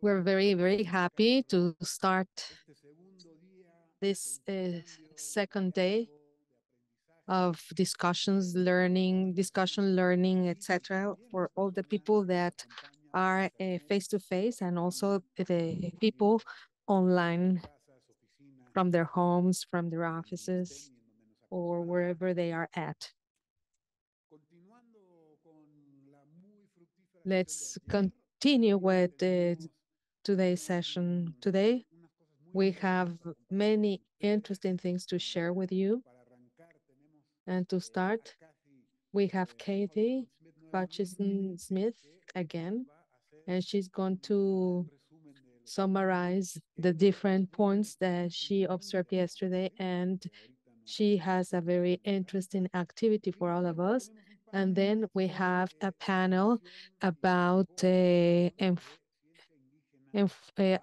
We're very, very happy to start this second day of discussion, learning, etc., for all the people that are face to face and also the people online from their homes, from their offices, or wherever they are at. Let's continue with today's session. Today, we have many interesting things to share with you. And to start, we have Kathy Hutchison Smith again, and she's going to summarize the different points that she observed yesterday, and she has a very interesting activity for all of us. And then we have a panel about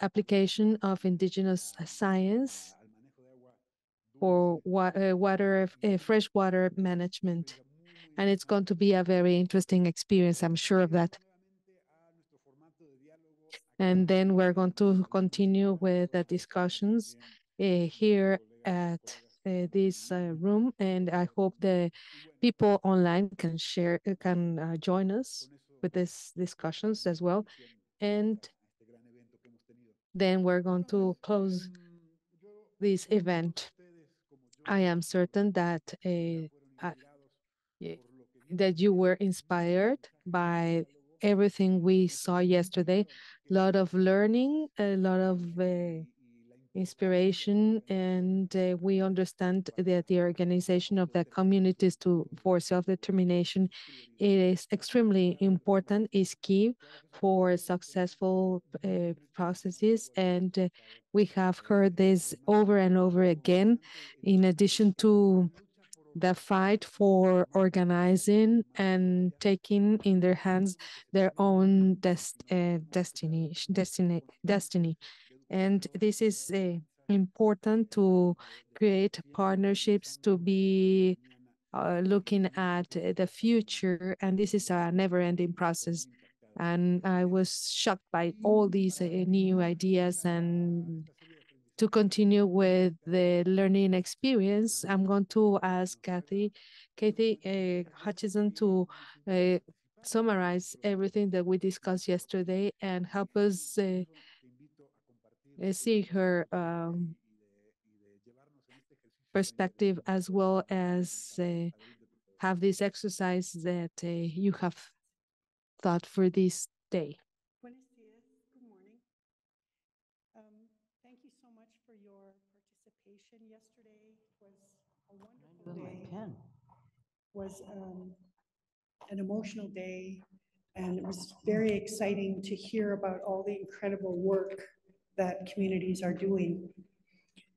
application of indigenous science for freshwater management. And it's going to be a very interesting experience, I'm sure of that. And then we're going to continue with the discussions here at this room. And I hope the people online can join us with these discussions as well. And then we're going to close this event. I am certain that that you were inspired by everything we saw yesterday. A lot of learning, a lot of inspiration, and we understand that the organization of the communities for self-determination is extremely important, is key for successful processes. And we have heard this over and over again, in addition to the fight for organizing and taking in their hands their own destiny. And this is important to create partnerships, to be looking at the future. And this is a never-ending process. And I was shocked by all these new ideas. And to continue with the learning experience, I'm going to ask Kathy Hutchison to summarize everything that we discussed yesterday and help us see her perspective, as well as have this exercise that you have thought for this day. Buenos dias. Good morning. Thank you so much for your participation. Yesterday was a wonderful day. Was an emotional day, and it was very exciting to hear about all the incredible work that communities are doing.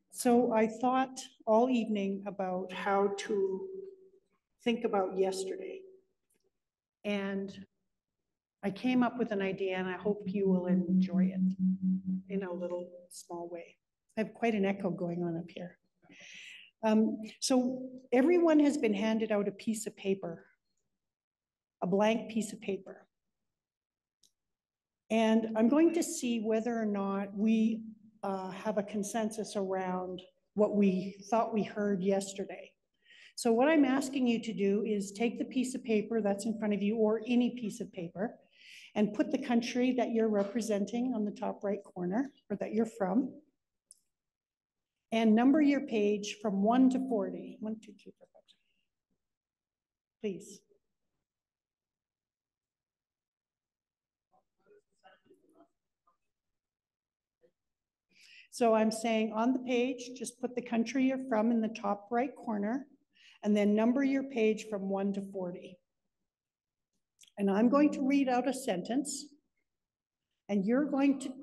So I thought all evening about how to think about yesterday. And I came up with an idea, and I hope you will enjoy it in a little small way. I have quite an echo going on up here. So everyone has been handed out a piece of paper, a blank piece of paper. And I'm going to see whether or not we have a consensus around what we thought we heard yesterday. So what I'm asking you to do is take the piece of paper that's in front of you, or any piece of paper, and put the country that you're representing on the top right corner, or that you're from, and number your page from 1 to 40. 1, 2, 3, 4, 5. Please. So I'm saying on the page, just put the country you're from in the top right corner, and then number your page from 1 to 40. And I'm going to read out a sentence, and you're going to...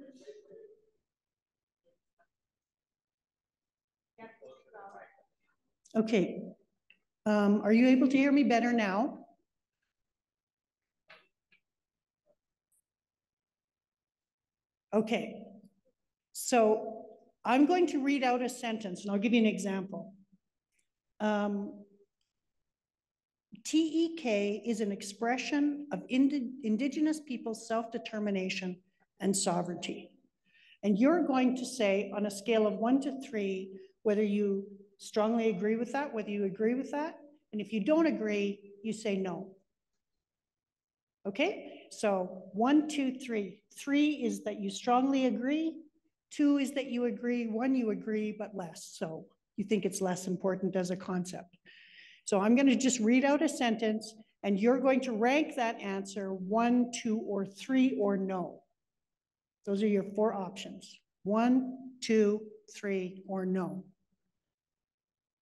Okay. Are you able to hear me better now? Okay. So I'm going to read out a sentence, and I'll give you an example. TEK is an expression of Indigenous people's self-determination and sovereignty. And you're going to say on a scale of 1 to 3, whether you strongly agree with that, whether you agree with that. And if you don't agree, you say no. Okay, so 1, 2, 3. 3 is that you strongly agree. 2 is that you agree. 1, you agree, but less. So you think it's less important as a concept. So I'm going to just read out a sentence, and you're going to rank that answer 1, 2, or 3, or no. Those are your 4 options. 1, 2, 3, or no.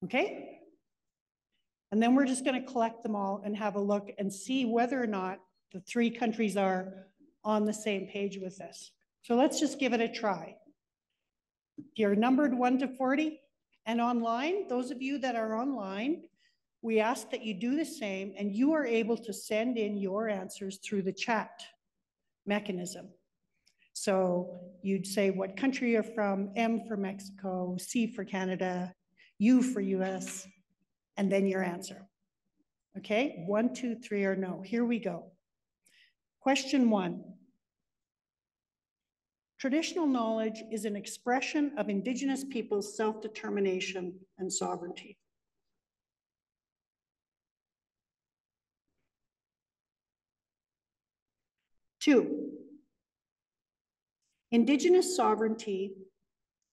Okay? And then we're just going to collect them all and have a look and see whether or not the 3 countries are on the same page with this. So let's just give it a try. You're numbered 1 to 40. And online, those of you that are online, we ask that you do the same, and you are able to send in your answers through the chat mechanism. So you'd say what country you're from, M for Mexico, C for Canada, U for US, and then your answer. Okay, 1, 2, 3, or no. Here we go. Question 1. Traditional knowledge is an expression of Indigenous peoples' self-determination and sovereignty. Two, Indigenous sovereignty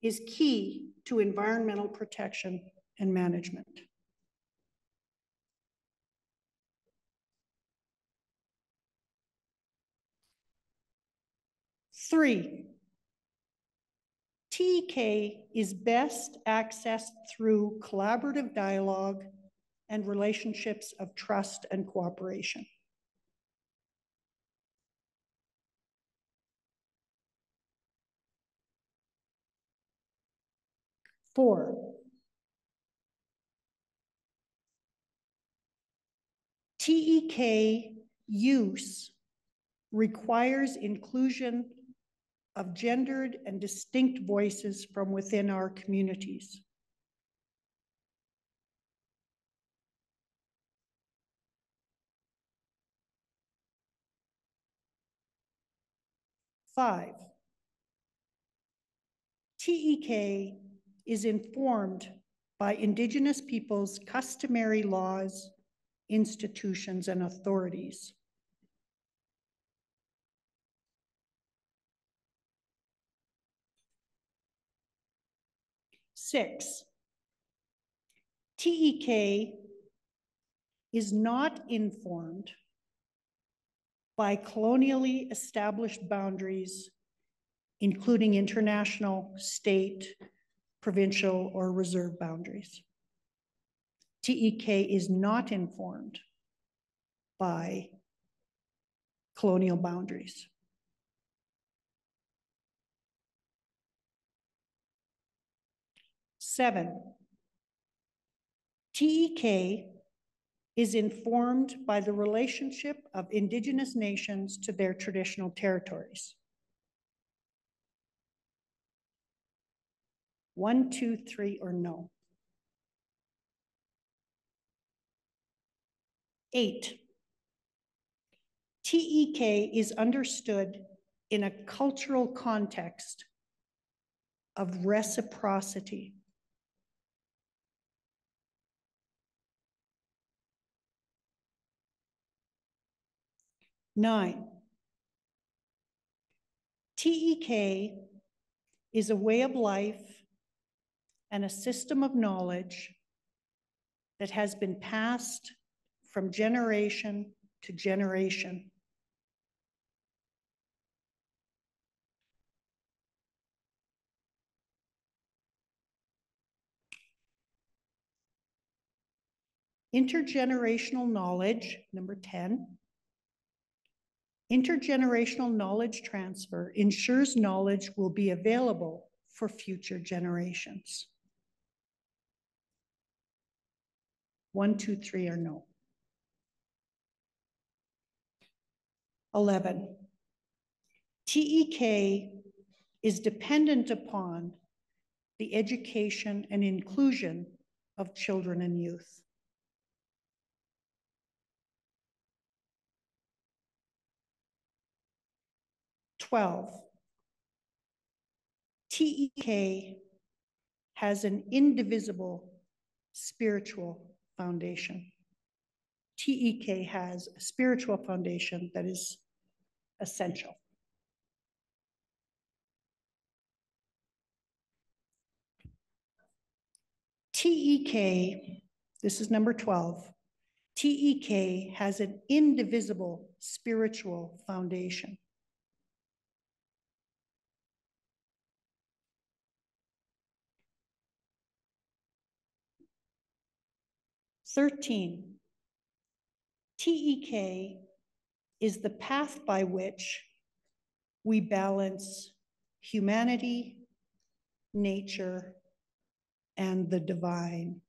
is key to environmental protection and management. 3, TEK is best accessed through collaborative dialogue and relationships of trust and cooperation. 4, TEK use requires inclusion of gendered and distinct voices from within our communities. 5, TEK is informed by Indigenous peoples' customary laws, institutions, and authorities. 6, TEK is not informed by colonially established boundaries, including international, state, provincial, or reserve boundaries. TEK is not informed by colonial boundaries. 7, TEK is informed by the relationship of Indigenous nations to their traditional territories. 1, 2, 3, or no. 8, TEK is understood in a cultural context of reciprocity. 9, TEK is a way of life and a system of knowledge that has been passed from generation to generation. Intergenerational knowledge, number 10. Intergenerational knowledge transfer ensures knowledge will be available for future generations. 1, 2, 3, or no. 11, TEK is dependent upon the education and inclusion of children and youth. 12, TEK has an indivisible spiritual foundation. TEK has a spiritual foundation that is essential. TEK, this is number 12, TEK has an indivisible spiritual foundation. (13) TEK is the path by which we balance humanity, nature, and the divine.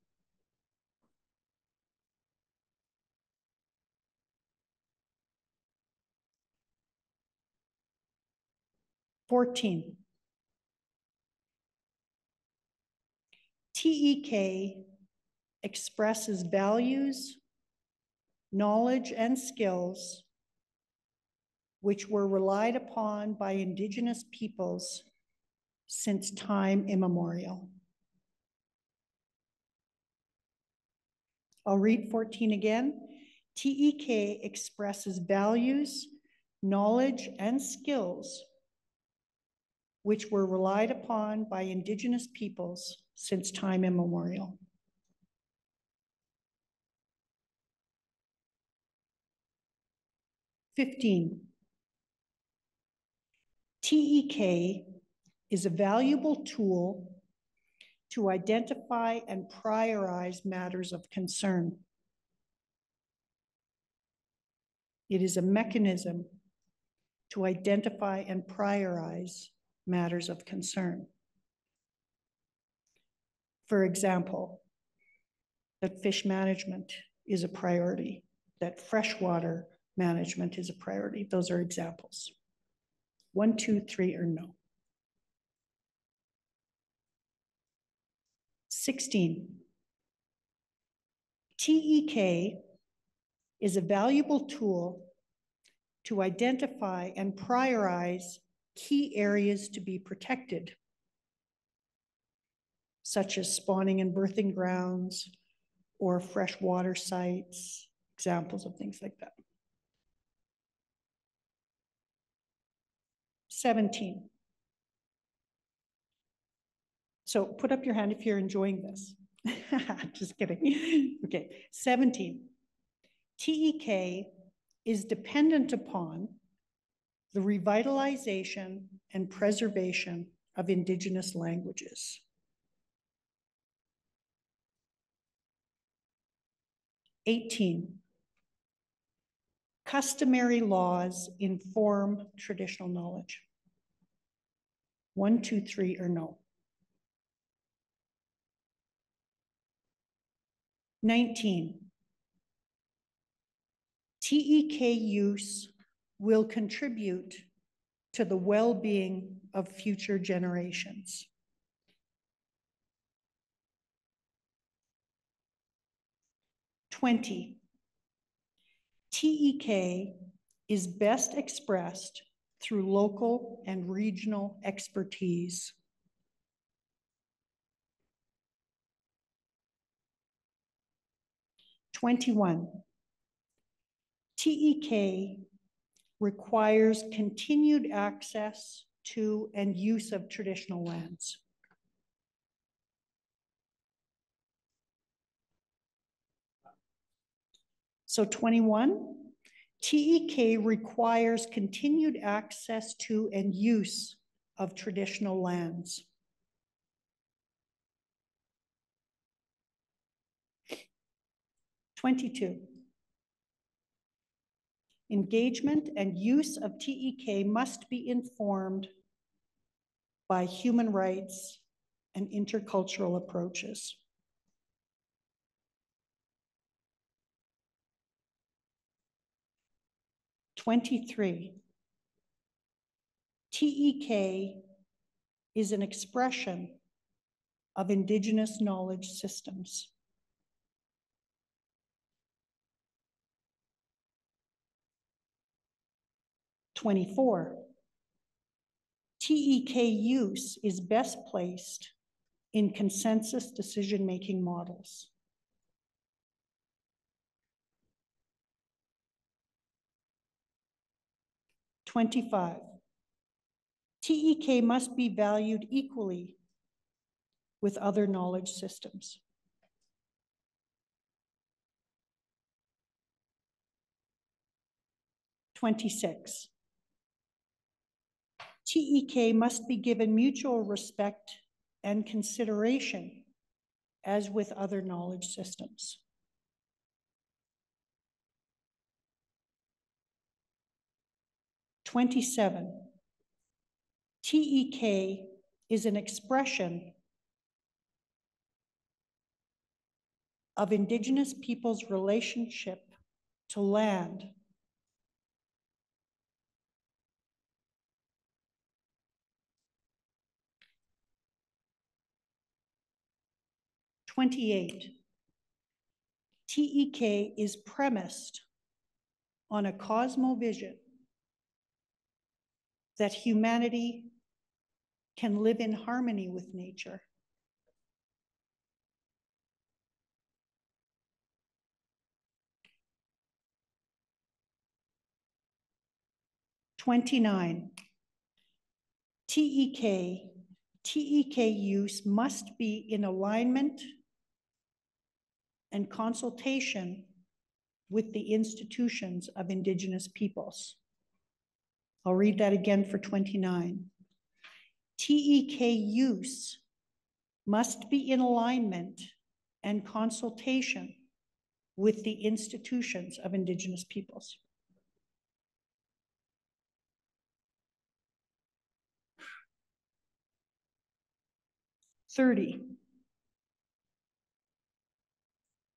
(14) TEK expresses values, knowledge, and skills which were relied upon by Indigenous peoples since time immemorial. I'll read 14 again. TEK expresses values, knowledge, and skills which were relied upon by Indigenous peoples since time immemorial. (15) TEK is a valuable tool to identify and prioritize matters of concern. It is a mechanism to identify and prioritize matters of concern. For example, that fish management is a priority, that freshwater management is a priority. Those are examples. 1, 2, 3, or no. 16. TEK is a valuable tool to identify and prioritize key areas to be protected, such as spawning and birthing grounds or freshwater sites, examples of things like that. 17. So put up your hand if you're enjoying this. Just kidding. Okay, 17. TEK is dependent upon the revitalization and preservation of Indigenous languages. 18. Customary laws inform traditional knowledge. 1, 2, 3, or no. 19. TEK use will contribute to the well-being of future generations. 20. TEK is best expressed through local and regional expertise. 21. TEK requires continued access to and use of traditional lands. So 21, TEK requires continued access to and use of traditional lands. 22, engagement and use of TEK must be informed by human rights and intercultural approaches. 23, TEK is an expression of Indigenous knowledge systems. 24, TEK use is best placed in consensus decision-making models. (25) TEK must be valued equally with other knowledge systems. (26) TEK must be given mutual respect and consideration as with other knowledge systems. (27) TEK is an expression of Indigenous peoples' relationship to land, (28) TEK is premised on a cosmovision that humanity can live in harmony with nature. (29) TEK use must be in alignment and consultation with the institutions of Indigenous peoples. I'll read that again for 29. TEK use must be in alignment and consultation with the institutions of Indigenous peoples. (30)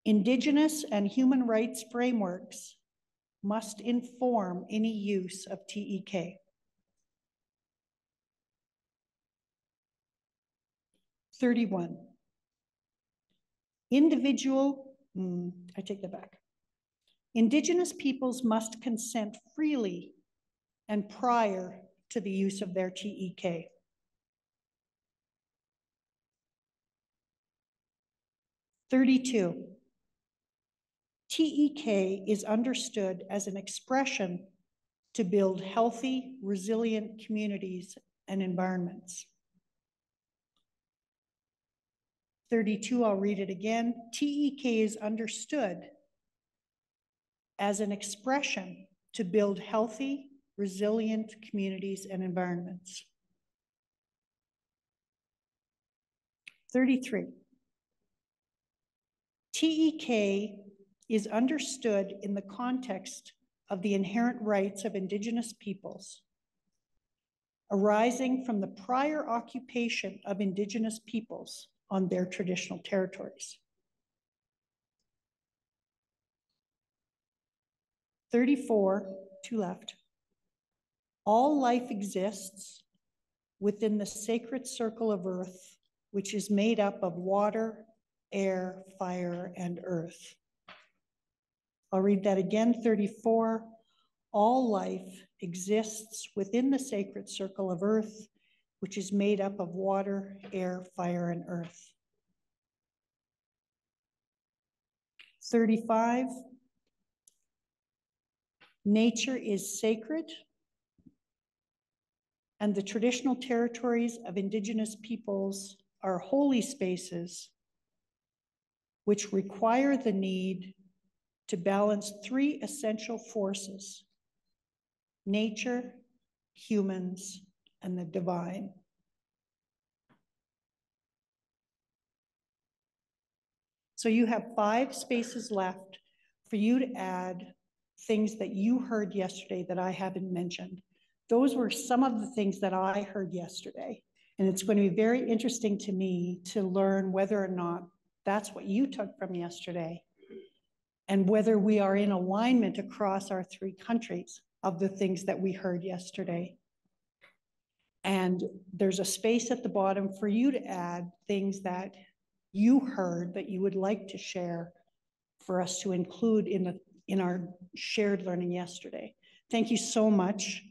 Indigenous and human rights frameworks must inform any use of TEK. 31. I take that back. Indigenous peoples must consent freely and prior to the use of their TEK. 32. TEK is understood as an expression to build healthy, resilient communities and environments. 32, I'll read it again. TEK is understood as an expression to build healthy, resilient communities and environments. 33. TEK is understood in the context of the inherent rights of Indigenous peoples arising from the prior occupation of Indigenous peoples on their traditional territories. 34, two left. All life exists within the sacred circle of earth, which is made up of water, air, fire, and earth. I'll read that again, 34. All life exists within the sacred circle of earth, which is made up of water, air, fire, and earth. 35. Nature is sacred, and the traditional territories of Indigenous peoples are holy spaces which require the need to balance three essential forces: nature, humans, and the divine. So you have 5 spaces left for you to add things that you heard yesterday that I haven't mentioned. Those were some of the things that I heard yesterday. And it's going to be very interesting to me to learn whether or not that's what you took from yesterday, and whether we are in alignment across our 3 countries of the things that we heard yesterday. And there's a space at the bottom for you to add things that you heard that you would like to share for us to include in our shared learning yesterday. Thank you so much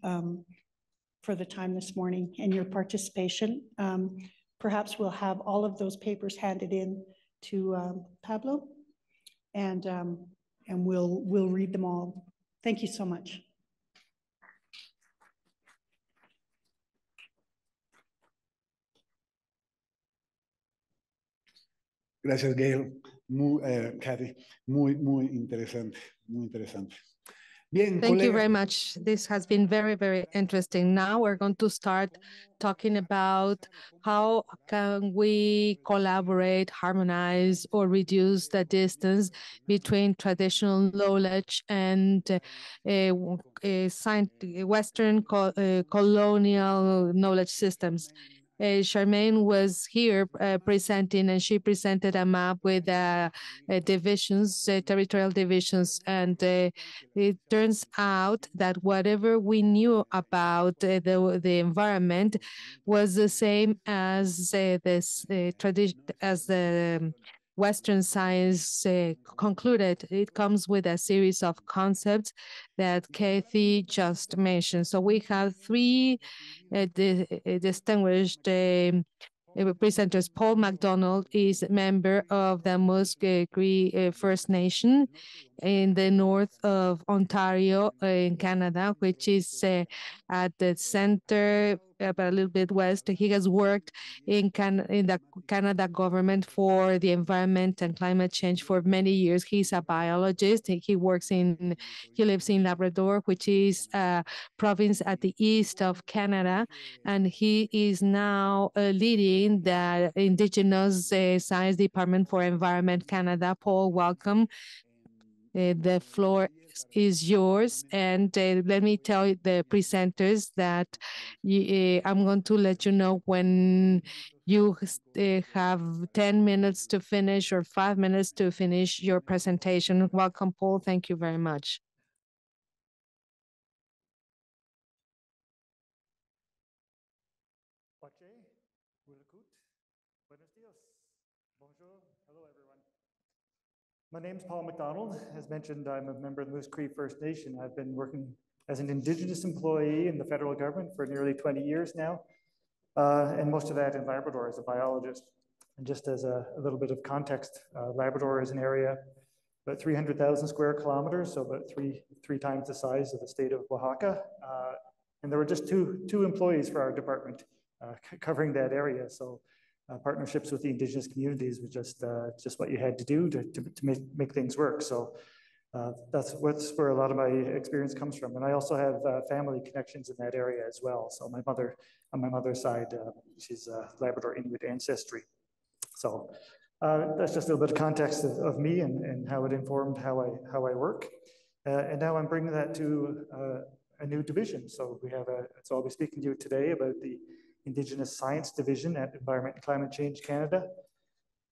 for the time this morning and your participation. Perhaps we'll have all of those papers handed in to Pablo, and we'll read them all. Thank you so much. Gracias, Gail. Kathy, muy interesante, muy interesante. Bien, Thank you colegas. very much. This has been very, very interesting. Now we're going to start talking about how can we collaborate, harmonize, or reduce the distance between traditional knowledge and Western colonial knowledge systems. Charmaine was here presenting, and she presented a map with divisions, territorial divisions, and it turns out that whatever we knew about the environment was the same as this tradition, as the Western science concluded. It comes with a series of concepts that Kathy just mentioned. So we have three distinguished presenters. Paul MacDonald is a member of the Musqueam First Nation in the north of Ontario in Canada, which is at the center, but a little bit west. He has worked in the Canada government for the environment and climate change for many years. He's a biologist. He lives in Labrador, which is a province at the east of Canada, and he is now leading the Indigenous-Science Department for Environment Canada. Paul, welcome. The floor is yours. And let me tell the presenters that I'm going to let you know when you have 10 minutes to finish or 5 minutes to finish your presentation. Welcome, Paul. Thank you very much. Buenos dias. Bonjour. Hello, everyone. My name's Paul MacDonald. As mentioned, I'm a member of the Moose Cree First Nation. I've been working as an Indigenous employee in the federal government for nearly 20 years now, and most of that in Labrador as a biologist. And just as a little bit of context, Labrador is an area about 300,000 square kilometers, so about three times the size of the state of Oaxaca. And there were just two employees for our department covering that area. So partnerships with the Indigenous communities was just what you had to do to make things work. So that's where a lot of my experience comes from. And I also have family connections in that area as well. So my mother, on my mother's side, she's Labrador Inuit ancestry. So that's just a little bit of context of me and how it informed how I work. And now I'm bringing that to a new division. So so I'll be speaking to you today about the Indigenous-Science division at Environment and Climate Change Canada.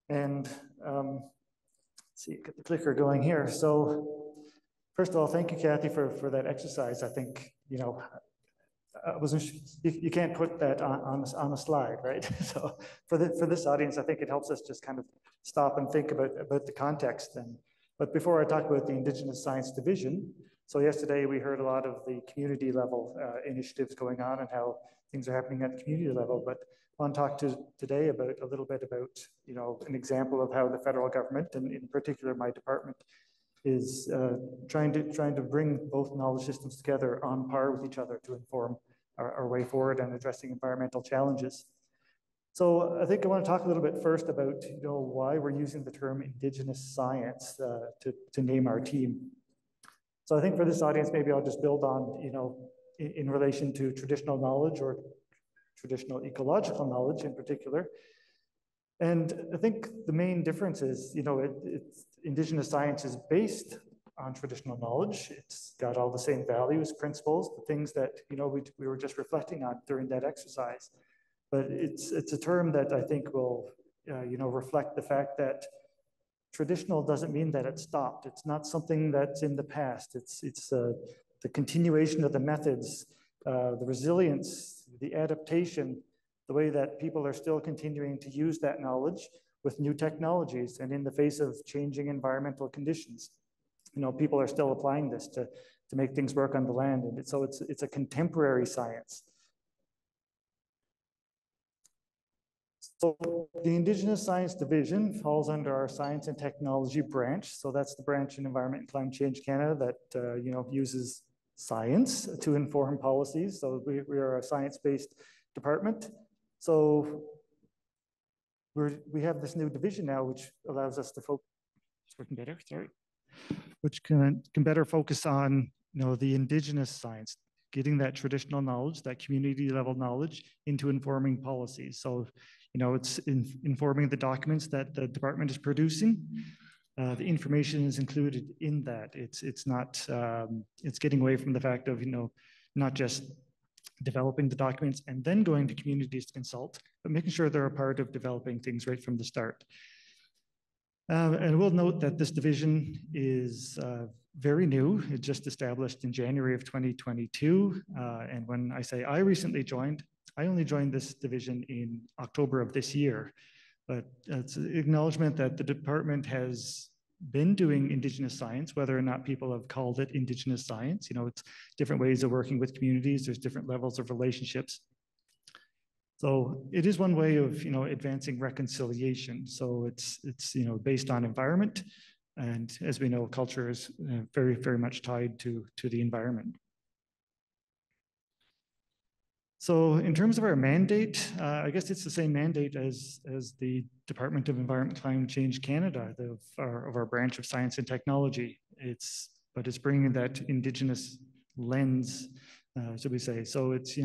And let's see, get the clicker going here. So first of all, thank you, Kathy, for that exercise. I think, you know, you can't put that on a slide, right? So for this audience, I think it helps us just kind of stop and think about the context. But before I talk about the Indigenous-Science division, so yesterday we heard a lot of the community level initiatives going on and how things are happening at the community level. But I want to talk today a little bit about, you know, an example of how the federal government, and in particular my department, is trying to bring both knowledge systems together on par with each other to inform our way forward and addressing environmental challenges. So I think I want to talk a little bit first about, you know, why we're using the term Indigenous-Science to name our team. So I think for this audience, maybe I'll just build on, you know, in relation to traditional knowledge or traditional ecological knowledge in particular. And I think the main difference is, you know, Indigenous science is based on traditional knowledge. It's got all the same values, principles, the things that, you know, we were just reflecting on during that exercise. But it's a term that I think will, you know, reflect the fact that traditional doesn't mean that it stopped. It's not something that's in the past. It's the continuation of the methods, the resilience, the adaptation, the way that people are still continuing to use that knowledge with new technologies and in the face of changing environmental conditions. You know, people are still applying this to make things work on the land. And so it's a contemporary science. the Indigenous Science Division falls under our Science and Technology branch. So that's the branch in Environment and Climate Change Canada that uses science to inform policies. So we are a science-based department. So we have this new division now, which allows us to focus. Working better, sorry. Which can better focus on the Indigenous science, getting that traditional knowledge, that community level knowledge into informing policies. So, it's informing the documents that the department is producing. The information is included in that. It's not, it's getting away from the fact of, not just developing the documents and then going to communities to consult, but making sure they're a part of developing things right from the start. And we'll note that this division is very new. It just established in January of 2022. And when I say I recently joined, I only joined this division in October of this year. But it's an acknowledgement that the department has been doing Indigenous science, whether or not people have called it Indigenous science. It's different ways of working with communities. There's different levels of relationships. So it is one way of advancing reconciliation. So it's based on environment, and as we know, culture is very, very much tied to the environment. So in terms of our mandate, I guess it's the same mandate as the Department of Environment and Climate Change Canada, of our branch of Science and Technology. But it's bringing that Indigenous lens, should we say? So it's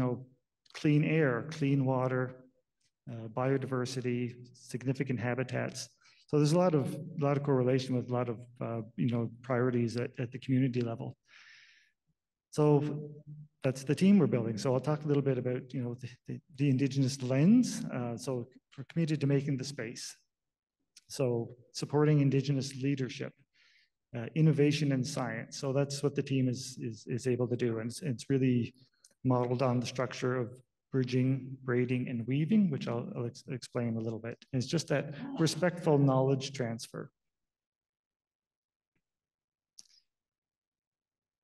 clean air, clean water, biodiversity, significant habitats. So there's a lot of correlation with a lot of priorities at the community level. So that's the team we're building. So I'll talk a little bit about the Indigenous lens. So we're committed to making the space. So supporting Indigenous leadership, innovation in science. So that's what the team is able to do, and it's really modeled on the structure of bridging, braiding, and weaving, which I'll explain a little bit. It's just that respectful knowledge transfer.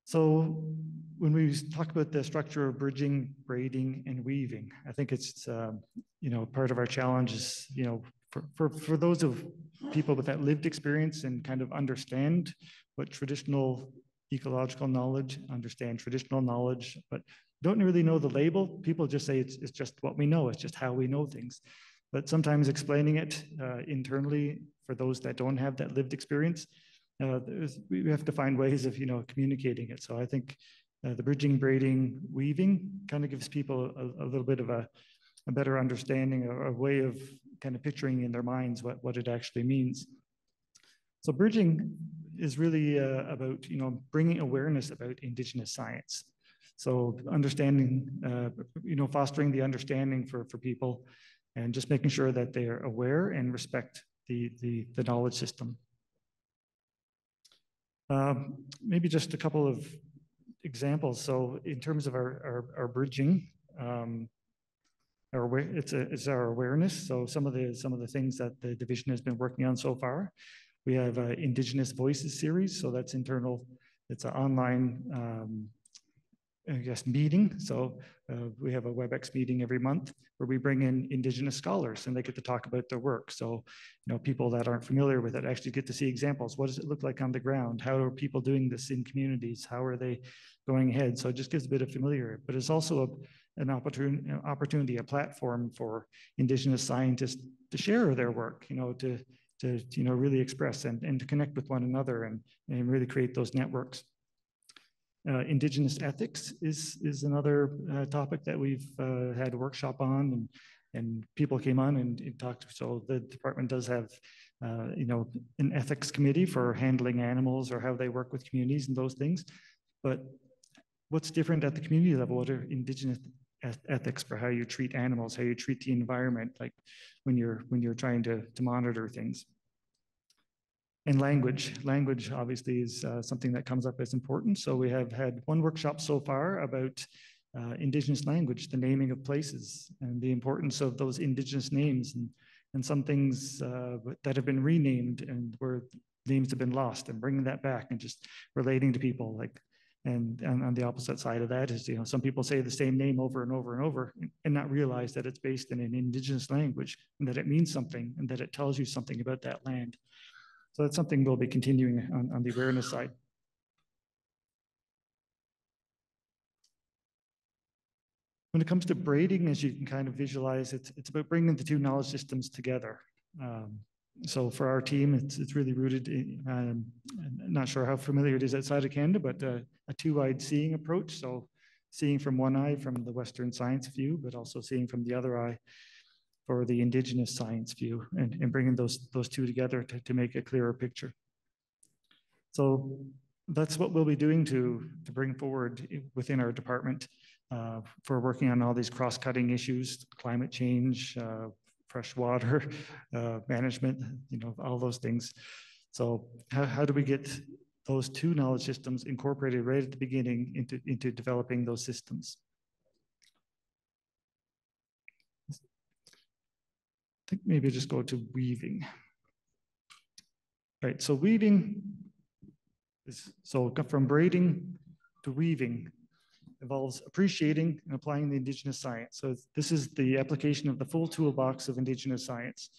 So when we talk about the structure of bridging, braiding, and weaving, I think it's part of our challenge is for those of people with that lived experience and kind of understand what traditional ecological knowledge, understand traditional knowledge, but don't really know the label. People just say it's just what we know. It's just how we know things. But sometimes explaining it internally for those that don't have that lived experience, we have to find ways of communicating it. So I think the bridging, braiding, weaving kind of gives people a little bit of a better understanding, a way of kind of picturing in their minds what it actually means. So bridging is really about bringing awareness about Indigenous science. So understanding, fostering the understanding for people, and just making sure that they are aware and respect the knowledge system. Maybe just a couple of examples. So in terms of our bridging, it's our awareness. So some of the things that the division has been working on so far. We have an Indigenous Voices series. So that's internal. It's an online meeting. So we have a WebEx meeting every month where we bring in Indigenous scholars and they get to talk about their work. So, people that aren't familiar with it actually get to see examples. What does it look like on the ground? How are people doing this in communities? How are they going ahead? So it just gives a bit of familiarity, but it's also an opportunity, a platform for Indigenous scientists to share their work, to really express and to connect with one another and really create those networks. Indigenous ethics is another topic that we've had a workshop on, and people came on and talked. So the department does have, an ethics committee for handling animals or how they work with communities and those things. But what's different at the community level? What are Indigenous ethics for how you treat animals, how you treat the environment, like when you're trying to monitor things? And language obviously is something that comes up as important. So we have had one workshop so far about Indigenous language, the naming of places and the importance of those Indigenous names, and some things that have been renamed and where names have been lost, and bringing that back and just relating to people. Like And on the opposite side of that is, some people say the same name over and over and over and not realize that it's based in an Indigenous language and that it means something and that it tells you something about that land. So that's something we'll be continuing on the awareness side. When it comes to braiding, as you can kind of visualize, it's about bringing the two knowledge systems together. So for our team, it's really rooted in, I'm not sure how familiar it is outside of Canada, but a two-eyed seeing approach. So seeing from one eye from the Western science view, but also seeing from the other eye for the Indigenous science view, and bringing those two together to make a clearer picture. So that's what we'll be doing to bring forward within our department for working on all these cross-cutting issues, climate change, freshwater management, all those things. So how do we get those two knowledge systems incorporated right at the beginning into developing those systems? I think maybe just go to weaving. Right, so weaving is, so from braiding to weaving involves appreciating and applying the Indigenous science. So this is the application of the full toolbox of Indigenous science.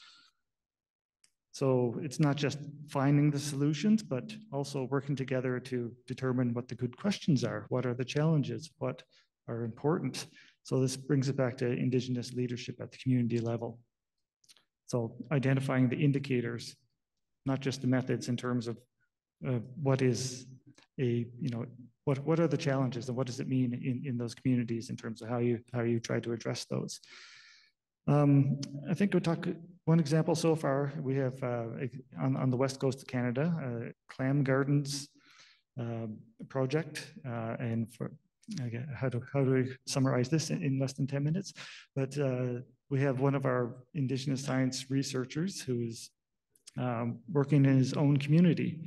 So it's not just finding the solutions, but also working together to determine what the good questions are. What are the challenges? What are important? So this brings it back to Indigenous leadership at the community level. So identifying the indicators, not just the methods in terms of what is what are the challenges and what does it mean in those communities in terms of how you try to address those. I think we'll talk one example so far. We have on the west coast of Canada, clam gardens project, and for how do we summarize this in less than 10 minutes? But we have one of our Indigenous science researchers who's working in his own community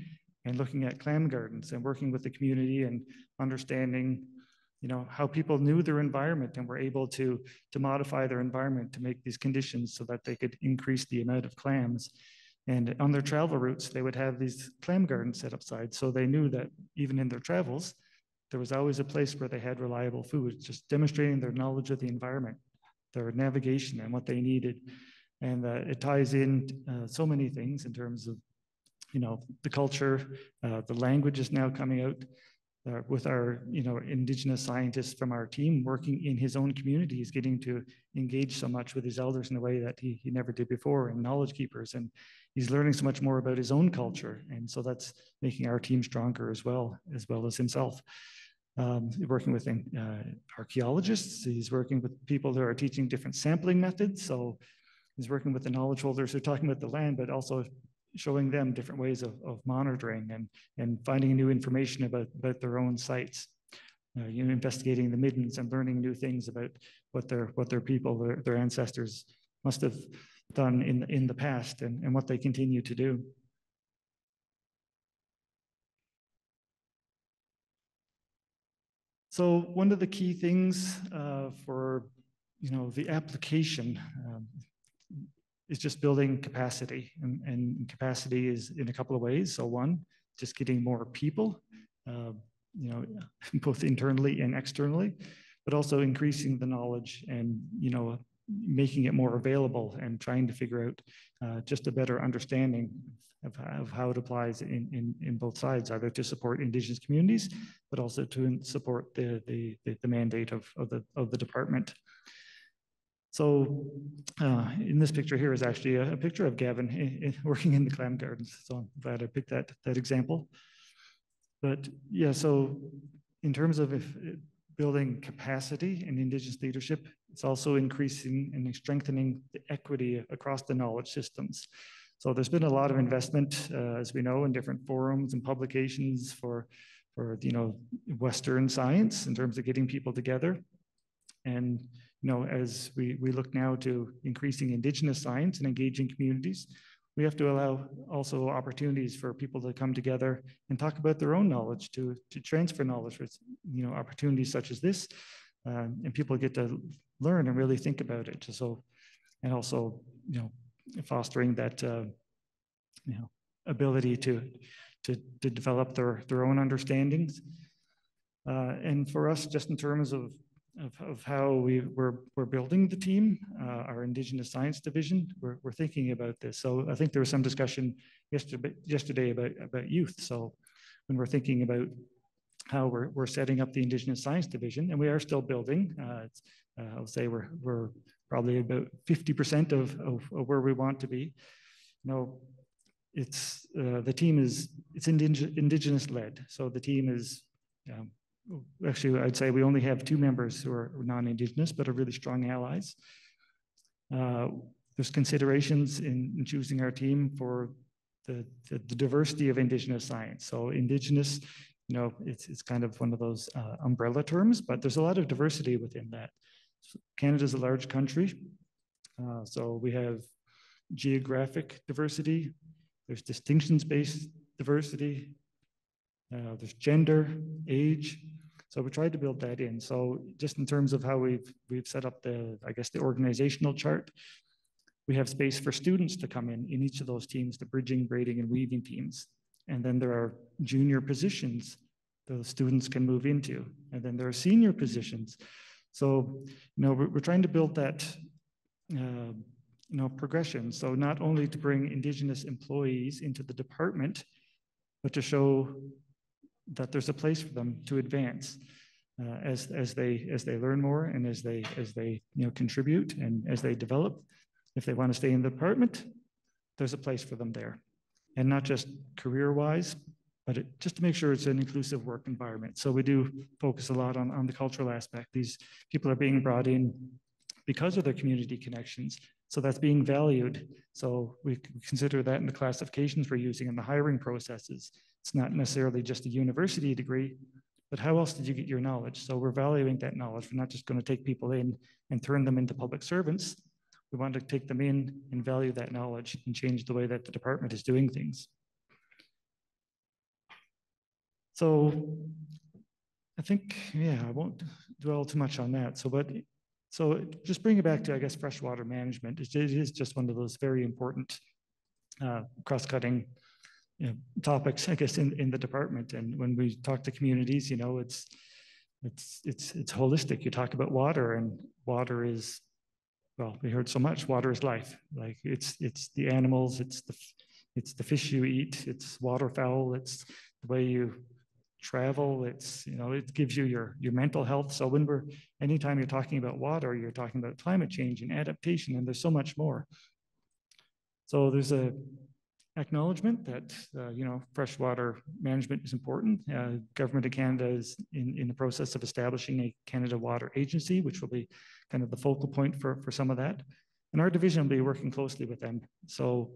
and looking at clam gardens and working with the community and understanding, how people knew their environment and were able to modify their environment to make these conditions so that they could increase the amount of clams. And on their travel routes, they would have these clam gardens set upside. So they knew that even in their travels, there was always a place where they had reliable food, just demonstrating their knowledge of the environment, their navigation and what they needed. And it ties in so many things in terms of, the culture, the language is now coming out with our, Indigenous scientists from our team working in his own community. He's getting to engage so much with his elders in a way that he never did before, and knowledge keepers. And he's learning so much more about his own culture. And so that's making our team stronger as well as himself. Working with archaeologists, he's working with people who are teaching different sampling methods. So he's working with the knowledge holders who are talking about the land, but also showing them different ways of monitoring and finding new information about their own sites. Investigating the middens and learning new things about what their people, their ancestors must have done in the past and what they continue to do. So one of the key things for the application is just building capacity, and capacity is in a couple of ways. So one, just getting more people, both internally and externally, but also increasing the knowledge and making it more available and trying to figure out just a better understanding of how it applies in both sides, either to support Indigenous communities, but also to support the mandate of the department. So in this picture here is actually a picture of Gavin working in the clam gardens. So I'm glad I picked that example. But yeah, so in terms of building capacity in Indigenous leadership, it's also increasing and strengthening the equity across the knowledge systems. So there's been a lot of investment, as we know, in different forums and publications for Western science in terms of getting people together. And as we look now to increasing Indigenous science and engaging communities, we have to allow also opportunities for people to come together and talk about their own knowledge, to transfer knowledge with opportunities such as this, and people get to learn and really think about it. So, and also fostering that ability to develop their own understandings. And for us, just in terms of how we're building the team, our Indigenous Science division, we're thinking about this. So I think there was some discussion yesterday about youth. So when we're thinking about how we're setting up the Indigenous Science division, and we are still building, I'll say we're probably about 50% of where we want to be. You know, it's the team it's Indigenous led. So the team is actually, I'd say we only have 2 members who are non-Indigenous, but are really strong allies. There's considerations in choosing our team for the diversity of Indigenous science. So Indigenous, you know, it's kind of one of those umbrella terms, but there's a lot of diversity within that. So Canada's a large country, so we have geographic diversity, there's distinctions-based diversity, there's gender, age. So we tried to build that in. So just in terms of how we've set up the organizational chart, we have space for students to come in each of those teams, the bridging, braiding, and weaving teams. And then there are junior positions those students can move into. And then there are senior positions. So, you know, we're trying to build that, you know, progression. So not only to bring Indigenous employees into the department, but to show that there's a place for them to advance as they learn more and as they you know, contribute and as they develop. If they want to stay in the department, there's a place for them there, and not just career-wise, but just to make sure it's an inclusive work environment. So we do focus a lot on the cultural aspect. These people are being brought in because of their community connections. So that's being valued. So we consider that in the classifications we're using in the hiring processes. It's not necessarily just a university degree, but how else did you get your knowledge? So we're valuing that knowledge. We're not just going to take people in and turn them into public servants. We want to take them in and value that knowledge and change the way that the department is doing things. So I think, yeah, I won't dwell too much on that. So just bring it back to, I guess, freshwater management. It is just one of those very important cross-cutting, you know, topics, I guess, in the department. And when we talk to communities, you know, it's holistic. You talk about water, and water is, well, we heard so much. Water is life. Like it's the animals, it's the fish you eat, it's waterfowl, it's the way you travel, it's, you know, it gives you your mental health. So anytime you're talking about water, you're talking about climate change and adaptation, and there's so much more. So there's a acknowledgement that, you know, freshwater management is important. Government of Canada is in the process of establishing a Canada Water Agency, which will be kind of the focal point for some of that. And our division will be working closely with them. So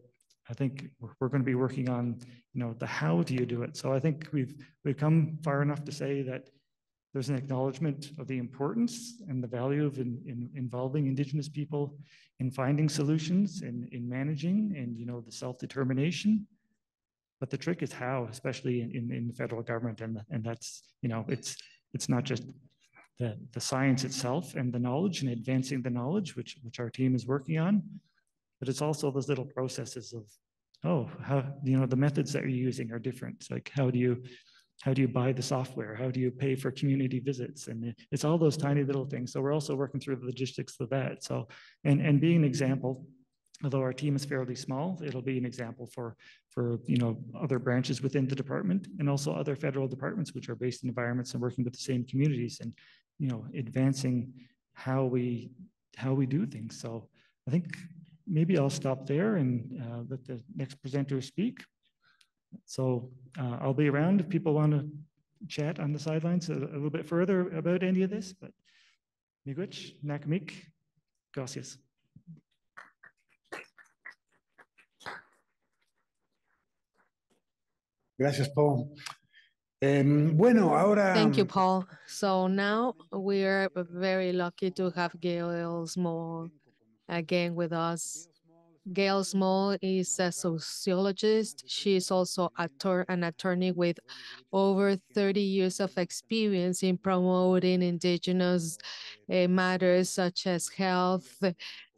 I think we're going to be working on, you know, the how do you do it. So I think we've come far enough to say that there's an acknowledgement of the importance and the value of involving Indigenous people in finding solutions, in managing, and, you know, the self-determination. But the trick is how, especially in the federal government, and that's, you know, it's not just the science itself and the knowledge and advancing the knowledge, which our team is working on, but it's also those little processes of, oh, how, you know, the methods that you're using are different. It's like, how do you buy the software? How do you pay for community visits? And it's all those tiny little things. So we're also working through the logistics of that. So, and being an example, although our team is fairly small, it'll be an example for, you know, other branches within the department, and also other federal departments, which are based in environments and working with the same communities, and, you know, advancing how we do things. So I think maybe I'll stop there and let the next presenter speak. So I'll be around if people want to chat on the sidelines a little bit further about any of this, but miigwech, nakamik, gracias. Gracias, Paul. Bueno, ahora. Thank you, Paul. So now we're very lucky to have Gail Small again with us. Gail Small is a sociologist. She is also an attorney with over 30 years of experience in promoting Indigenous matters such as health,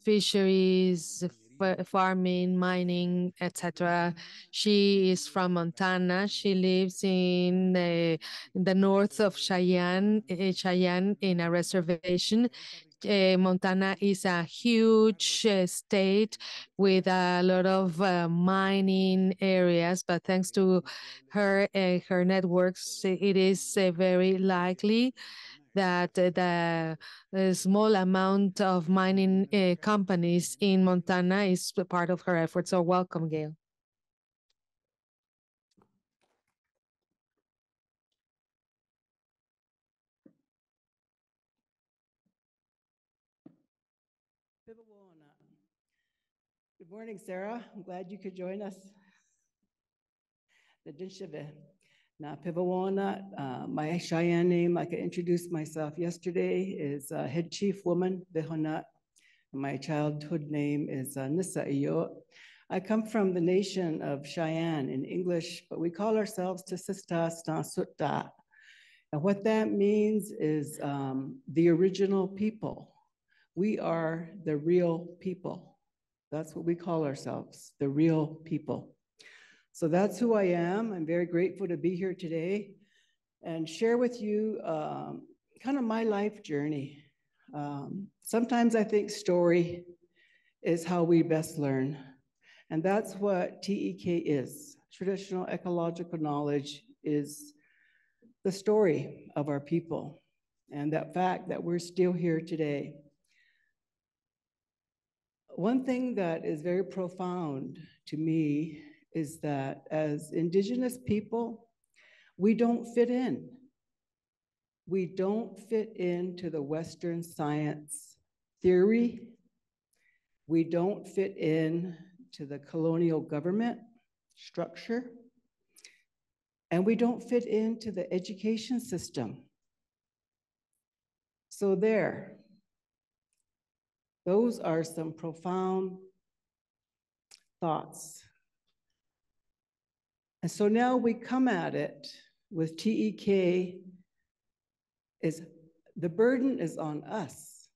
fisheries, farming, mining, etc. She is from Montana. She lives in the north of Cheyenne in a reservation. Montana is a huge state with a lot of mining areas, but thanks to her networks, it is very likely that the small amount of mining companies in Montana is part of her efforts. So welcome, Gail. Good morning, Sarah. I'm glad you could join us. My Cheyenne name, like I introduced myself yesterday, is Head Chief Woman Behonat. My childhood name is Nissa Iyo. I come from the nation of Cheyenne in English, but we call ourselves Tisista Sta Sutta. And what that means is the original people. We are the real people. That's what we call ourselves, the real people. So that's who I am. I'm very grateful to be here today and share with you kind of my life journey. Sometimes I think story is how we best learn. And that's what TEK is. Traditional Ecological Knowledge is the story of our people and that fact that we're still here today. One thing that is very profound to me is that as Indigenous people, we don't fit in. We don't fit into the Western science theory. We don't fit in to the colonial government structure. And we don't fit into the education system. So those are some profound thoughts. And so now we come at it with TEK is the burden is on us.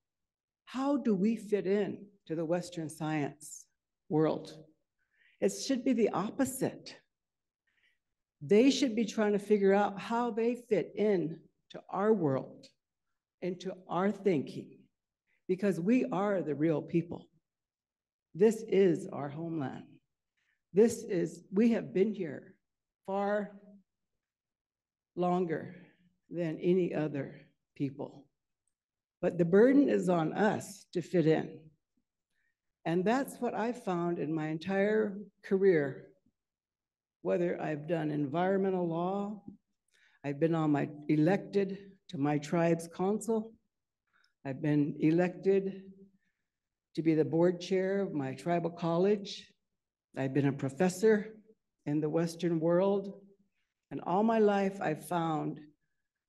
How do we fit in to the Western science world? It should be the opposite. They should be trying to figure out how they fit in to our world, into our thinking, because we are the real people. This is our homeland. We have been here far longer than any other people. But the burden is on us to fit in. And that's what I found in my entire career, whether I've done environmental law, I've been elected to my tribe's council, I've been elected to be the board chair of my tribal college, I've been a professor in the Western world, and all my life I've found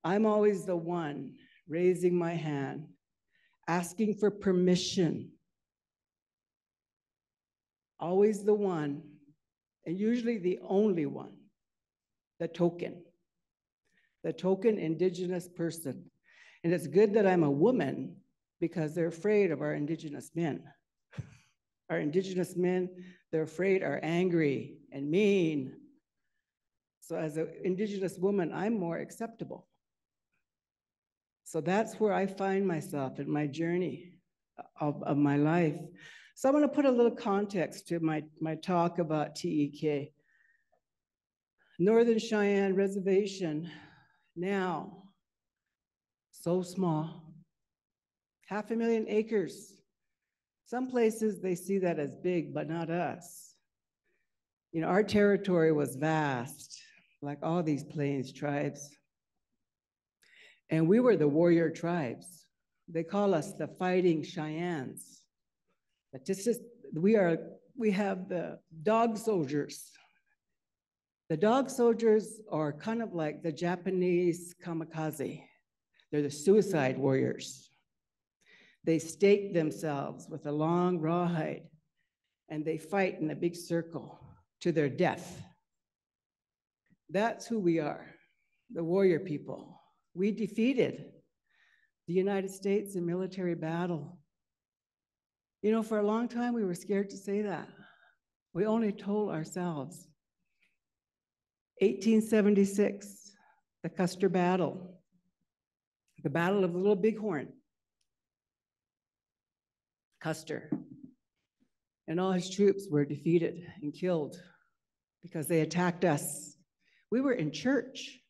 I'm always the one raising my hand, asking for permission. Always the one, and usually the only one, the token Indigenous person. And it's good that I'm a woman because they're afraid of our Indigenous men. Our Indigenous men, they're afraid, are angry and mean. So as an Indigenous woman, I'm more acceptable. So that's where I find myself in my journey of my life. So I want to put a little context to my talk about TEK. Northern Cheyenne Reservation, now so small, 500,000 acres. Some places they see that as big, but not us. You know, our territory was vast, like all these Plains tribes. And we were the warrior tribes. They call us the Fighting Cheyennes. But we have the dog soldiers. The dog soldiers are kind of like the Japanese kamikaze. They're the suicide warriors. They stake themselves with a long rawhide and they fight in a big circle to their death. That's who we are, the warrior people. We defeated the United States in military battle. You know, for a long time, we were scared to say that. We only told ourselves. 1876, the Custer Battle, the Battle of the Little Bighorn. Custer and all his troops were defeated and killed because they attacked us. We were in church.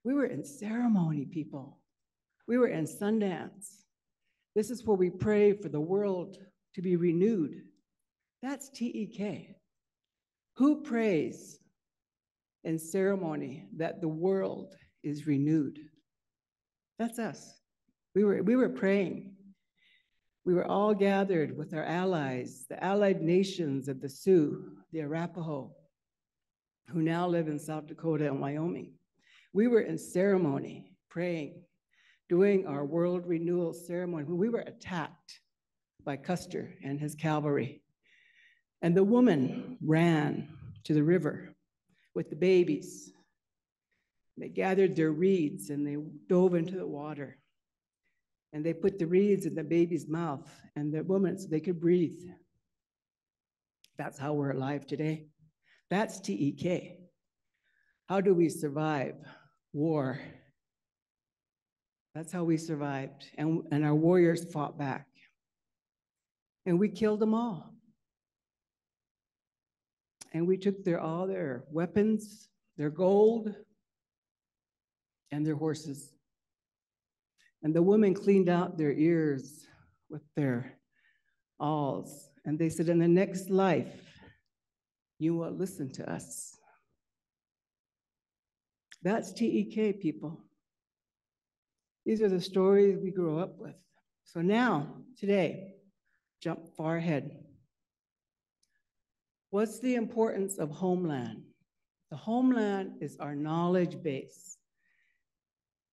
We were in ceremony, people. We were in Sundance. This is where we pray for the world to be renewed. That's TEK. Who prays in ceremony that the world is renewed? That's us. We were praying. We were all gathered with our allies, the allied nations of the Sioux, the Arapaho, who now live in South Dakota and Wyoming. We were in ceremony, praying, doing our world renewal ceremony when we were attacked by Custer and his cavalry. And the woman ran to the river with the babies. They gathered their reeds and they dove into the water. And they put the reeds in the baby's mouth and the woman so they could breathe. That's how we're alive today. That's TEK. How do we survive war? That's how we survived. And our warriors fought back. And we killed them all. And we took all their weapons, their gold, and their horses. And the women cleaned out their ears with their awls. And they said, in the next life, you will listen to us. That's TEK, people. These are the stories we grew up with. So now, today, jump far ahead. What's the importance of homeland? The homeland is our knowledge base.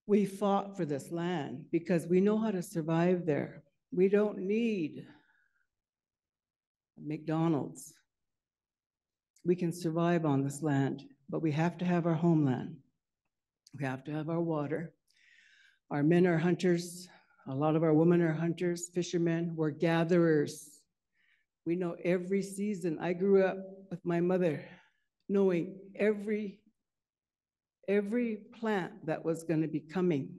We fought for this land because we know how to survive there. We don't need McDonald's. We can survive on this land, but we have to have our homeland. We have to have our water. Our men are hunters. A lot of our women are hunters, fishermen. We're gatherers. We know every season. I grew up with my mother knowing every plant that was going to be coming.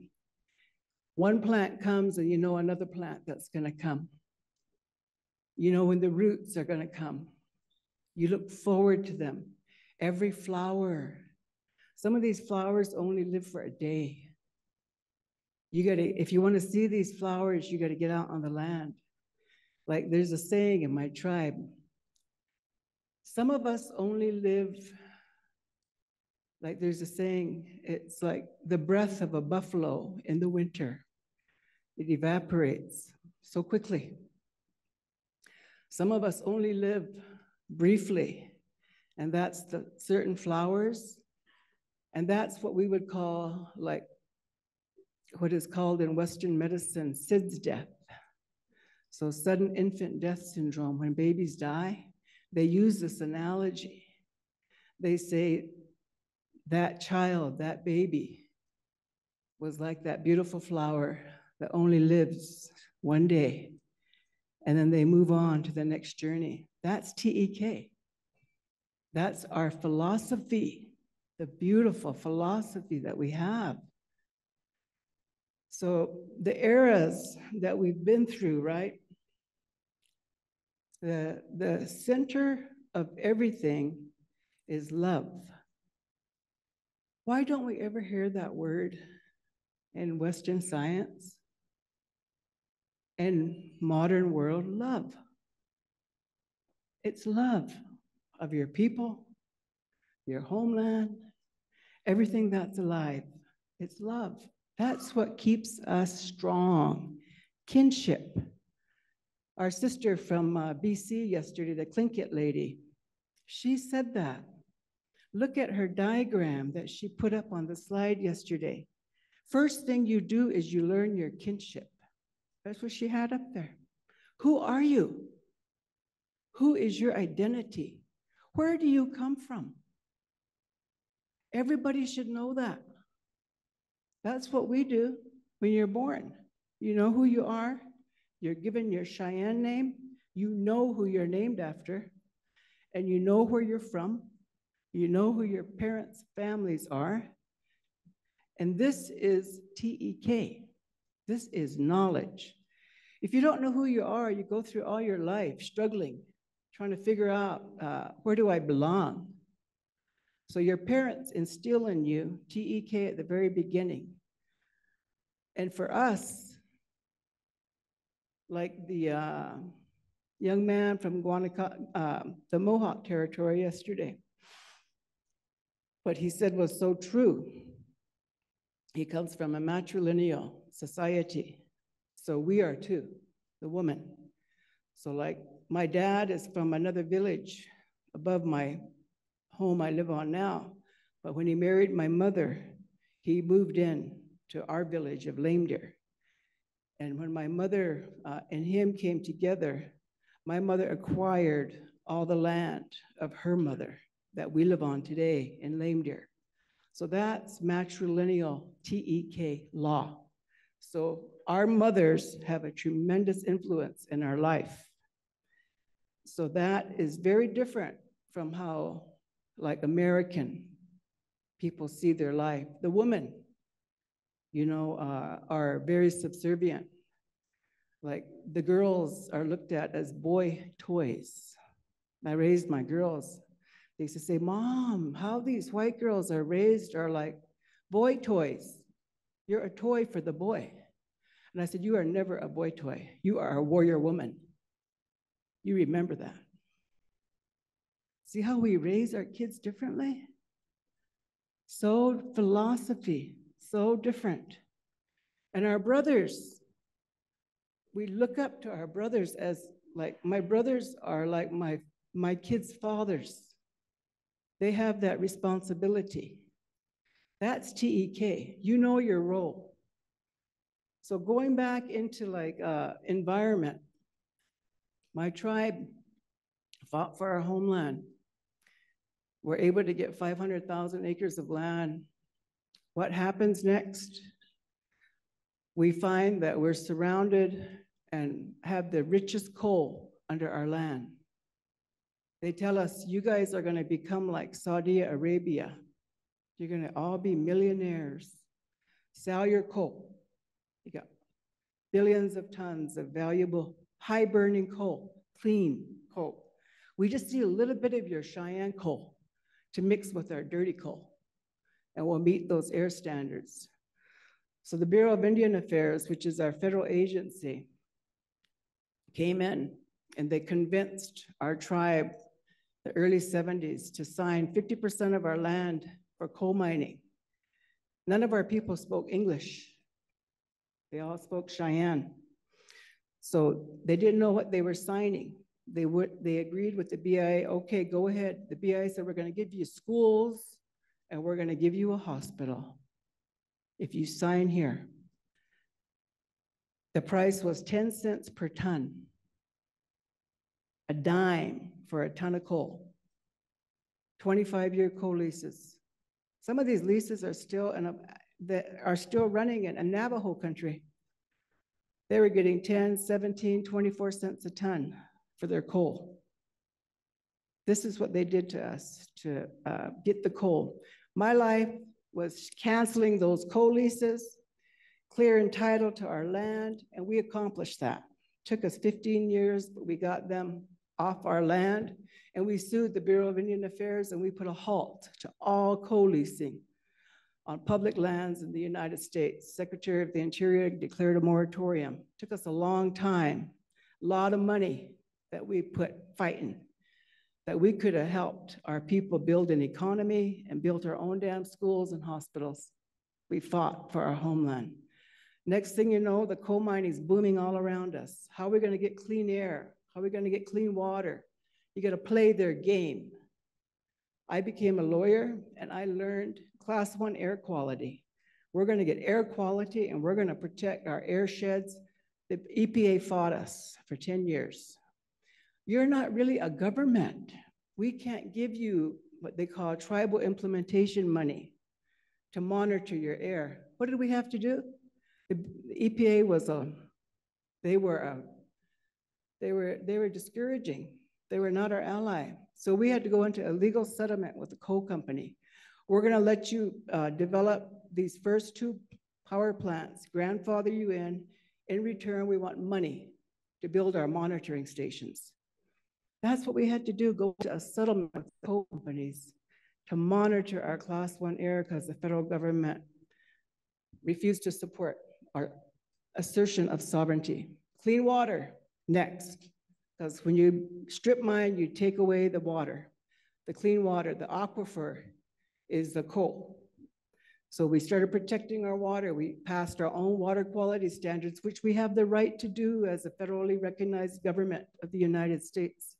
One plant comes and you know another plant that's going to come. You know when the roots are going to come. You look forward to them. Every flower. Some of these flowers only live for a day. If you want to see these flowers, you got to get out on the land. Like there's a saying in my tribe. Some of us only live, like there's a saying, it's like the breath of a buffalo in the winter. It evaporates so quickly. Some of us only live briefly, and that's the certain flowers. And that's what we would call like what is called in Western medicine, SIDS death. So sudden infant death syndrome, when babies die, they use this analogy. They say that child, that baby, was like that beautiful flower that only lives one day, and then they move on to the next journey. That's TEK. That's our philosophy, the beautiful philosophy that we have. So the eras that we've been through, right? The center of everything is love. Why don't we ever hear that word in Western science and modern world? Love. It's love of your people, your homeland, everything that's alive. It's love. That's what keeps us strong. Kinship. Our sister from BC yesterday, the Tlingit lady, she said that. Look at her diagram that she put up on the slide yesterday. First thing you do is you learn your kinship. That's what she had up there. Who are you? Who is your identity? Where do you come from? Everybody should know that. That's what we do when you're born. You know who you are. You're given your Cheyenne name. You know who you're named after, and you know where you're from. You know who your parents' families are. And this is TEK. This is knowledge. If you don't know who you are, you go through all your life struggling, trying to figure out where do I belong? So your parents instill in you TEK at the very beginning. And for us, like the young man from the Mohawk territory yesterday, what he said was so true. He comes from a matrilineal society. So we are too, the woman. So like my dad is from another village above my home I live on now. But when he married my mother, he moved in to our village of Lame Deer. And when my mother and him came together, my mother acquired all the land of her mother that we live on today in Lame Deer. So that's matrilineal TEK law. So our mothers have a tremendous influence in our life. So that is very different from how like American people see their life. The women, you know, are very subservient. Like the girls are looked at as boy toys. I raised my girls. They used to say, Mom, how these white girls are raised are like boy toys. You're a toy for the boy. And I said, you are never a boy toy. You are a warrior woman. You remember that. See how we raise our kids differently? So philosophy, so different. And our brothers, we look up to our brothers as like, my brothers are like my kids' fathers. They have that responsibility. That's TEK. You know your role. So going back into like environment, my tribe fought for our homeland. We're able to get 500,000 acres of land. What happens next? We find that we're surrounded and have the richest coal under our land. They tell us, you guys are gonna become like Saudi Arabia. You're gonna all be millionaires. Sell your coal. You got billions of tons of valuable, high burning coal, clean coal. We just need a little bit of your Cheyenne coal to mix with our dirty coal, and we'll meet those air standards. So the Bureau of Indian Affairs, which is our federal agency, came in and they convinced our tribe, the early 70s, to sign 50% of our land for coal mining. None of our people spoke English. They all spoke Cheyenne. So they didn't know what they were signing. They agreed with the BIA, okay, go ahead. The BIA said, we're gonna give you schools and we're gonna give you a hospital if you sign here. The price was 10 cents per ton, a dime for a ton of coal, 25-year coal leases. Some of these leases are still running in Navajo country. They were getting 10, 17, 24 cents a ton for their coal. This is what they did to us to get the coal. My life was canceling those coal leases, clearing title to our land, and we accomplished that. Took us 15 years, but we got them off our land, and we sued the Bureau of Indian Affairs, and we put a halt to all coal leasing on public lands in the United States. Secretary of the Interior declared a moratorium. Took us a long time, a lot of money that we put fighting, that we could have helped our people build an economy and built our own damn schools and hospitals. We fought for our homeland. Next thing you know, the coal mining is booming all around us. How are we gonna get clean air? How are we gonna get clean water? You gotta play their game. I became a lawyer and I learned Class 1 air quality. We're gonna get air quality and we're gonna protect our air sheds. The EPA fought us for 10 years. You're not really a government. We can't give you what they call tribal implementation money to monitor your air. What did we have to do? The EPA was they were They were discouraging. They were not our ally. So we had to go into a legal settlement with the coal company. We're gonna let you develop these first 2 power plants, grandfather you in. In return, we want money to build our monitoring stations. That's what we had to do, go to a settlement with coal companies to monitor our class 1 air because the federal government refused to support our assertion of sovereignty. Clean water, next. Because when you strip mine, you take away the water. The clean water, the aquifer, is the coal. So we started protecting our water. We passed our own water quality standards, which we have the right to do as a federally recognized government of the United States.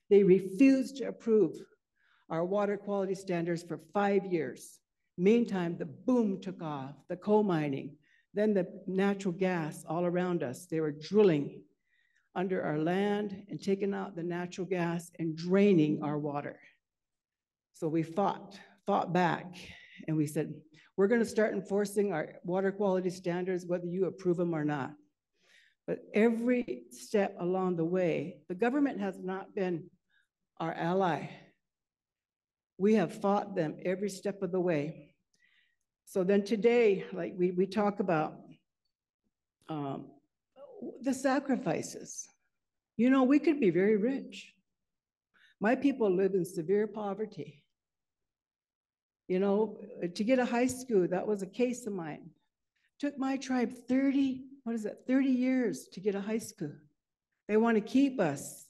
They refused to approve our water quality standards for 5 years. Meantime, the boom took off, the coal mining, then the natural gas all around us. They were drilling under our land and taking out the natural gas and draining our water. So we fought back, and we said, we're gonna start enforcing our water quality standards whether you approve them or not. But every step along the way, the government has not been our ally. We have fought them every step of the way. So then today, like we talk about the sacrifices. You know, we could be very rich. My people live in severe poverty. You know, to get a high school, that was a case of mine. Took my tribe 30 years to get a high school. They want to keep us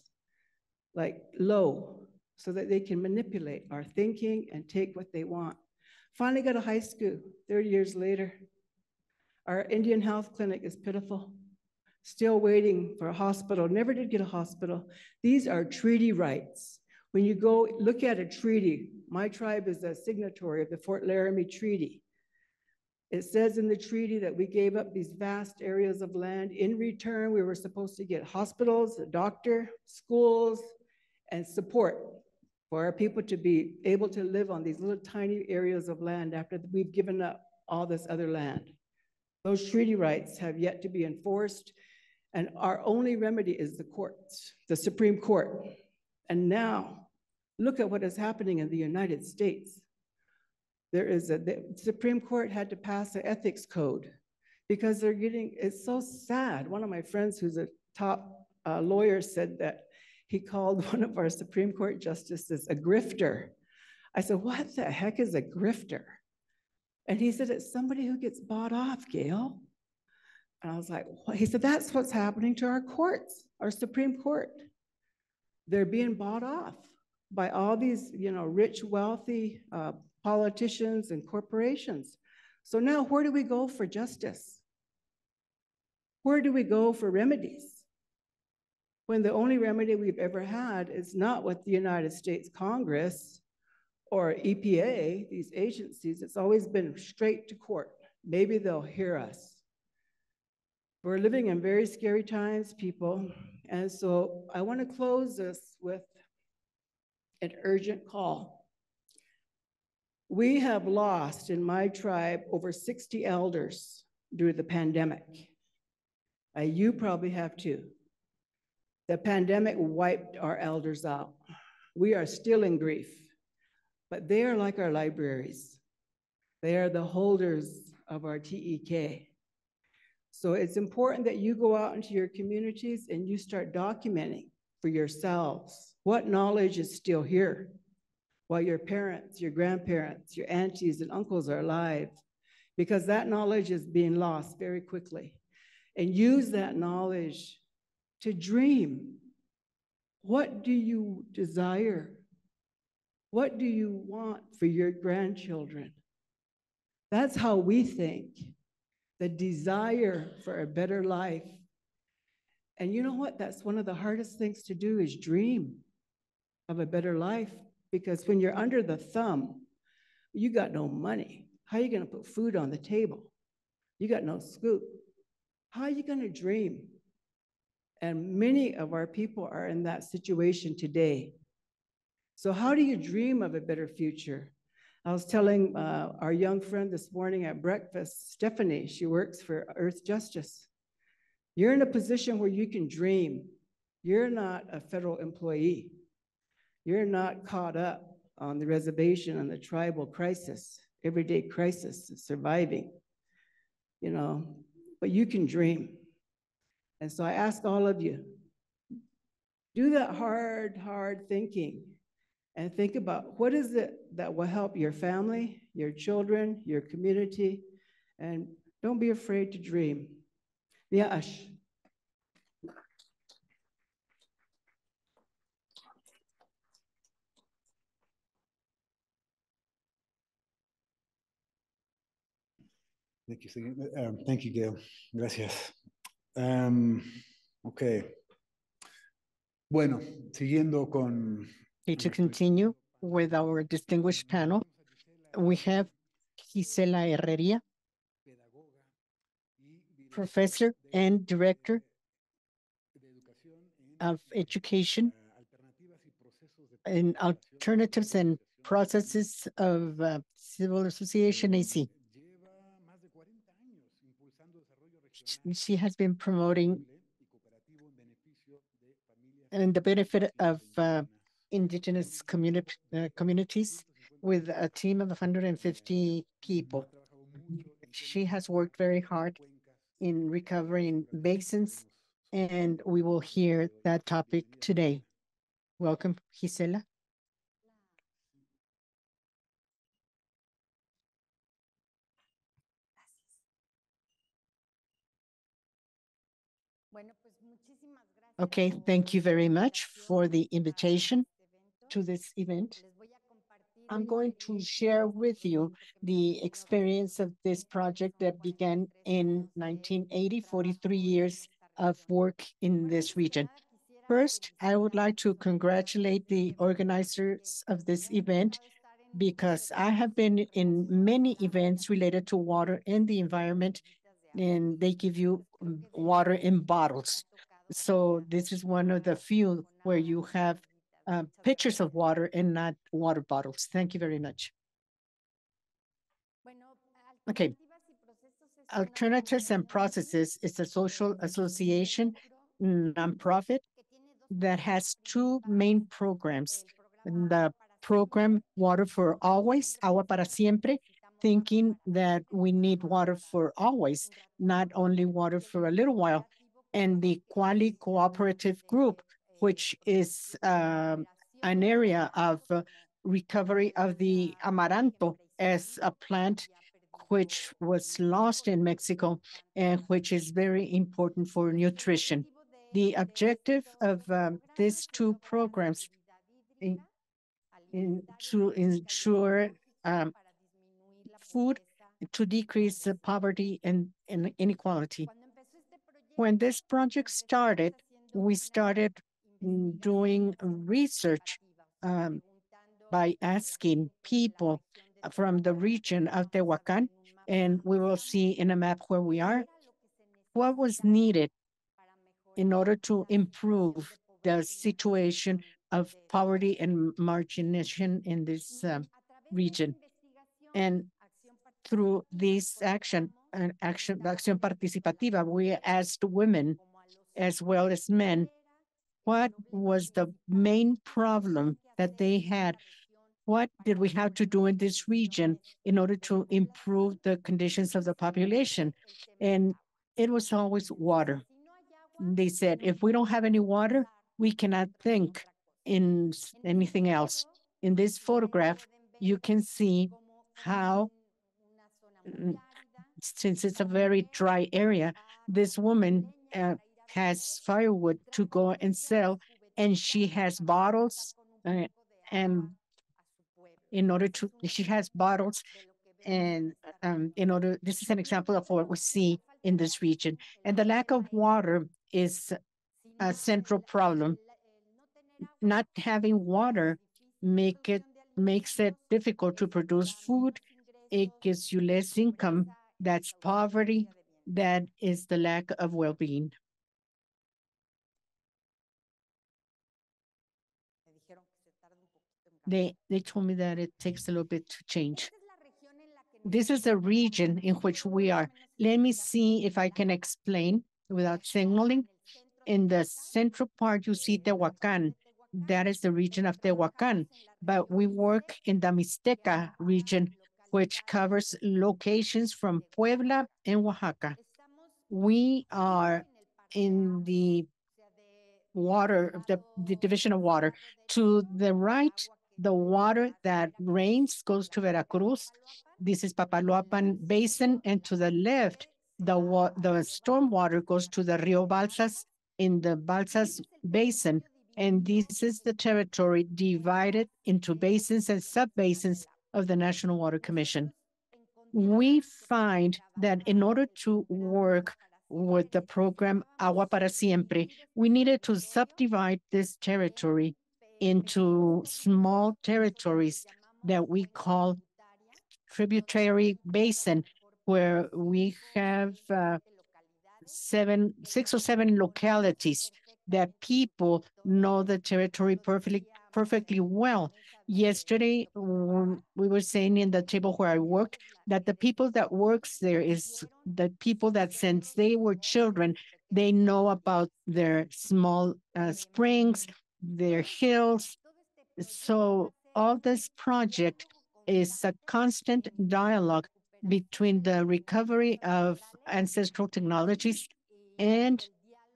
like low so that they can manipulate our thinking and take what they want. Finally got a high school 30 years later. Our Indian health clinic is pitiful. Still waiting for a hospital, never did get a hospital. These are treaty rights. When you go look at a treaty, my tribe is a signatory of the Fort Laramie Treaty. It says in the treaty that we gave up these vast areas of land. In return, we were supposed to get hospitals, a doctor, schools, and support for our people to be able to live on these little tiny areas of land after we've given up all this other land. Those treaty rights have yet to be enforced, and our only remedy is the courts, the Supreme Court. And now, look at what is happening in the United States. The Supreme Court had to pass an ethics code because it's so sad. One of my friends who's a top lawyer said that he called one of our Supreme Court justices a grifter. I said, what the heck is a grifter? And he said, it's somebody who gets bought off, Gail. And I was like, what? He said, that's what's happening to our courts, our Supreme Court. They're being bought off by all these, rich, wealthy politicians and corporations. So now where do we go for justice? Where do we go for remedies? When the only remedy we've ever had is not with the United States Congress or EPA, these agencies. It's always been straight to court. Maybe they'll hear us. We're living in very scary times, people. And so I want to close this with an urgent call. We have lost in my tribe over 60 elders due to the pandemic. You probably have too. The pandemic wiped our elders out. We are still in grief, but they are like our libraries. They are the holders of our TEK. So it's important that you go out into your communities and you start documenting for yourselves what knowledge is still here while your parents, your grandparents, your aunties and uncles are alive, because that knowledge is being lost very quickly. And use that knowledge to dream. What do you desire? What do you want for your grandchildren? That's how we think. The desire for a better life. And you know what? That's one of the hardest things to do, is dream of a better life. Because when you're under the thumb, you got no money. How are you going to put food on the table? You got no scoop. How are you going to dream? And many of our people are in that situation today. So how do you dream of a better future? I was telling our young friend this morning at breakfast, Stephanie, she works for Earth Justice. You're in a position where you can dream. You're not a federal employee. You're not caught up on the reservation and the tribal crisis, everyday crisis of surviving, but you can dream. And so I ask all of you, do that hard thinking and think about what is it that will help your family, your children, your community, and don't be afraid to dream. Ash. Thank you, Gail. Gracias. Okay. Bueno, siguiendo con... Okay, to continue with our distinguished panel, we have Gisela Herreria, professor and director of education in alternatives and processes of civil association AC. She has been promoting and the benefit of indigenous communities with a team of 150 people. She has worked very hard in recovering basins, and we will hear that topic today. Welcome, Gisela. Okay, thank you very much for the invitation to this event. I'm going to share with you the experience of this project that began in 1980, 43 years of work in this region. First, I would like to congratulate the organizers of this event because I have been in many events related to water and the environment, and they give you water in bottles. So this is one of the few where you have pitchers of water and not water bottles. Thank you very much. Okay. Alternatives and Processes is a social association, nonprofit, that has two main programs. The program Water for Always, Agua para Siempre, thinking that we need water for always, not only water for a little while. And the Quali Cooperative Group, which is an area of recovery of the amaranto as a plant which was lost in Mexico and which is very important for nutrition. The objective of these two programs to ensure food to decrease poverty and inequality. When this project started, we started doing research by asking people from the region of Tehuacan, and we will see in a map where we are, what was needed in order to improve the situation of poverty and marginalization in this region. And through this action participativa, we asked women as well as men, what was the main problem that they had? What did we have to do in this region in order to improve the conditions of the population? And it was always water. They said, if we don't have any water, we cannot think in anything else. In this photograph, you can see how, since it's a very dry area, this woman has firewood to go and sell, and she has bottles and in order to, she has bottles and in order, this is an example of what we see in this region. And the lack of water is a central problem. Not having water makes it difficult to produce food. It gives you less income. That's poverty. That is the lack of well-being. They told me that it takes a little bit to change. This is the region in which we are. Let me see if I can explain without signaling. In the central part, you see Tehuacan. That is the region of Tehuacan. But we work in the Mixteca region, which covers locations from Puebla and Oaxaca. We are in the water, the division of water. To the right, the water that rains goes to Veracruz. This is Papaloapan Basin. And to the left, the storm water goes to the Rio Balsas in the Balsas Basin. And this is the territory divided into basins and sub-basins of the National Water Commission. We find that in order to work with the program Agua para Siempre, we needed to subdivide this territory into small territories that we call tributary basin, where we have 6 or 7 localities that people know the territory perfectly well. Yesterday, we were saying in the table where I worked that the people that works there is the people that since they were children, they know about their small springs, their hills. So all this project is a constant dialogue between the recovery of ancestral technologies and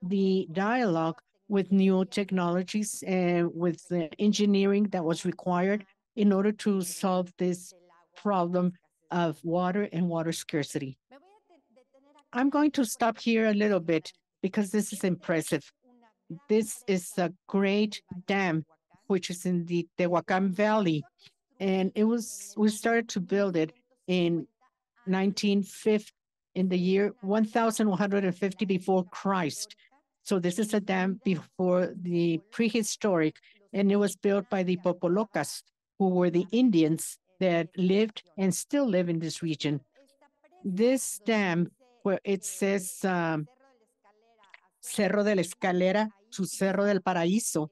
the dialogue with new technologies and with the engineering that was required in order to solve this problem of water and water scarcity. I'm going to stop here a little bit because this is impressive. This is a great dam, which is in the Tehuacan Valley. And we started to build it in 1950, in the year 1150 before Christ. So this is a dam before the prehistoric, and it was built by the Popolocas, who were the Indians that lived and still live in this region. This dam, where it says Cerro de la Escalera to Cerro del Paraíso,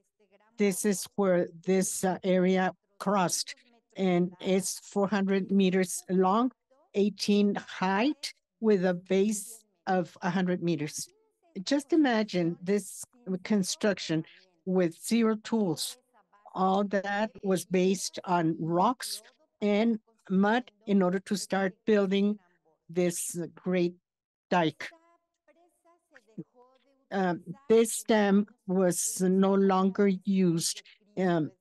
this is where this area crossed, and it's 400 meters long, 18 height, with a base of 100 meters. Just imagine this construction with 0 tools. All that was based on rocks and mud in order to start building this great dike. This dam was no longer used in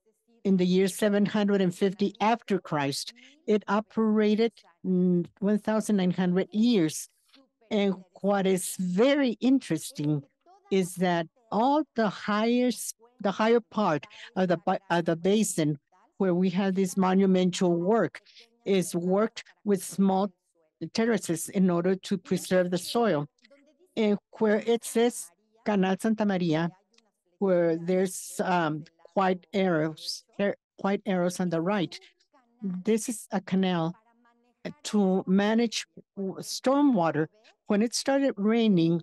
the year 750 after Christ. It operated 1,900 years. And what is very interesting is that all the higher part of the basin where we have this monumental work is worked with small terraces in order to preserve the soil. And where it says Canal Santa Maria, where there's white arrows on the right. This is a canal to manage stormwater. When it started raining,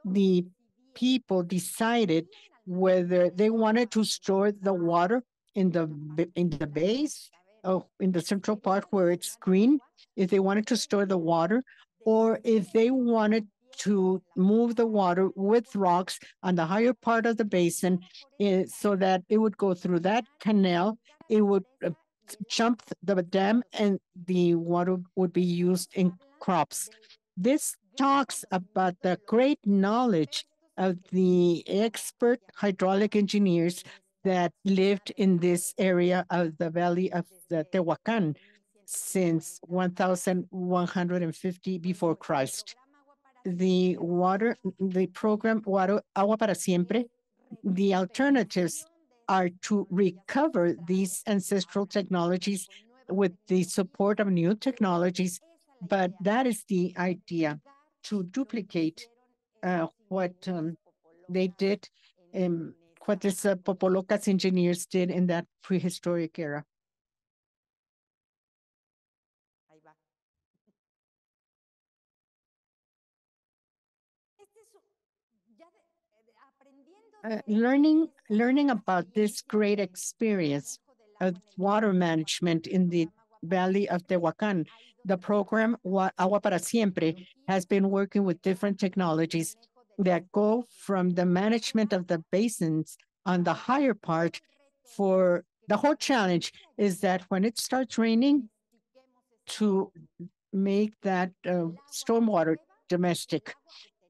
the people decided whether they wanted to store the water in the base, in the central part where it's green, if they wanted to store the water, or if they wanted to move the water with rocks on the higher part of the basin, so that it would go through that canal, it would jump the dam, and the water would be used in crops. This talks about the great knowledge of the expert hydraulic engineers that lived in this area of the valley of the Tehuacan since 1150 before Christ. The program Agua para Siempre, the alternatives are to recover these ancestral technologies with the support of new technologies, but that is the idea, to duplicate what they did, what these Popolocas engineers did in that prehistoric era. Learning about this great experience of water management in the Valley of Tehuacan, the program Agua para Siempre has been working with different technologies. that go from the management of the basins on the higher part. For the whole challenge is that when it starts raining, to make that stormwater domestic.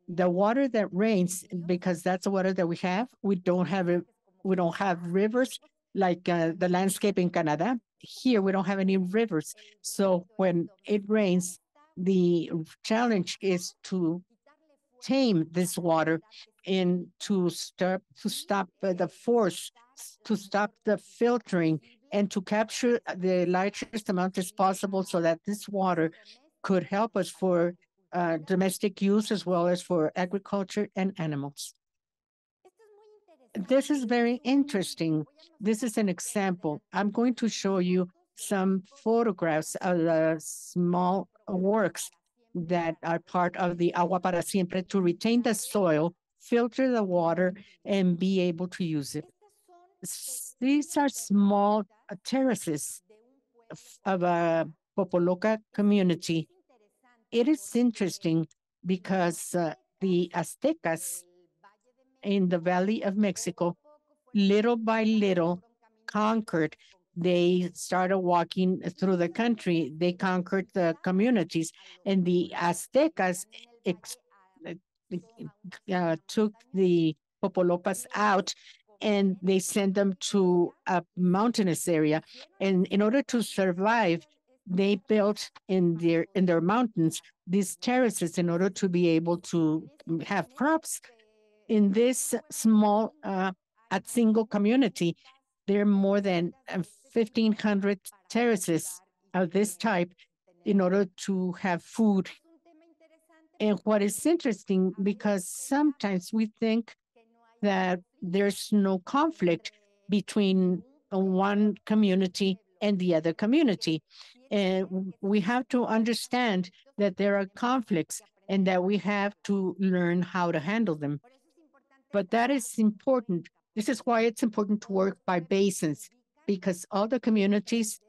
The water that rains, because that's the water that we have. We don't have it. We don't have rivers like the landscape in Canada. Here, we don't have any rivers. So when it rains, the challenge is to tame this water and to stop the force, to stop the filtering, and to capture the largest amount as possible so that this water could help us for domestic use as well as for agriculture and animals. This is very interesting. This is an example. I'm going to show you some photographs of the small works that are part of the Agua para Siempre to retain the soil, filter the water, and be able to use it. These are small terraces of a Popoloca community. It is interesting because the Aztecas in the Valley of Mexico, little by little, conquered. They started walking through the country. They conquered the communities, and the Aztecas took the Popolopas out and they sent them to a mountainous area. And in order to survive, they built in their mountains these terraces in order to be able to have crops. In this small Atzingo community, there are more than 1,500 terraces of this type in order to have food. And what is interesting, because sometimes we think that there's no conflict between one community and the other community. And we have to understand that there are conflicts and that we have to learn how to handle them. But that is important. This is why it's important to work by basins, because all the communities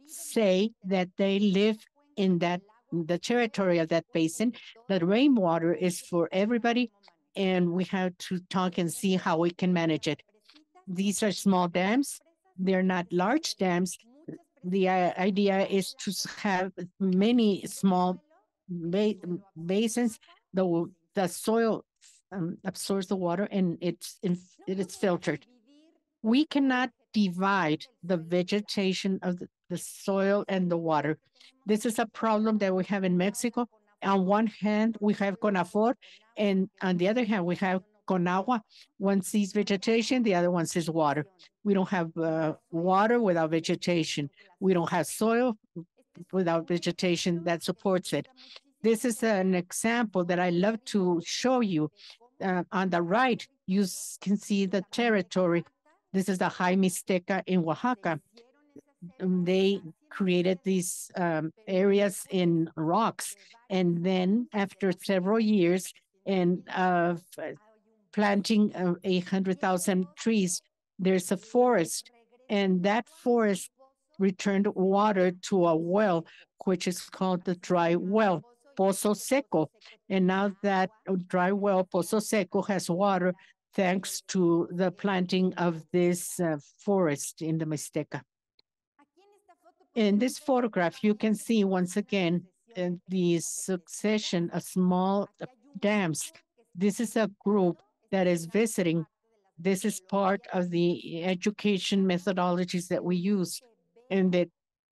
say that they live in the territory of that basin, that rainwater is for everybody, and we have to talk and see how we can manage it. These are small dams. They're not large dams. The idea is to have many small basins. The soil absorbs the water and it is filtered. We cannot divide the vegetation of the soil and the water. This is a problem that we have in Mexico. On one hand, we have CONAFOR, and on the other hand, we have CONAGUA. One sees vegetation, the other one sees water. We don't have water without vegetation. We don't have soil without vegetation that supports it. This is an example that I love to show you. On the right, you can see the territory. This is the High Mixteca in Oaxaca. They created these areas in rocks. And then after several years and of planting 800,000 trees, there's a forest. And that forest returned water to a well, which is called the dry well, Pozo Seco. And now that dry well, Pozo Seco, has water thanks to the planting of this forest in the Mixteca. In this photograph, you can see once again the succession of small dams. This is a group that is visiting. This is part of the education methodologies that we use, and that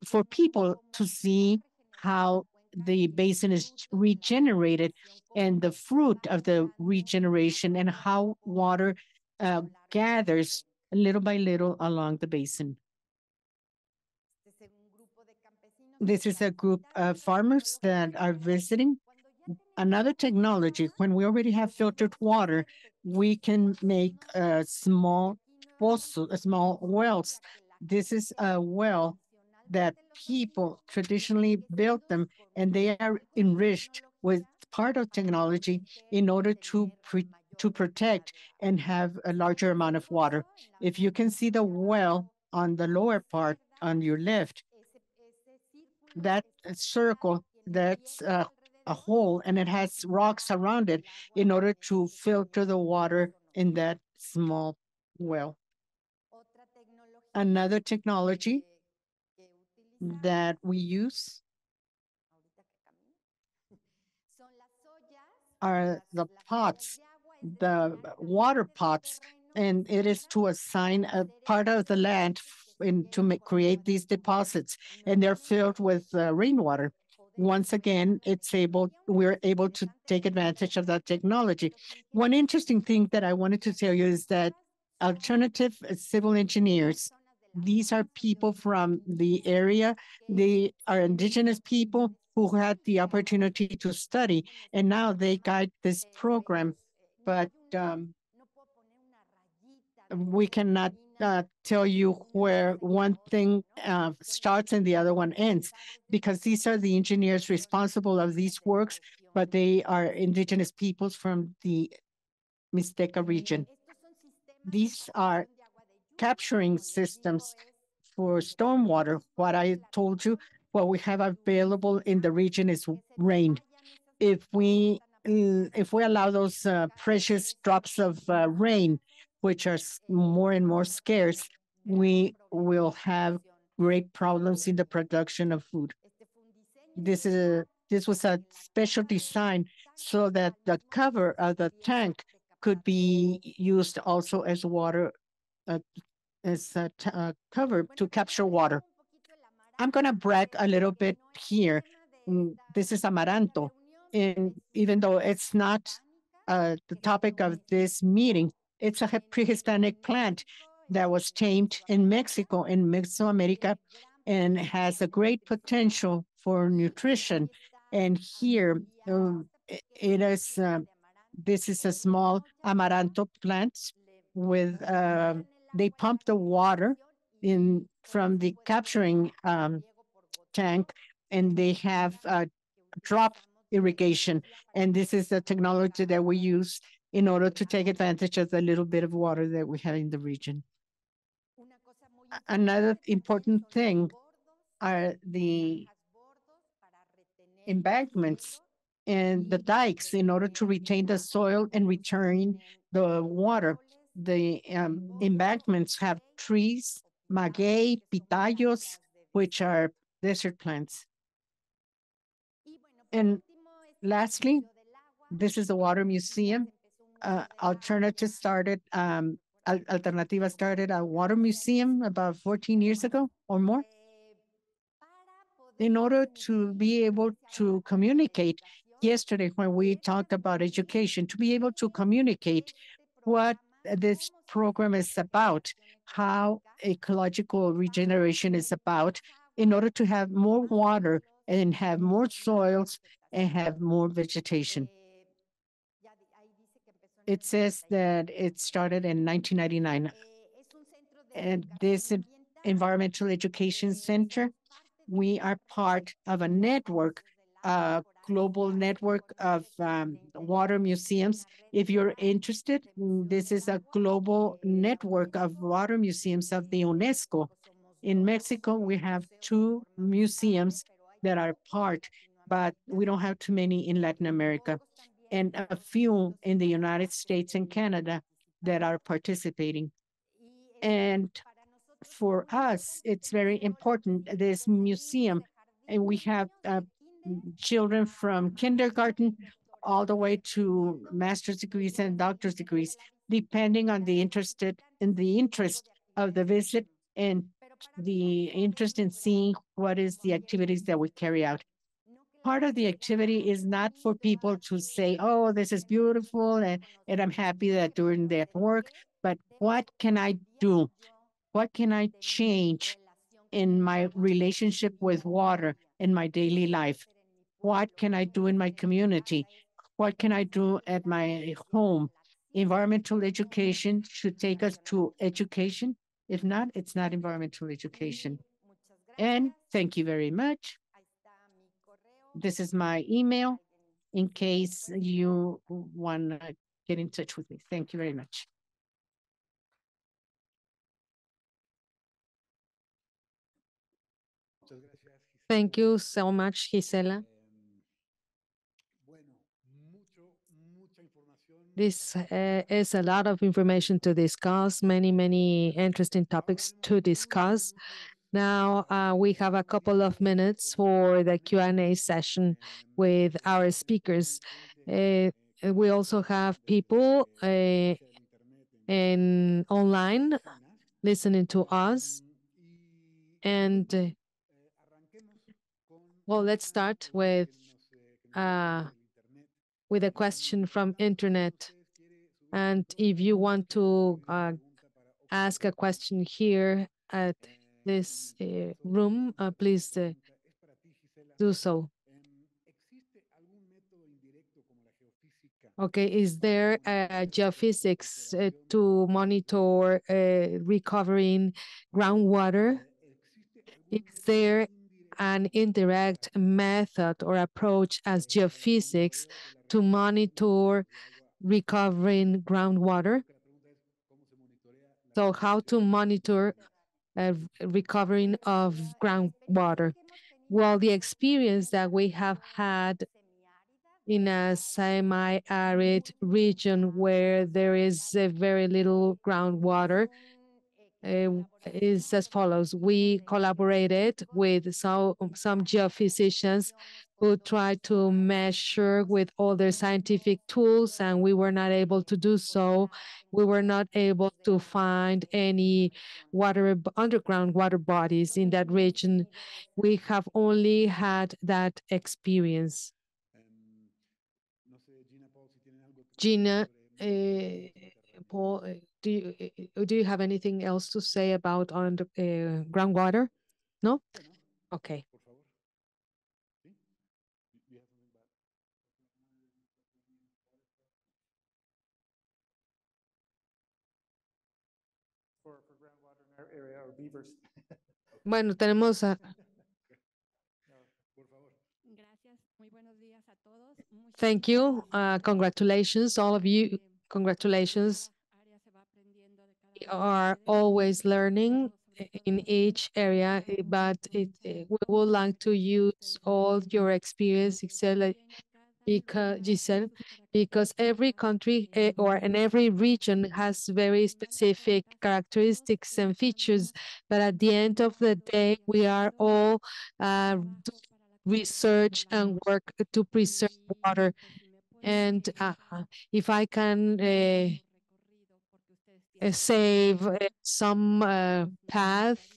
for people to see how the basin is regenerated and the fruit of the regeneration and how water gathers little by little along the basin. This is a group of farmers that are visiting. Another technology, when we already have filtered water, we can make small wells. This is a well that people traditionally built them, and they are enriched with part of technology in order to protect and have a larger amount of water. If you can see the well on the lower part on your left, that circle, that's a hole and it has rocks around it in order to filter the water in that small well. Another technology that we use are the pots, the water pots, and it is to assign a part of the land to create these deposits, and they're filled with rainwater. Once again, we're able to take advantage of that technology. One interesting thing that I wanted to tell you is that alternative civil engineers, these are people from the area. They are indigenous people who had the opportunity to study, and now they guide this program. But we cannot tell you where one thing starts and the other one ends, because these are the engineers responsible of these works, but they are indigenous peoples from the Mixteca region. These are capturing systems for stormwater. What I told you, what we have available in the region is rain. If we allow those precious drops of rain, which are more and more scarce, we will have great problems in the production of food. This was a special design so that the cover of the tank could be used also as water, uh, as a cover to capture water. I'm going to brag a little bit here. This is amaranto. And even though it's not the topic of this meeting, it's a prehispanic plant that was tamed in Mexico, in Mesoamerica, and has a great potential for nutrition. And here, it is, this is a small amaranto plant with, they pump the water from the capturing tank, and they have drop irrigation. And this is the technology that we use in order to take advantage of the little bit of water that we have in the region. Another important thing are the embankments and the dikes in order to retain the soil and return the water. The embankments have trees, maguey, pitayos, which are desert plants. And lastly, this is the Water Museum. Alternativa started a water museum about 14 years ago or more in order to be able to communicate. Yesterday, when we talked about education, to be able to communicate what this program is about, how ecological regeneration is about, in order to have more water and have more soils and have more vegetation. It says that it started in 1999. And this Environmental Education Center, we are part of a network, a global network of water museums. If you're interested, this is a global network of water museums of the UNESCO. In Mexico, we have 2 museums that are part, but we don't have too many in Latin America, and a few in the United States and Canada that are participating. And for us, it's very important, this museum, and we have children from kindergarten all the way to master's degrees and doctor's degrees, depending on the interest of the visit and the interest in seeing what is the activities that we carry out. Part of the activity is not for people to say, oh, this is beautiful, and I'm happy that doing that work, but what can I do? What can I change in my relationship with water in my daily life? What can I do in my community? What can I do at my home? Environmental education should take us to education. If not, it's not environmental education. And thank you very much. This is my email in case you want to get in touch with me. Thank you very much. Thank you so much, Gisela. This is a lot of information to discuss, many interesting topics to discuss. Now we have a couple of minutes for the Q&A session with our speakers. We also have people in online listening to us. And well, let's start with a question from internet. And if you want to ask a question here at this room, please do so. Okay, is there geophysics to monitor recovering groundwater? Is there an indirect method or approach as geophysics to monitor recovering groundwater? So how to monitor recovering of groundwater? Well, the experience that we have had in a semi-arid region where there is very little groundwater is as follows. We collaborated with some geophysicians who tried to measure with all their scientific tools, and we were not able to do so. We were not able to find any underground water bodies in that region. We have only had that experience. Gina, Paul, do you have anything else to say about on the groundwater? No? Okay. For groundwater in our area or beavers. Bueno, tenemos a... Thank you. Congratulations, all of you. Congratulations. We are always learning in each area, but we would like to use all your experience, Giselle, because every country or in every region has very specific characteristics and features. But at the end of the day, we are all research and work to preserve water. And if I can save some path,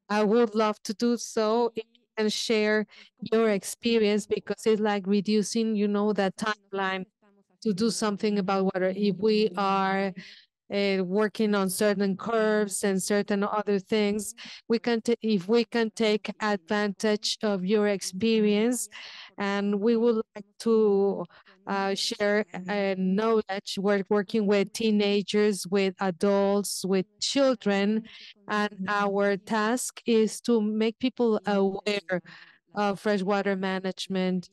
I would love to do so and share your experience, because it's like reducing, the timeline to do something about water. If we are working on certain curves and certain other things, if we can take advantage of your experience, and we would like to share knowledge. We're working with teenagers, with adults, with children, and our task is to make people aware of freshwater management.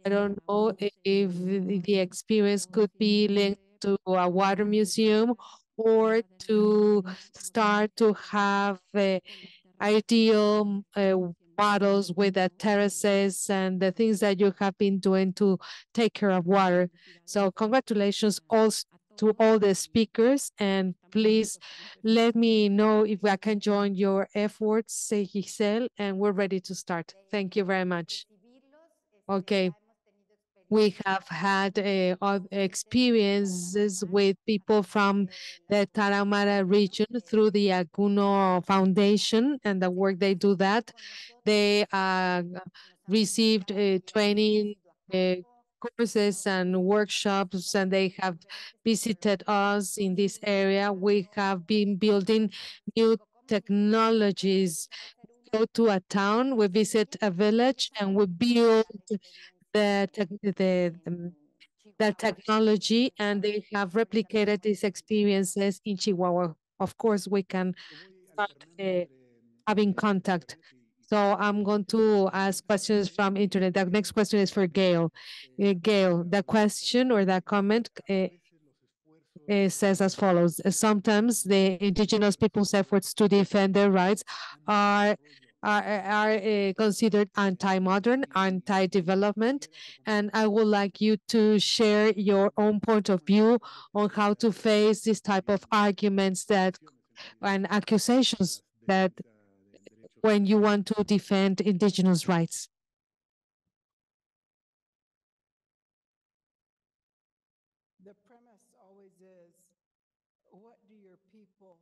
I don't know if the experience could be linked to a water museum, or to start to have ideal models with the terraces and the things that you have been doing to take care of water. So congratulations also to all the speakers, and please let me know if I can join your efforts, say Giselle, and we're ready to start. Thank you very much. Okay. We have had experiences with people from the Tarahumara region through the Aguno Foundation and the work they do that. They received training courses and workshops, and they have visited us in this area. We have been building new technologies. Go to a town, we visit a village, and we build the technology, and they have replicated these experiences in Chihuahua. Of course, we can start having contact. So I'm going to ask questions from internet. The next question is for Gail. Gail, the question or the comment says as follows. Sometimes the indigenous people's efforts to defend their rights are are considered anti-modern, anti-development, and I would like you to share your own point of view on how to face this type of arguments that and accusations that when you want to defend indigenous rights. The premise always is, what do your people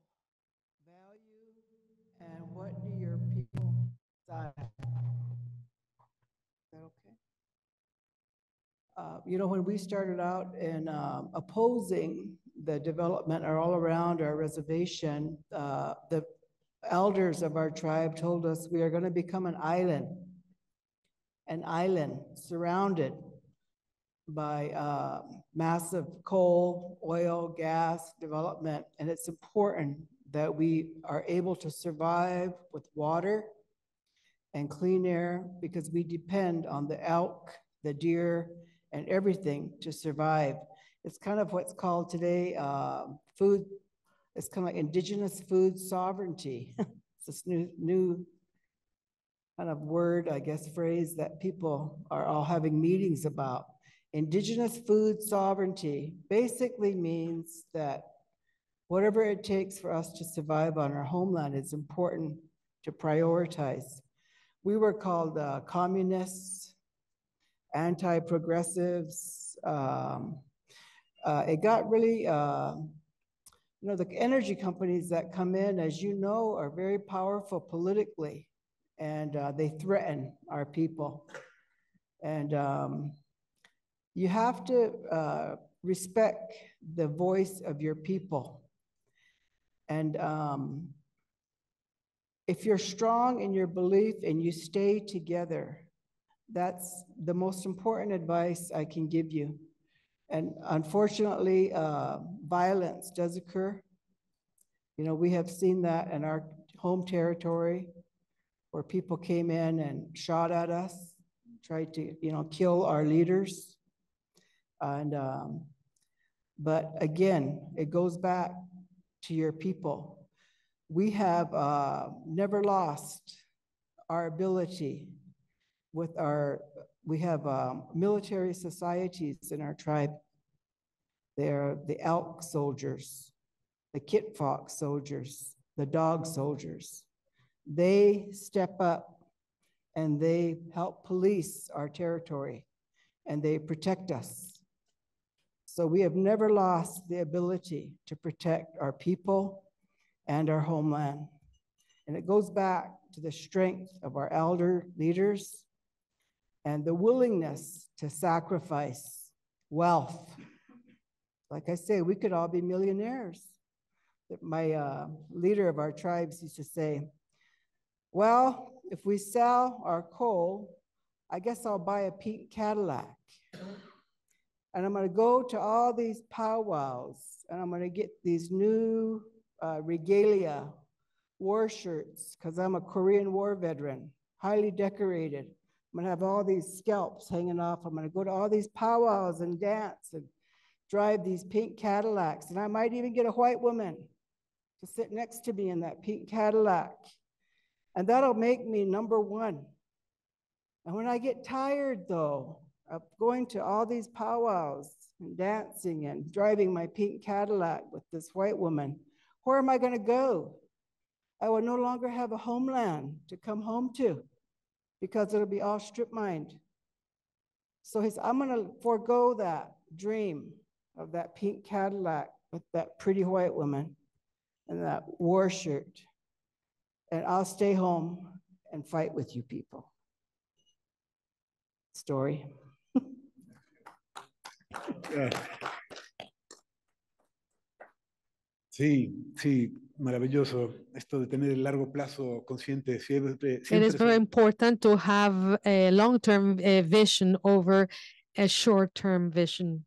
value and what do your people desire? Is that okay? You know, when we started out in opposing the development all around our reservation, the elders of our tribe told us we are going to become an island surrounded by massive coal, oil, gas development. And it's important that we are able to survive with water and clean air because we depend on the elk, the deer, and everything to survive. It's kind of what's called today food. It's kind of like indigenous food sovereignty. It's this new kind of word, I guess, phrase that people are all having meetings about. Indigenous food sovereignty basically means that whatever it takes for us to survive on our homeland is important to prioritize. We were called communists, anti-progressives. It got really, you know, the energy companies that come in, as you know, are very powerful politically, and they threaten our people. And you have to respect the voice of your people. And if you're strong in your belief and you stay together, that's the most important advice I can give you. And unfortunately, violence does occur. You know, we have seen that in our home territory where people came in and shot at us, tried to, you know, kill our leaders. And, but again, it goes back to your people. We have never lost our ability with we have military societies in our tribe. They're the elk soldiers, the kit fox soldiers, the dog soldiers. They step up and they help police our territory and they protect us. So we have never lost the ability to protect our people and our homeland. And it goes back to the strength of our elder leaders and the willingness to sacrifice wealth. Like I say, we could all be millionaires. My leader of our tribes used to say, well, if we sell our coal, I guess I'll buy a pink Cadillac. And I'm gonna go to all these powwows and I'm gonna get these new regalia, war shirts, because I'm a Korean War veteran, highly decorated. I'm gonna have all these scalps hanging off. I'm gonna go to all these powwows and dance and drive these pink Cadillacs. And I might even get a white woman to sit next to me in that pink Cadillac. And that'll make me number one. And when I get tired though, of going to all these powwows and dancing and driving my pink Cadillac with this white woman, where am I gonna go? I will no longer have a homeland to come home to because it'll be all strip mined. So I'm gonna forego that dream of that pink Cadillac with that pretty white woman and that war shirt. And I'll stay home and fight with you people. Story. Sí, sí, maravilloso. Esto de tener el largo plazo consciente siempre, It is very important to have a long-term vision over a short-term vision.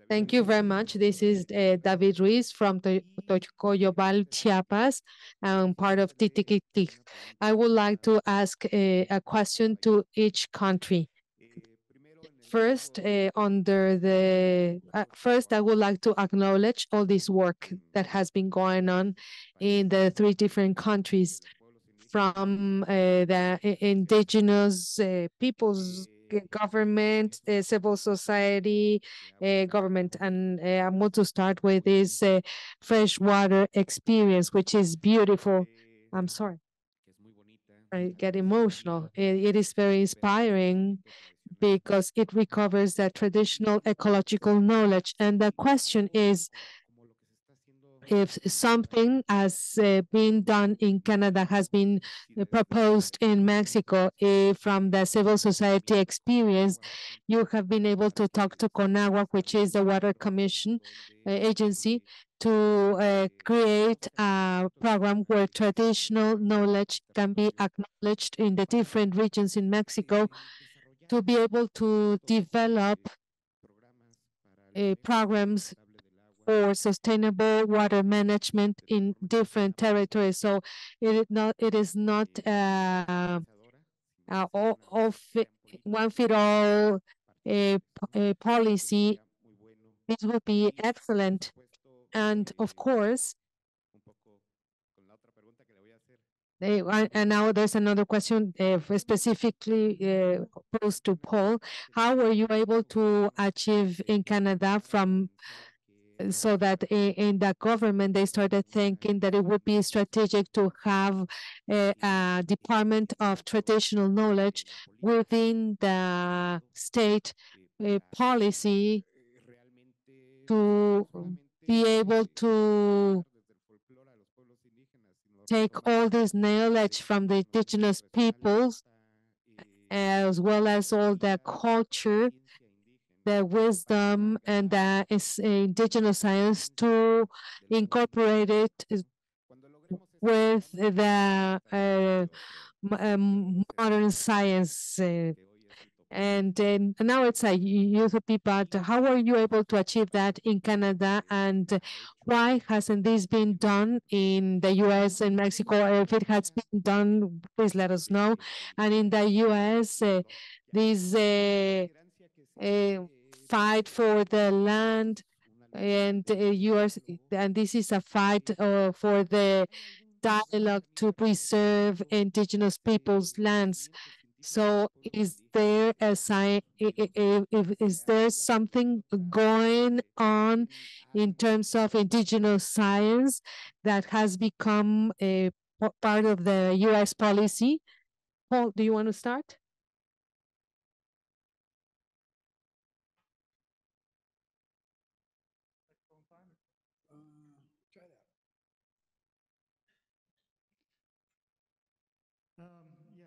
Thank you very much. This is David Ruiz from Tocoyobal, Chiapas, and part of Titiquitic. I would like to ask a question to each country. First, first, I would like to acknowledge all this work that has been going on in the 3 different countries from the indigenous peoples government, civil society, government. And I'm going to start with this freshwater experience, which is beautiful. I'm sorry. I get emotional. It is very inspiring because it recovers the traditional ecological knowledge. And the question is, if something has been done in Canada has been proposed in Mexico, from the civil society experience, you have been able to talk to CONAGUA, which is the Water Commission agency, to create a program where traditional knowledge can be acknowledged in the different regions in Mexico, to be able to develop programs for sustainable water management in different territories. So it is not one fit all policy. It would be excellent. And of course, and now there's another question specifically posed to Paul. How were you able to achieve in Canada from so that in the government they started thinking that it would be strategic to have a department of traditional knowledge within the state policy to be able to take all this knowledge from the indigenous peoples, as well as all their culture, the wisdom, and the indigenous science, to incorporate it with the modern science. And now it's a utopia, but how are you able to achieve that in Canada, and why hasn't this been done in the US and Mexico? If it has been done, please let us know. And in the US, this fight for the land, and and this is a fight for the dialogue to preserve indigenous peoples' lands. So is there a is there something going on in terms of indigenous science that has become a part of the US policy? Paul, do you want to start?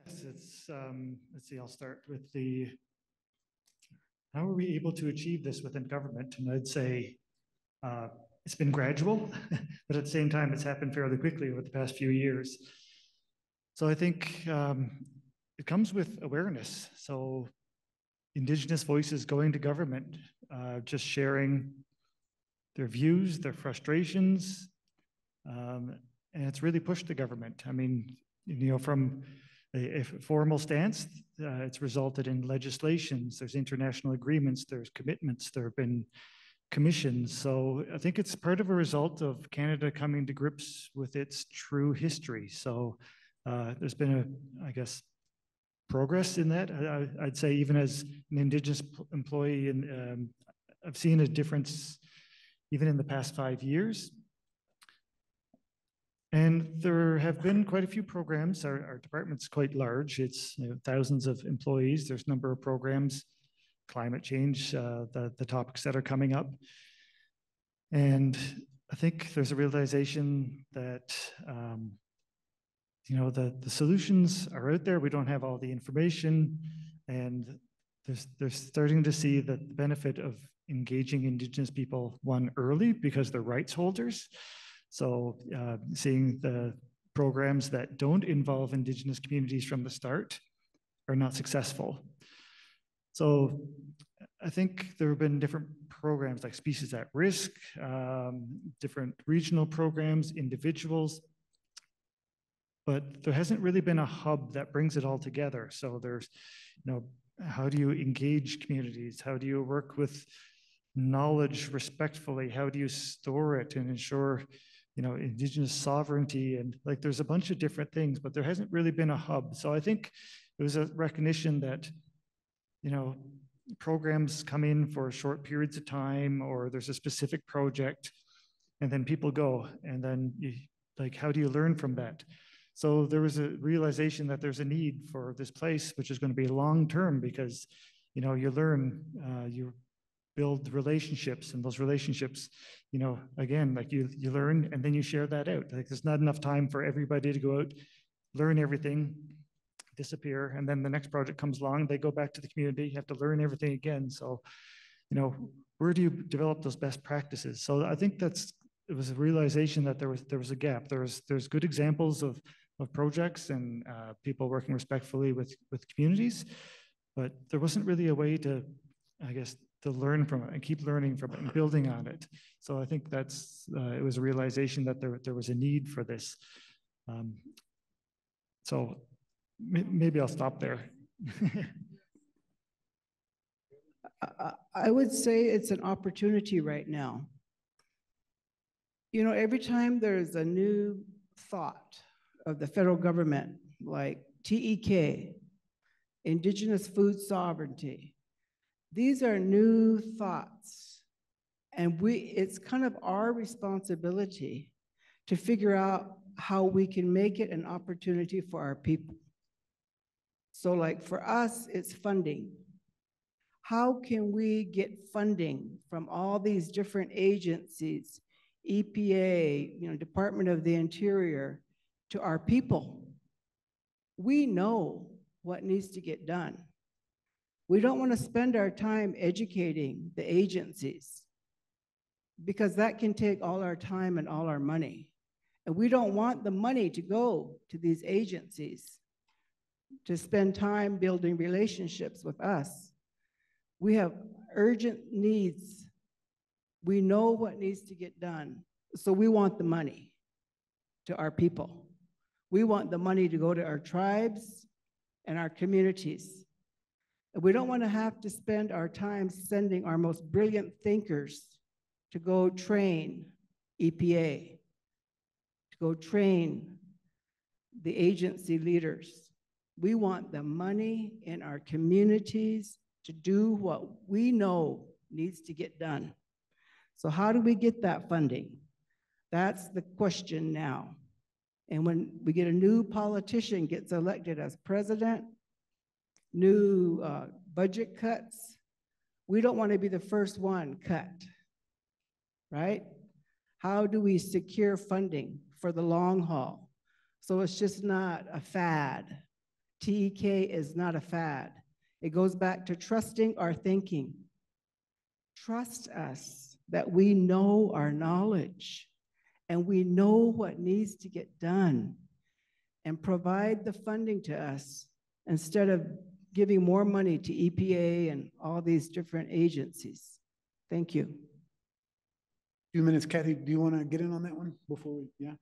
Yes, let's see, I'll start with how are we able to achieve this within government? And I'd say it's been gradual, but at the same time, it's happened fairly quickly over the past few years. So I think it comes with awareness. So Indigenous voices going to government, just sharing their views, their frustrations, and it's really pushed the government. I mean, from a formal stance, it's resulted in legislations, there's international agreements, there's commitments, there have been commissions. So I think it's part of a result of Canada coming to grips with its true history. So there's been I guess, progress in that. I'd say even as an Indigenous employee, and I've seen a difference even in the past 5 years. And there have been quite a few programs. Our department's quite large. It's thousands of employees. There's a number of programs, climate change, the topics that are coming up. And I think there's a realization that the solutions are out there. We don't have all the information, and they're starting to see the benefit of engaging Indigenous people, one, early, because they're rights holders. So seeing the programs that don't involve Indigenous communities from the start are not successful. So I think there have been different programs like Species at Risk, different regional programs, individuals, but there hasn't really been a hub that brings it all together. So there's, how do you engage communities? How do you work with knowledge respectfully? How do you store it and ensure Indigenous sovereignty, and like there's a bunch of different things, but there hasn't really been a hub. So I think it was a recognition that, programs come in for short periods of time, or there's a specific project, and then people go, and then how do you learn from that? So there was a realization that there's a need for this place, which is going to be long-term, because, you learn, you build relationships, and those relationships, again, like you learn and then you share that out. Like there's not enough time for everybody to go out, learn everything, disappear, and then the next project comes along, they go back to the community, you have to learn everything again. So, where do you develop those best practices? So I think it was a realization that there was a gap. There's good examples of projects and people working respectfully with communities, but there wasn't really a way to, I guess, to learn from it and keep learning from it and building on it. So I think it was a realization that there was a need for this. So maybe I'll stop there. I would say it's an opportunity right now. Every time there's a new thought of the federal government, like TEK, Indigenous Food Sovereignty, these are new thoughts. And it's kind of our responsibility to figure out how we can make it an opportunity for our people. So like for us, it's funding. How can we get funding from all these different agencies, EPA, Department of the Interior, to our people? We know what needs to get done. We don't want to spend our time educating the agencies, because that can take all our time and all our money. And we don't want the money to go to these agencies to spend time building relationships with us. We have urgent needs. We know what needs to get done. So we want the money to our people. We want the money to go to our tribes and our communities. And we don't want to have to spend our time sending our most brilliant thinkers to go train EPA, to go train the agency leaders. We want the money in our communities to do what we know needs to get done. So how do we get that funding? That's the question now. And when we get a new politician gets elected as president, new budget cuts, we don't want to be the first one cut, right? How do we secure funding for the long haul? So it's just not a fad. TEK is not a fad. It goes back to trusting our thinking. Trust us that we know our knowledge and we know what needs to get done, and provide the funding to us instead of giving more money to EPA and all these different agencies. Thank you. Few minutes, Kathy, do you want to get in on that one before we, yeah?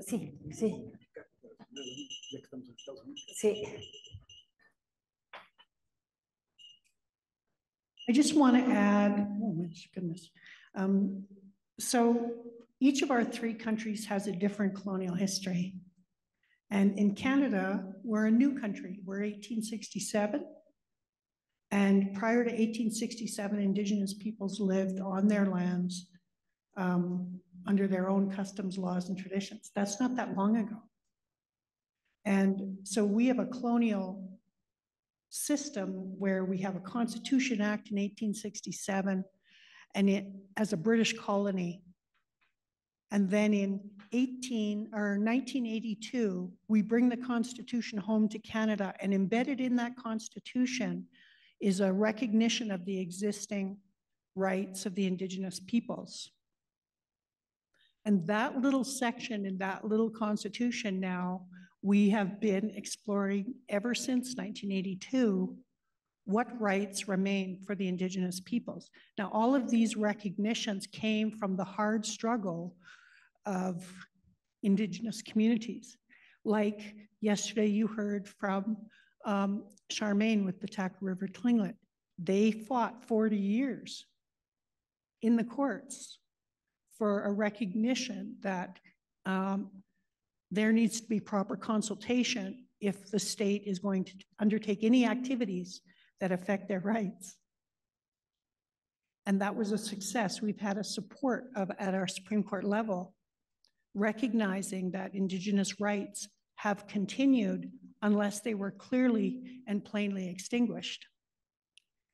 Sí, sí. Sí. I just want to add, oh my goodness. So each of our three countries has a different colonial history. And in Canada, we're a new country. We're 1867. And prior to 1867, Indigenous peoples lived on their lands under their own customs, laws, and traditions. That's not that long ago. And so we have a colonial system where we have a Constitution Act in 1867, and it as a British colony. And then in 1982, we bring the Constitution home to Canada, and embedded in that Constitution is a recognition of the existing rights of the Indigenous peoples. And that little section in that little Constitution now, we have been exploring ever since 1982, what rights remain for the Indigenous peoples. Now, all of these recognitions came from the hard struggle of Indigenous communities. Like yesterday you heard from Charmaine with the Taku River Tlingit. They fought 40 years in the courts for a recognition that there needs to be proper consultation if the state is going to undertake any activities that affect their rights. And that was a success. We've had a support at our Supreme Court level, recognizing that Indigenous rights have continued unless they were clearly and plainly extinguished.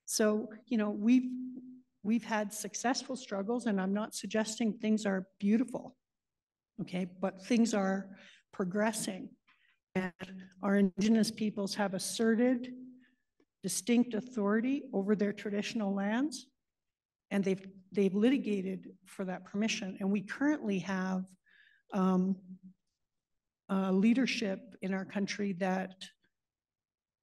So, you know, we've had successful struggles, and I'm not suggesting things are beautiful, okay, but things are progressing. And our Indigenous peoples have asserted distinct authority over their traditional lands, and they've litigated for that permission. And we currently have leadership in our country that,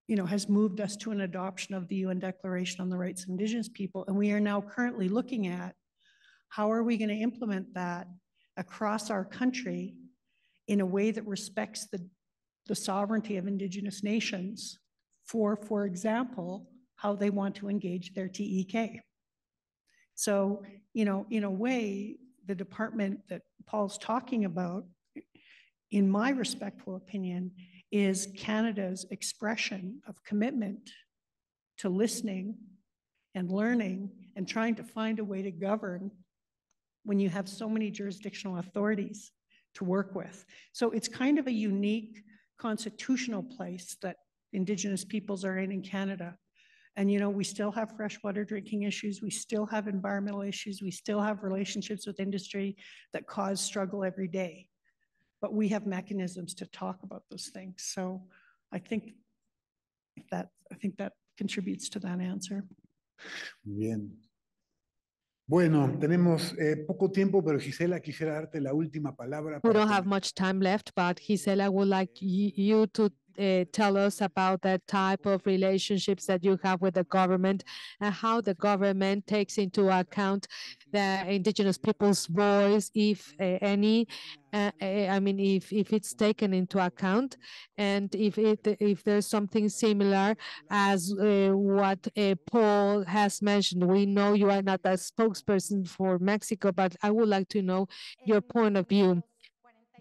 you know, has moved us to an adoption of the UN Declaration on the Rights of Indigenous People. And we are now currently looking at how are we going to implement that across our country in a way that respects the sovereignty of Indigenous nations for example, how they want to engage their TEK. So, you know, in a way, the department that Paul's talking about, in my respectful opinion, is Canada's expression of commitment to listening and learning and trying to find a way to govern when you have so many jurisdictional authorities to work with. So it's kind of a unique constitutional place that Indigenous peoples are in Canada. And, you know, we still have freshwater drinking issues. We still have environmental issues. We still have relationships with industry that cause struggle every day. But we have mechanisms to talk about those things. So I think that contributes to that answer. Bien. Bueno, tenemos poco tiempo, pero Gisela, quisiera darte la última palabra. We don't have much time left, but Gisela would like you to tell us about that type of relationships that you have with the government and how the government takes into account the Indigenous people's voice, if any. I mean, if it's taken into account, and if there's something similar as what Paul has mentioned. We know you are not a spokesperson for Mexico, but I would like to know your point of view.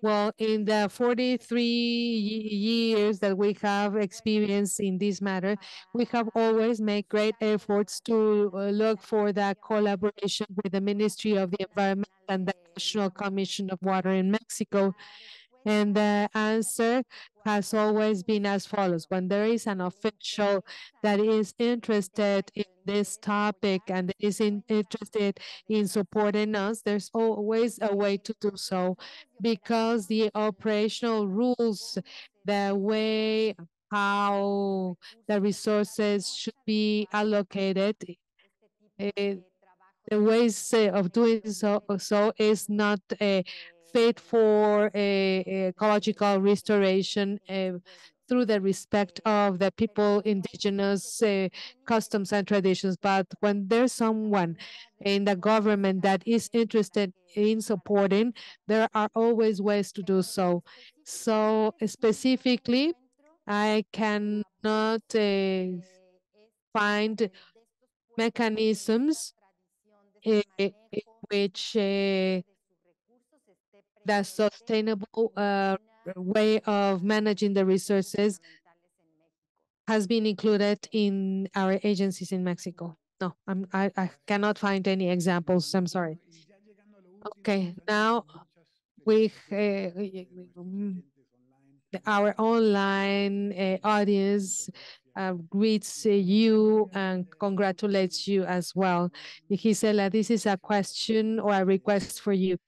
Well, in the 43 years that we have experience in this matter, we have always made great efforts to look for the collaboration with the Ministry of the Environment and the National Commission of Water in Mexico. And the answer has always been as follows. When there is an official that is interested in this topic and is interested in supporting us, there's always a way to do so, because the operational rules, the way how the resources should be allocated, the ways of doing so is not fit for ecological restoration through the respect of the people, indigenous customs and traditions. But when there's someone in the government that is interested in supporting, there are always ways to do so. So specifically, I cannot find mechanisms in which the sustainable way of managing the resources has been included in our agencies in Mexico. No, I cannot find any examples. I'm sorry. Okay, now we our online audience greets you and congratulates you as well. Gisela, this is a question or a request for you.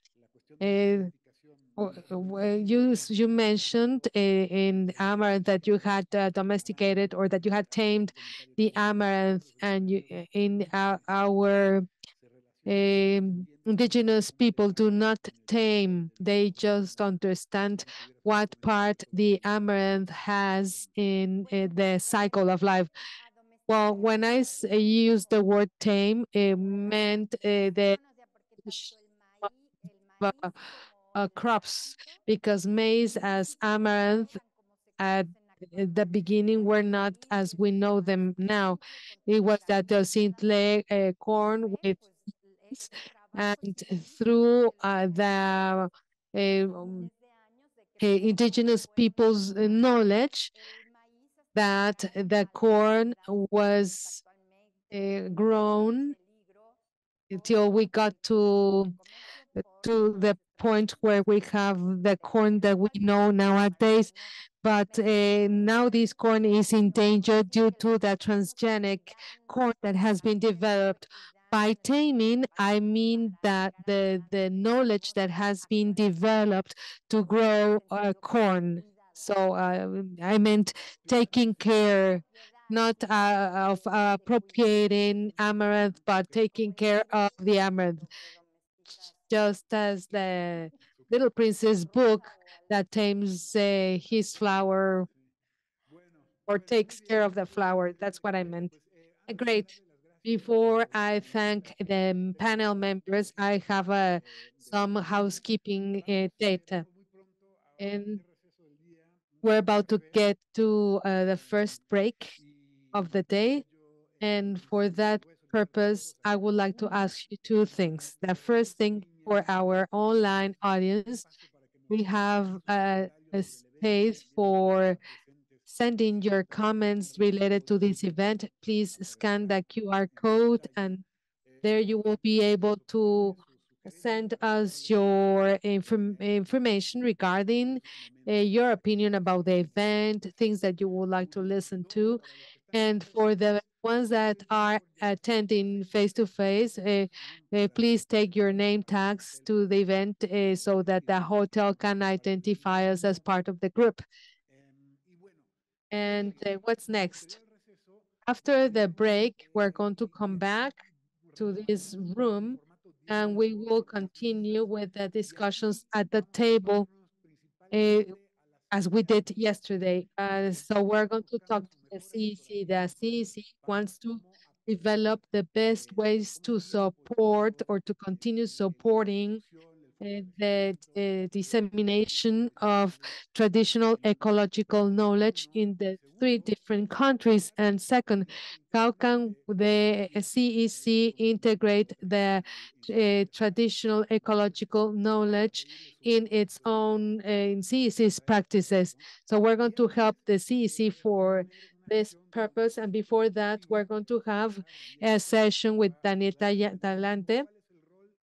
You mentioned in amaranth that you had domesticated or that you had tamed the amaranth, and in our indigenous people do not tame, they just understand what part the amaranth has in the cycle of life. Well, when I use the word tame, it meant the crops, because maize as amaranth at the beginning were not as we know them now. It was that the corn with and through the indigenous people's knowledge that the corn was grown until we got to the point where we have the corn that we know nowadays. But now this corn is in danger due to the transgenic corn that has been developed. By taming, I mean that the knowledge that has been developed to grow corn. So I meant taking care, not of appropriating amaranth, but taking care of the amaranth, just as the Little Princess book that tames his flower or takes care of the flower. That's what I meant. Great. Before I thank the panel members, I have some housekeeping data. And we're about to get to the first break of the day. And for that purpose, I would like to ask you two things. The first thing, for our online audience, we have a space for sending your comments related to this event. Please scan the QR code, and there you will be able to send us your information regarding your opinion about the event, things that you would like to listen to. And for the ones that are attending face to face, please take your name tags to the event so that the hotel can identify us as part of the group. And what's next? After the break, we're going to come back to this room and we will continue with the discussions at the table as we did yesterday. So we're going to talk to the CEC. The CEC wants to develop the best ways to support or to continue supporting the dissemination of traditional ecological knowledge in the 3 different countries. And second, how can the CEC integrate the traditional ecological knowledge in its own in CEC's practices? So we're going to help the CEC for this purpose. And before that, we're going to have a session with Daniel Talante.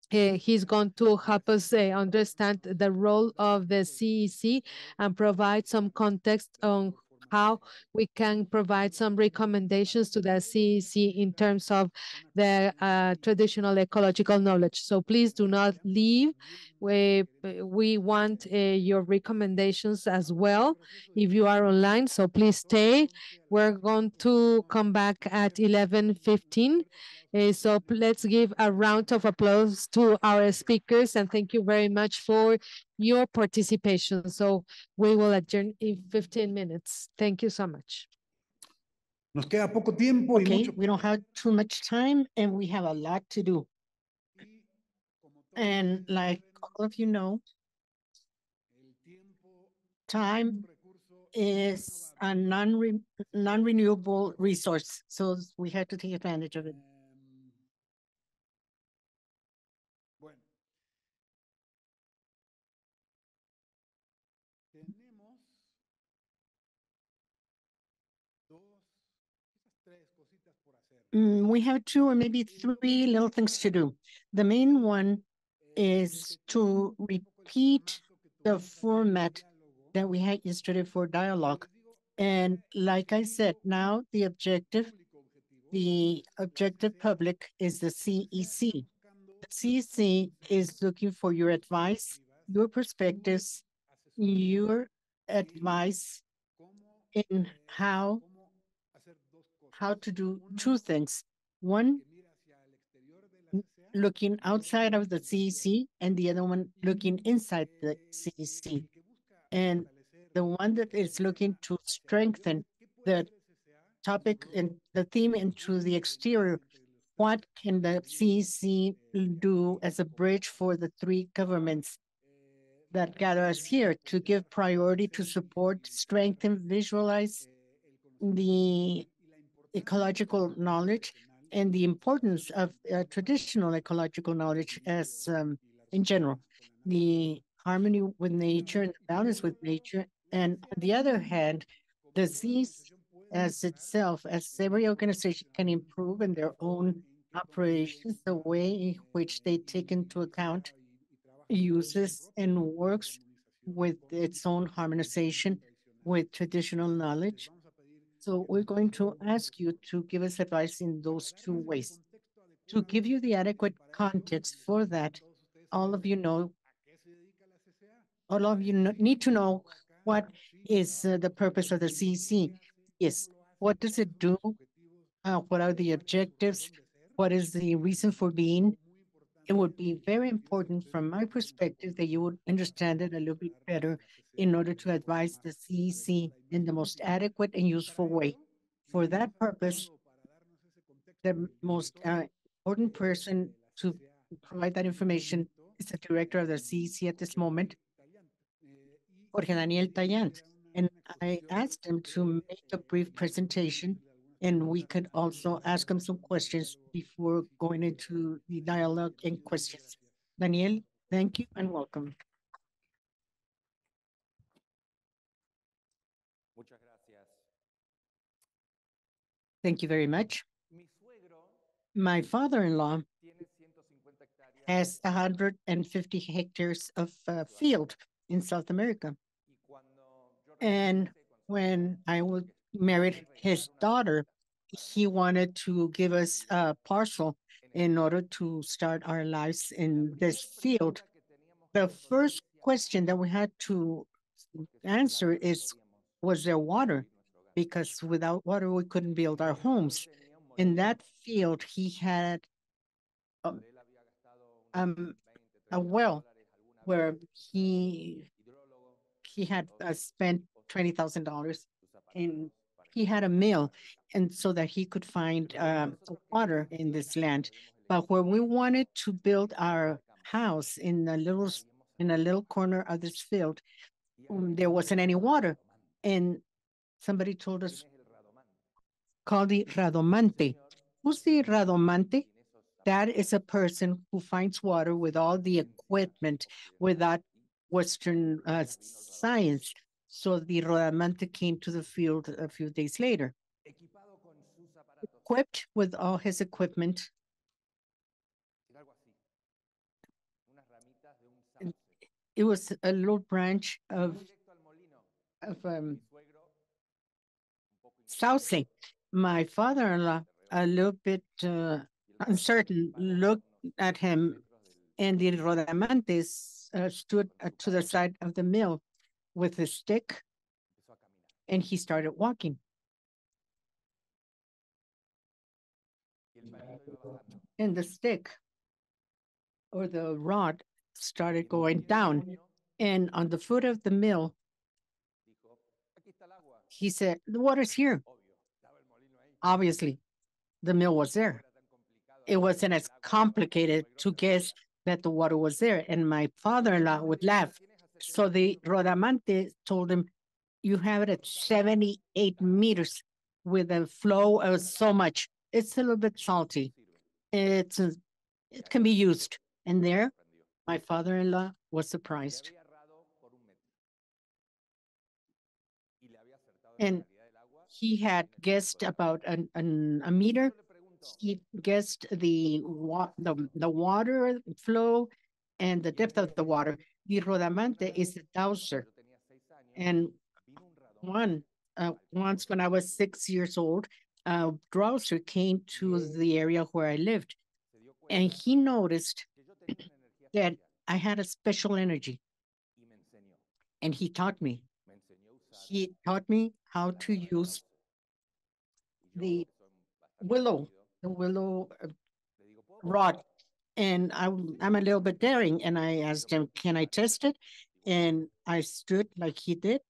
He's going to help us understand the role of the CEC and provide some context on how we can provide some recommendations to the CEC in terms of the traditional ecological knowledge. So please do not leave. We want your recommendations as well if you are online, so please stay. We're going to come back at 11:15. So let's give a round of applause to our speakers and thank you very much for your participation. So we will adjourn in 15 minutes. Thank you so much. Nos queda poco tiempo y Okay, mucho. we don't have too much time and we have a lot to do. And like all of you know, time is a non-renewable resource. So we have to take advantage of it. We have 2 or maybe 3 little things to do. The main one is to repeat the format that we had yesterday for dialogue. And like I said, now the objective public is the CEC. The CEC is looking for your advice, your perspectives, your advice in how to do 2 things. One, looking outside of the CEC, and the other one looking inside the CEC. And the one that is looking to strengthen the topic and the theme into the exterior. What can the CEC do as a bridge for the 3 governments that gather us here to give priority to support, strengthen, visualize the ecological knowledge and the importance of traditional ecological knowledge as in general, the harmony with nature and the balance with nature. And on the other hand, disease as itself, as every organization can improve in their own operations, the way in which they take into account uses and works with its own harmonization with traditional knowledge. So we're going to ask you to give us advice in those two ways. To give you the adequate context for that, all of you know, need to know what is the purpose of the CC. Yes, what does it do? What are the objectives? What is the reason for being? It would be very important from my perspective that you would understand it a little bit better in order to advise the CEC in the most adequate and useful way. For that purpose, the most important person to provide that information is the director of the CEC at this moment, Jorge Daniel Tallant. And I asked him to make a brief presentation, and we could also ask him some questions before going into the dialogue and questions. Daniel, thank you and welcome. Thank you very much. My father-in-law has 150 hectares of field in South America. And when I married his daughter, he wanted to give us a parcel in order to start our lives in this field. The first question that we had to answer is, was there water? Because without water, we couldn't build our homes. In that field, he had um, a well where he had spent $20,000, and he had a mill, and so that he could find water in this land. But when we wanted to build our house in a little corner of this field, there wasn't any water, and somebody told us, call the radomante. Who's the radomante? That is a person who finds water with all the equipment without Western science. So the Rodamante came to the field a few days later, equipped with all his equipment. It was a little branch of sauce. My father-in-law, a little bit uncertain, looked at him, and the Rodamantes stood to the side of the mill with a stick, and he started walking. And the stick or the rod started going down. And on the foot of the mill, he said, the water's here. Obviously, the mill was there. It wasn't as complicated to guess that the water was there. And my father-in-law would laugh. So the Rodamante told him, you have it at 78 meters with a flow of so much. It's a little bit salty. It can be used. And there, my father-in-law was surprised. And he had guessed about a meter. He guessed the water flow and the depth of the water. The Rodamante is a dowser. And once when I was 6 years old, a drouser came to the area where I lived, and he noticed that I had a special energy, and he taught me. He taught me how to use the willow rod, and I'm a little bit daring, and I asked him, can I test it? And I stood like he did,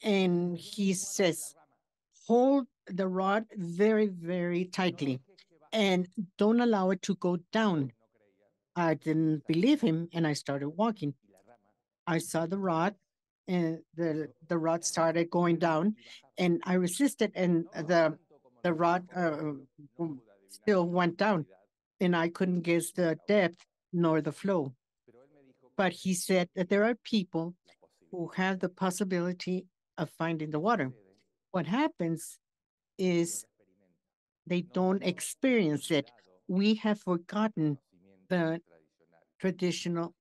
and he says, hold the rod very, very tightly and don't allow it to go down. I didn't believe him, and I started walking. I saw the rod, and the rod started going down, and I resisted, and the rod still went down, and I couldn't guess the depth nor the flow. But he said that there are people who have the possibility of finding the water. What happens is they don't experience it. We have forgotten the traditional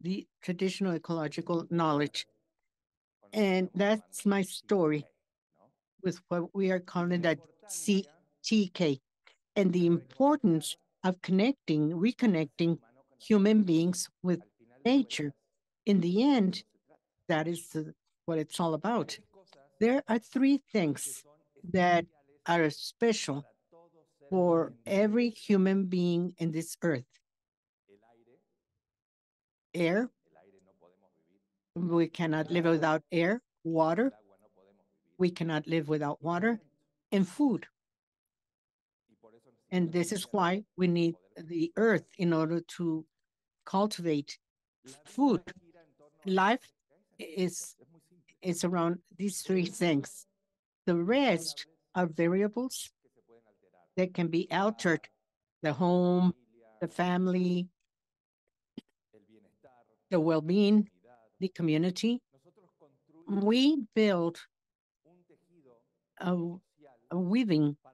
ecological knowledge. And that's my story with what we are calling the TK, and the importance of reconnecting human beings with nature. In the end, that is what it's all about. There are three things that are special for every human being in this earth: air, we cannot live without air; water, we cannot live without water; and food. And this is why we need the earth in order to cultivate food. Life is around these three things. The rest are variables that can be altered: the home, the family, the well-being, the community. We build a,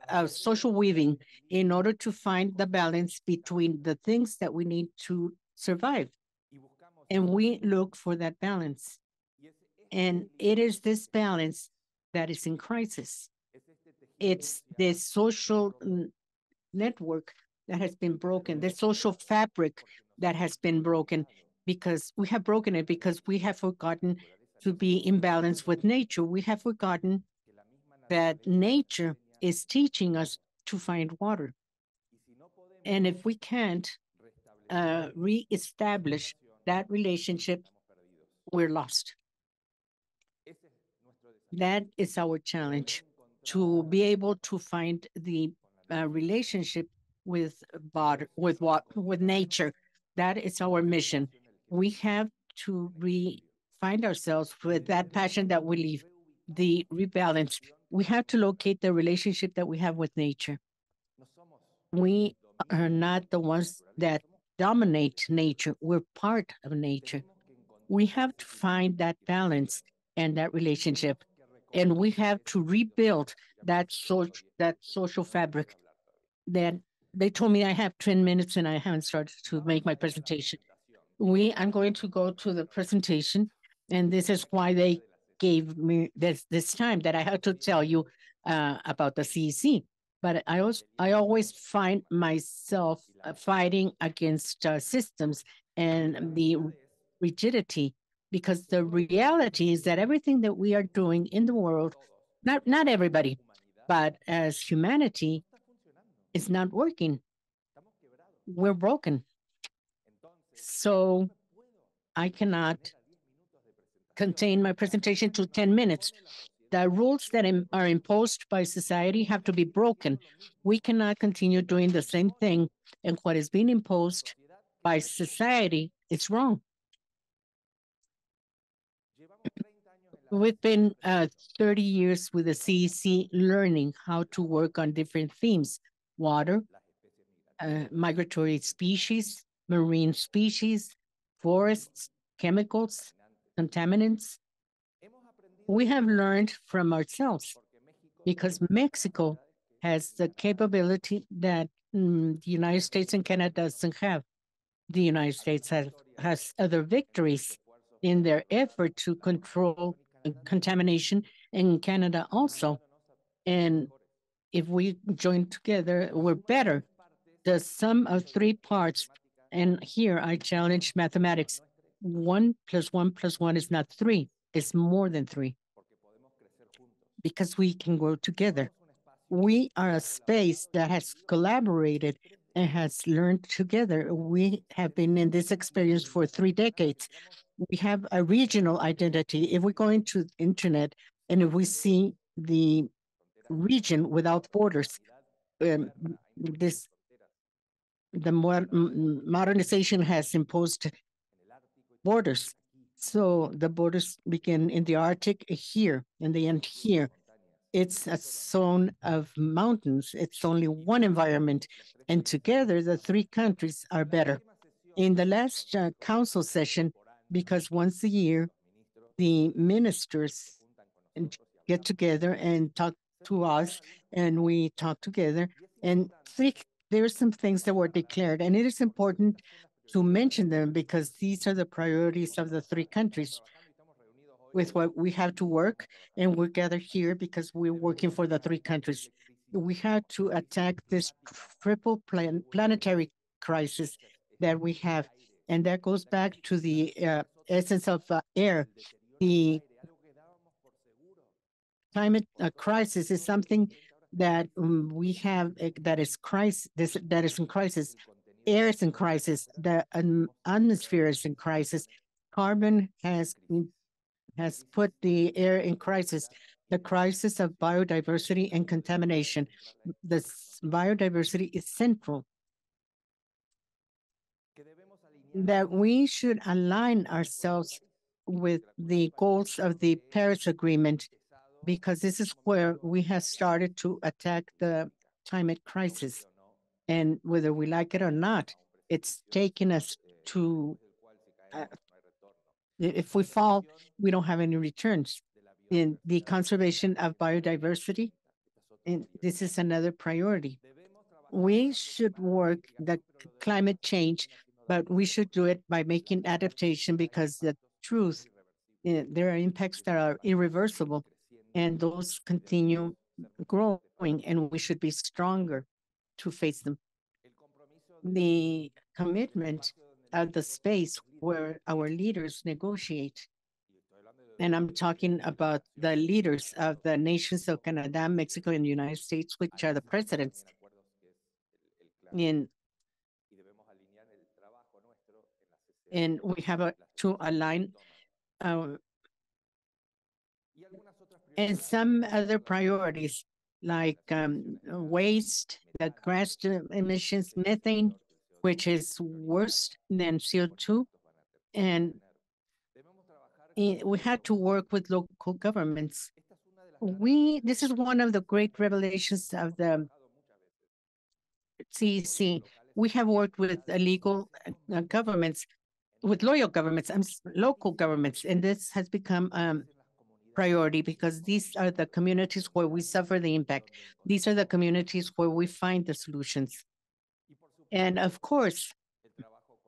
a social weaving in order to find the balance between the things that we need to survive. And we look for that balance. And it is this balance that is in crisis. It's the social network that has been broken, the social fabric that has been broken, because we have broken it because we have forgotten to be in balance with nature. We have forgotten that nature is teaching us to find water. And if we can't reestablish that relationship, we're lost. That is our challenge, to be able to find the relationship with nature. That is our mission. We have to find ourselves with that passion that we leave, the rebalance. We have to locate the relationship that we have with nature. We are not the ones that dominate nature. We're part of nature. We have to find that balance and that relationship. And we have to rebuild that social fabric. That they told me I have 10 minutes and I haven't started to make my presentation. I'm going to go to the presentation, and this is why they gave me this time, that I had to tell you about the CEC. But I always find myself fighting against systems and the rigidity, because the reality is that everything that we are doing in the world, not everybody, but as humanity, is not working. We're broken. So I cannot contain my presentation to 10 minutes. The rules that are imposed by society have to be broken. We cannot continue doing the same thing, and what is being imposed by society is wrong. We've been 30 years with the CEC learning how to work on different themes: water, migratory species, marine species, forests, chemicals, contaminants. We have learned from ourselves, because Mexico has the capability that the United States and Canada doesn't have. The United States has other victories in their effort to control contamination, in Canada also. And if we join together, we're better. The sum of three parts, and here I challenge mathematics. 1 + 1 + 1 is not 3, it's more than 3, because we can grow together. We are a space that has collaborated and has learned together. We have been in this experience for 3 decades. We have a regional identity. If we go into the internet and if we see the region without borders, the modernization has imposed borders. So the borders begin in the Arctic here and they end here. it's a zone of mountains. It's only one environment. And together, the three countries are better. In the last council session, because once a year, the ministers get together and talk to us, and we talk together. And there are some things that were declared, and it is important to mention them because these are the priorities of the three countries with what we have to work, and we're gathered here because we're working for the three countries. We have to attack this triple planetary crisis that we have, and that goes back to the essence of air. The climate crisis is something that we have that is crisis. That is in crisis. Air is in crisis. The atmosphere is in crisis. Carbon has put the air in crisis. The crisis of biodiversity and contamination. The biodiversity is central. That we should align ourselves with the goals of the Paris Agreement, because this is where we have started to attack the climate crisis. And whether we like it or not, it's taken us to, if we fall, we don't have any returns. In the conservation of biodiversity, and this is another priority. We should work the climate change, but we should do it by making adaptation, because the truth, there are impacts that are irreversible, and those continue growing, and we should be stronger to face them. The commitment of the space where our leaders negotiate, and I'm talking about the leaders of the nations of Canada, Mexico, and the United States, which are the presidents. And we have to align and some other priorities like waste, the gas emissions, methane, which is worse than CO2. And we had to work with local governments. This is one of the great revelations of the CEC. We have worked with illegal governments, with local governments, and this has become priority because these are the communities where we suffer the impact. These are the communities where we find the solutions. And of course,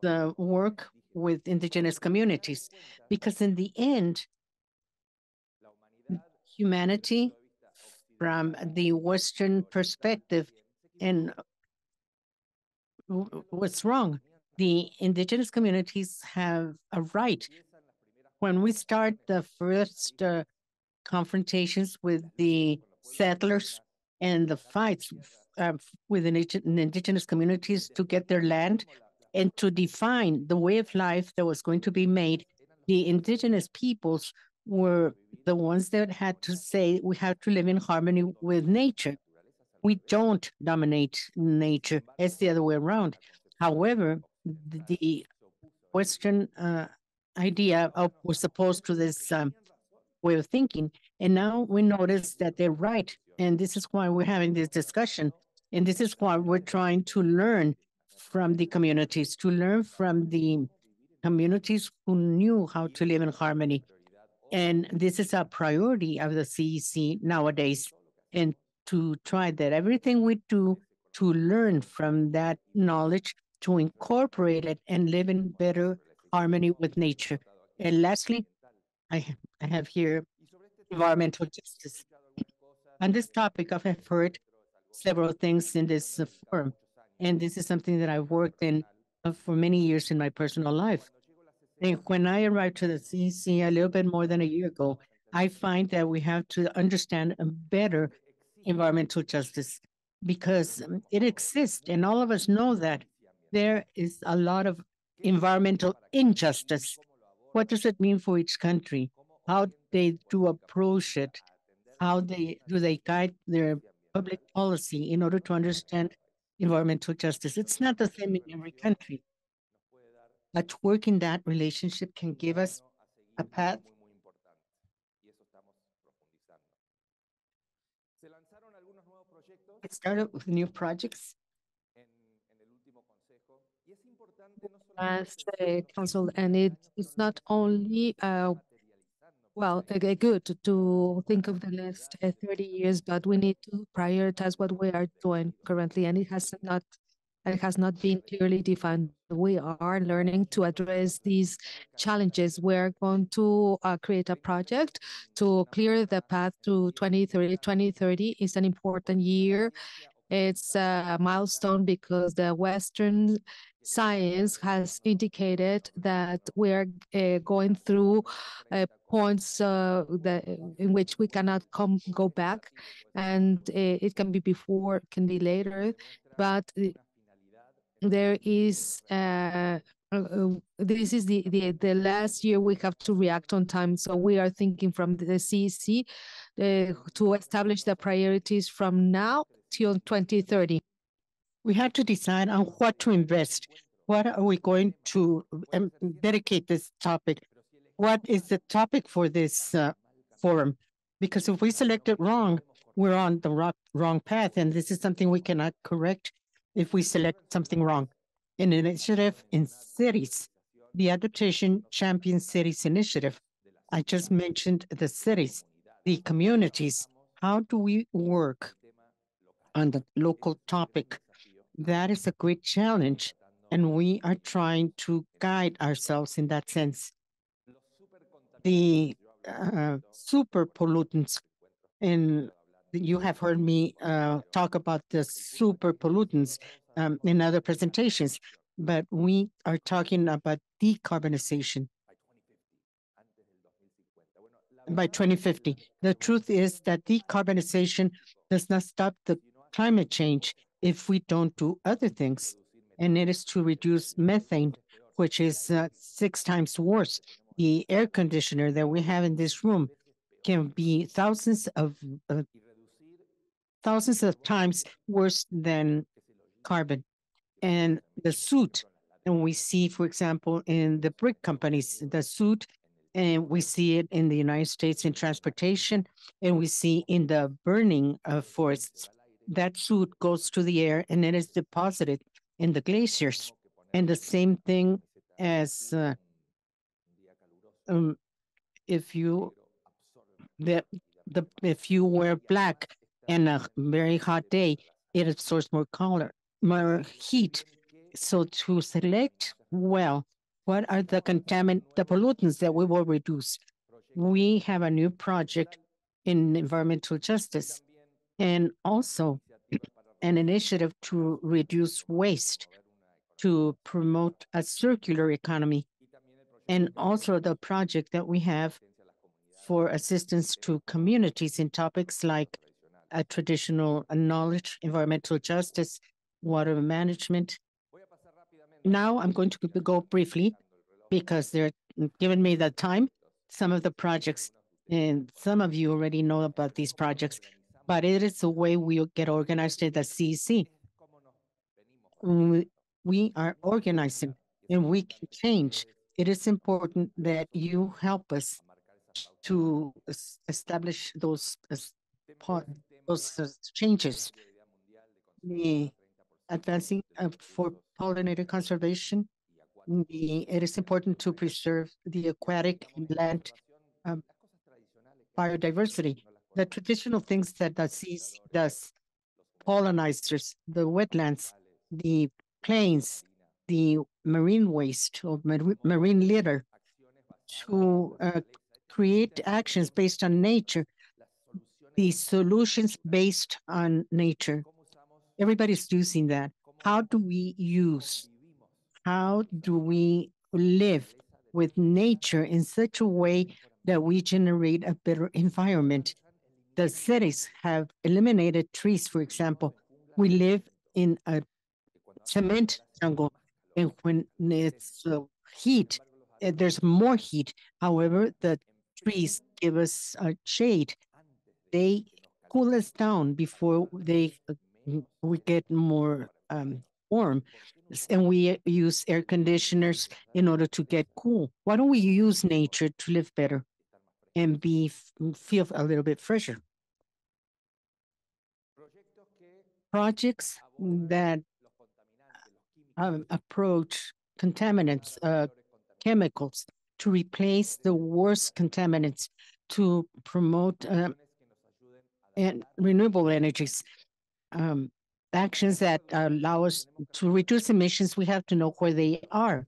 the work with indigenous communities, because in the end, humanity from the Western perspective, and what's wrong? The indigenous communities have a right. When we start the first confrontations with the settlers and the fights with the indigenous communities to get their land and to define the way of life that was going to be made, the indigenous peoples were the ones that had to say we have to live in harmony with nature. We don't dominate nature. It's the other way around. However, the Western idea was opposed to this way of thinking. And now we notice that they're right. And this is why we're having this discussion. And this is why we're trying to learn from the communities, to learn from the communities who knew how to live in harmony. And this is a priority of the CEC nowadays. And to try that everything we do to learn from that knowledge, to incorporate it and live in better harmony with nature. And lastly, I have here environmental justice. On this topic, I've heard several things in this forum, and this is something that I've worked in for many years in my personal life. And when I arrived to the CEC a little bit more than a year ago, I find that we have to understand better environmental justice because it exists, and all of us know that there is a lot of environmental injustice. What does it mean for each country? How they do approach it? How they guide their public policy in order to understand environmental justice? It's not the same in every country. But work in that relationship can give us a path It started with new projects. As a council, and it's not only well, good to think of the next 30 years, but we need to prioritize what we are doing currently, and it has not been clearly defined. We are learning to address these challenges. We're going to create a project to clear the path to 2030. 2030 is an important year. It's a milestone because the Western science has indicated that we're going through points in which we cannot go back, and it can be before, can be later, but there is this is the last year we have to react on time. So we are thinking from the CEC to establish the priorities from now till 2030. We had to decide on what to invest. What are we going to dedicate this topic? What is the topic for this forum? Because if we select it wrong, we're on the wrong path, and this is something we cannot correct if we select something wrong. An initiative in cities, the Adaptation Champion Cities Initiative. I just mentioned the cities, the communities. How do we work on the local topic? That is a great challenge, and we are trying to guide ourselves in that sense. The super pollutants, and you have heard me talk about the super pollutants in other presentations, but we are talking about decarbonization by 2050. The truth is that decarbonization does not stop the climate change if we don't do other things, and it is to reduce methane, which is 6 times worse. The air conditioner that we have in this room can be thousands of times worse than carbon. And the soot, and we see, for example, in the brick companies, the soot, and we see it in the United States in transportation, and we see in the burning of forests. That soot goes to the air and it is deposited in the glaciers. And the same thing as if you if you wear black in a very hot day, it absorbs more heat. So to select well, what are the pollutants that we will reduce? We have a new project in environmental justice, and also an initiative to reduce waste, to promote a circular economy, and also the project that we have for assistance to communities in topics like traditional knowledge, environmental justice, water management. Now I'm going to go briefly because they're giving me the time. Some of the projects, and some of you already know about these projects, but it is the way we get organized at the CEC. We are organizing and we can change. It is important that you help us to establish those changes. The advancing for pollinator conservation, it is important to preserve the aquatic and land biodiversity. The traditional things that the CEC does, pollinizers, the wetlands, the plains, the marine waste or marine litter, to create actions based on nature, the solutions based on nature. Everybody's using that. How do we live with nature in such a way that we generate a better environment? The cities have eliminated trees, for example. We live in a cement jungle, and when it's heat, there's more heat. However, the trees give us shade. They cool us down before we get more warm, and we use air conditioners in order to get cool. Why don't we use nature to live better and feel a little bit fresher? projects that approach contaminants, chemicals, to replace the worst contaminants, to promote and renewable energies, um, actions that allow us to reduce emissions. We have to know where they are.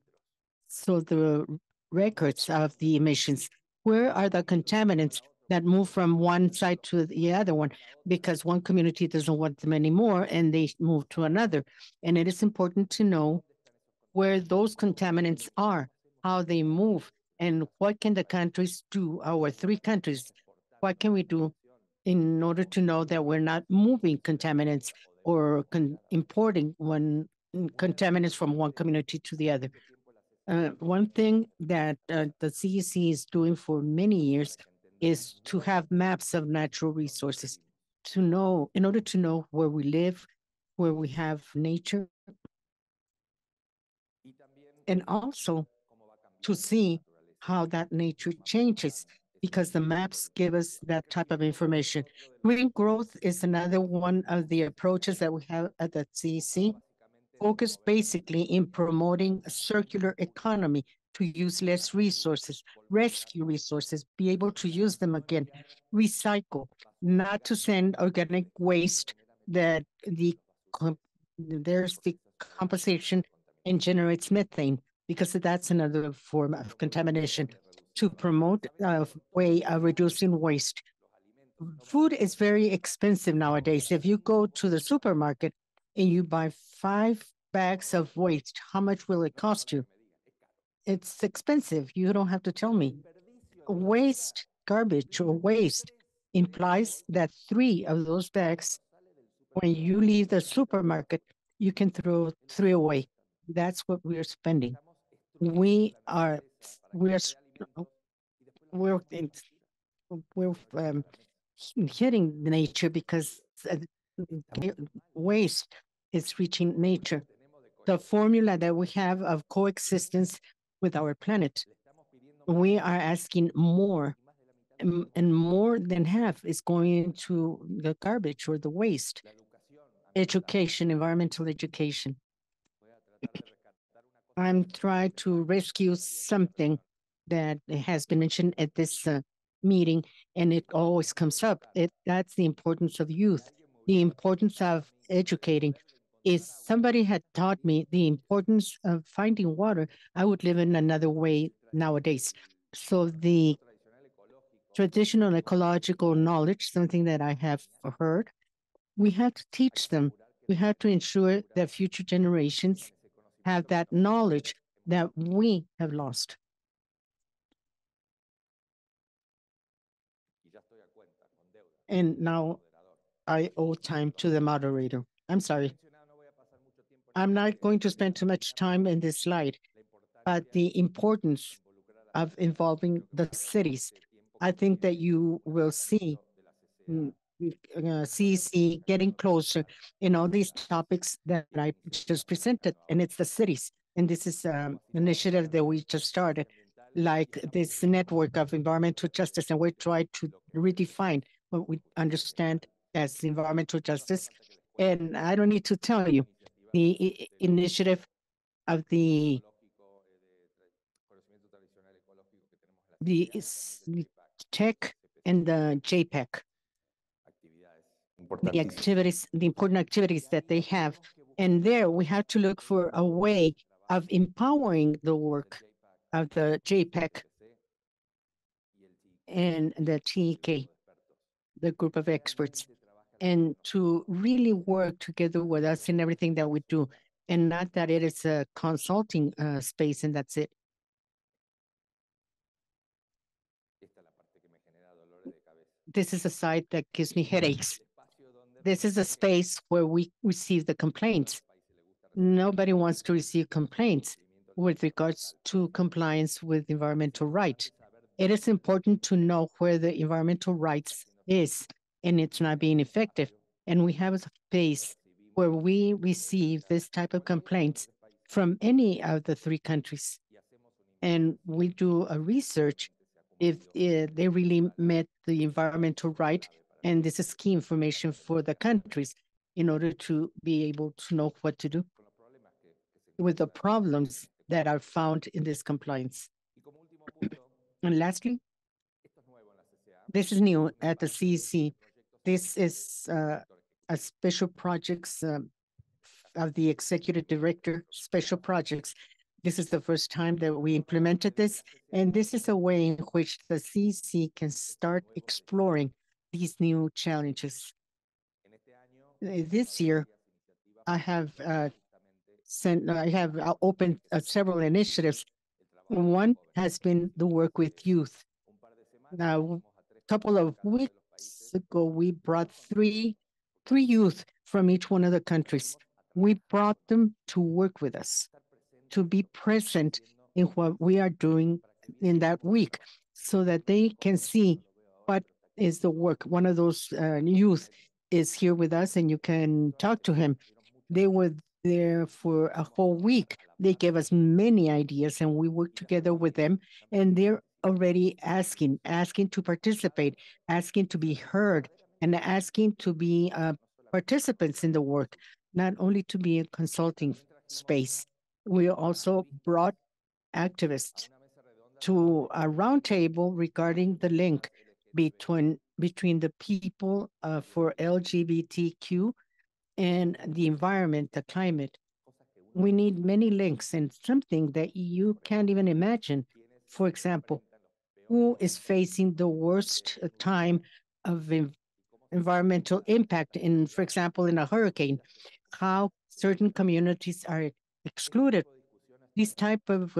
So the records of the emissions, where are the contaminants that move from one side to the other one, because one community doesn't want them anymore and they move to another. And it is important to know where those contaminants are, how they move, and what can the countries do, our three countries, what can we do in order to know that we're not moving contaminants or importing contaminants from one community to the other. One thing that the CEC is doing for many years is to have maps of natural resources, to know, in order to know where we live, where we have nature, and also to see how that nature changes, because the maps give us that type of information. Green growth is another one of the approaches that we have at the CEC, focused basically in promoting a circular economy, to use less resources, rescue resources, be able to use them again, recycle, not to send organic waste that there's the composition and generates methane, because that's another form of contamination, to promote a way of reducing waste. Food is very expensive nowadays. If you go to the supermarket and you buy 5 bags of waste, how much will it cost you? It's expensive. You don't have to tell me. Waste, garbage or waste implies that 3 of those bags, when you leave the supermarket, you can throw 3 away. That's what we are spending. We are, we are, we're, we're hitting nature because waste is reaching nature. The formula that we have of coexistence with our planet, we are asking more, and more than half is going into the garbage or the waste. Education, environmental education. I'm trying to rescue something that has been mentioned at this meeting, and it always comes up. That's the importance of youth, the importance of educating. If somebody had taught me the importance of finding water, I would live in another way nowadays. So the traditional ecological knowledge, something that I have heard, we have to teach them. We have to ensure that future generations have that knowledge that we have lost. And now I owe time to the moderator. I'm sorry. I'm not going to spend too much time in this slide, but the importance of involving the cities. I think that you will see CEC getting closer in all these topics that I just presented, and it's the cities. And this is an initiative that we just started, like this network of environmental justice, and we're trying to redefine what we understand as environmental justice. And I don't need to tell you, the initiative of the tech and the JPEG, the activities, the important activities that they have. And there we have to look for a way of empowering the work of the JPEG and the TEK, the group of experts, and to really work together with us in everything that we do, and not that it is a consulting space and that's it. This is a site that gives me headaches. This is a space where we receive the complaints. Nobody wants to receive complaints with regards to compliance with environmental rights. It is important to know where the environmental rights is, and it's not being effective. And we have a space where we receive this type of complaints from any of the 3 countries. And we do a research if they really met the environmental right, and this is key information for the countries. in order to be able to know what to do with the problems that are found in this compliance. And lastly, this is new at the CEC. This is a special projects of the executive director, special projects. This is the first time that we implemented this, and this is a way in which the CEC can start exploring these new challenges. This year, I have opened several initiatives. One has been the work with youth. Now, a couple of weeks ago, we brought three youth from each one of the countries. We brought them to work with us, to be present in what we are doing in that week, so that they can see what is the work. One of those youth is here with us, and you can talk to him. They were there for a whole week. They gave us many ideas, and we worked together with them, and they're already asking to participate, asking to be heard, and asking to be participants in the work, not only to be a consulting space. We also brought activists to a roundtable regarding the link between the people for LGBTQ and the environment, the climate. We need many links, and something that you can't even imagine. For example, who is facing the worst time of environmental impact in, for example, in a hurricane? How certain communities are excluded. These type of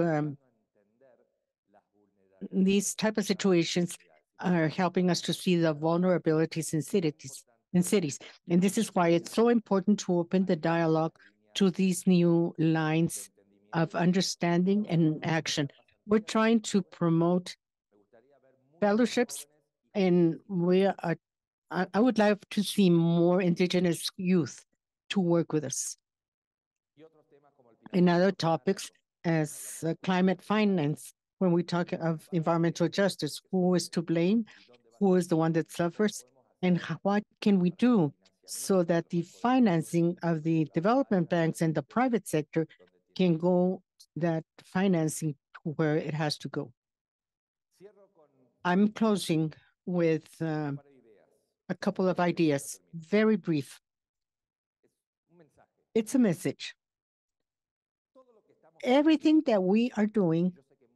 situations are helping us to see the vulnerabilities in cities. And this is why it's so important to open the dialogue to these new lines of understanding and action. We're trying to promote fellowships, and I would like to see more indigenous youth to work with us. In other topics, as climate finance, when we talk of environmental justice, who is to blame, who is the one that suffers, and what can we do so that the financing of the development banks and the private sector can go that financing to where it has to go. I'm closing with a couple of ideas, very brief. It's a message. Everything that we are doing,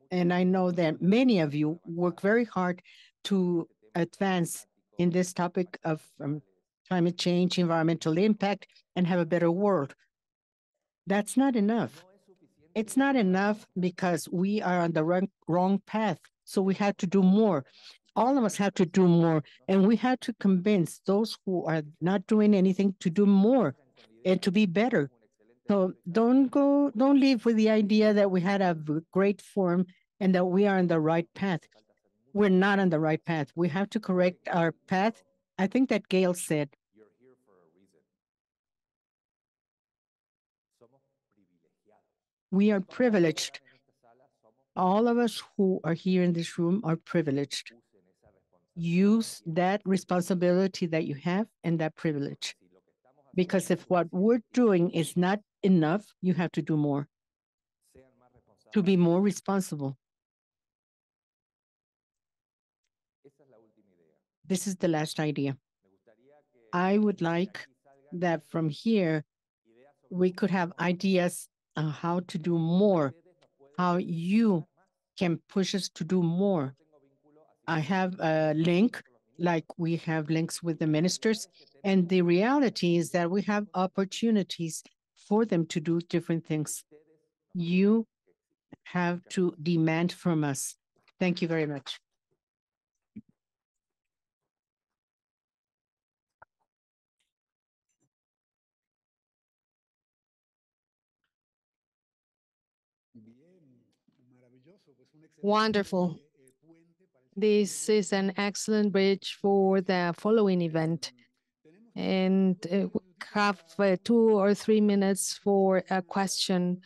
and I know that many of you work very hard to advance in this topic of climate change, environmental impact, and have a better world. That's not enough. It's not enough because we are on the wrong path. So we have to do more. All of us have to do more, and we have to convince those who are not doing anything to do more and to be better. So don't leave with the idea that we had a great forum and that we are on the right path. We're not on the right path. We have to correct our path. I think that Gail said, we are privileged. All of us who are here in this room are privileged. Use that responsibility that you have and that privilege. Because if what we're doing is not enough, you have to do more to be more responsible. This is the last idea. I would like that from here, we could have ideas on how to do more, how you can push us to do more. I have a link, like we have links with the ministers, and the reality is that we have opportunities for them to do different things. You have to demand from us. Thank you very much. Wonderful. This is an excellent bridge for the following event. And we have 2 or 3 minutes for a question.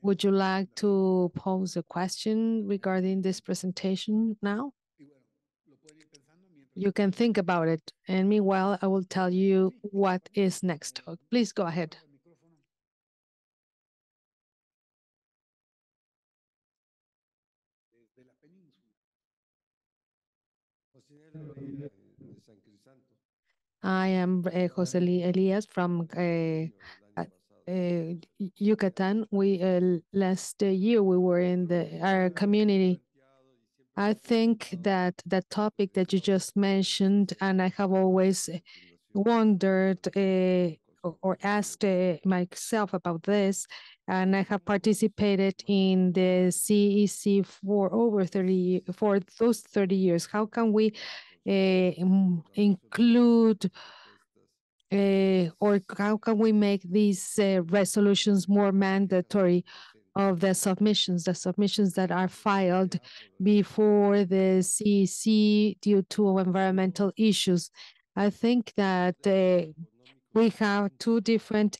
Would you like to pose a question regarding this presentation now? You can think about it. And meanwhile, I will tell you what is next. Please go ahead. I am Jose Elias from Yucatan. We last year we were in our community. I think that the topic that you just mentioned, and I have always wondered or asked myself about this, and I have participated in the CEC for over 30 for those 30 years. How can we include or how can we make these resolutions more mandatory of the submissions that are filed before the CEC due to environmental issues? I think that we have two different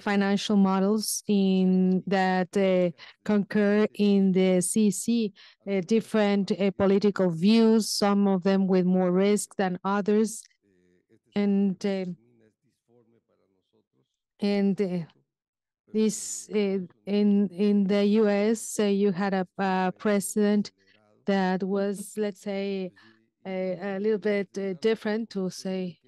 financial models in that concur in the CEC, different political views, some of them with more risk than others. And this in the US, you had a president that was, let's say, a little bit different, to say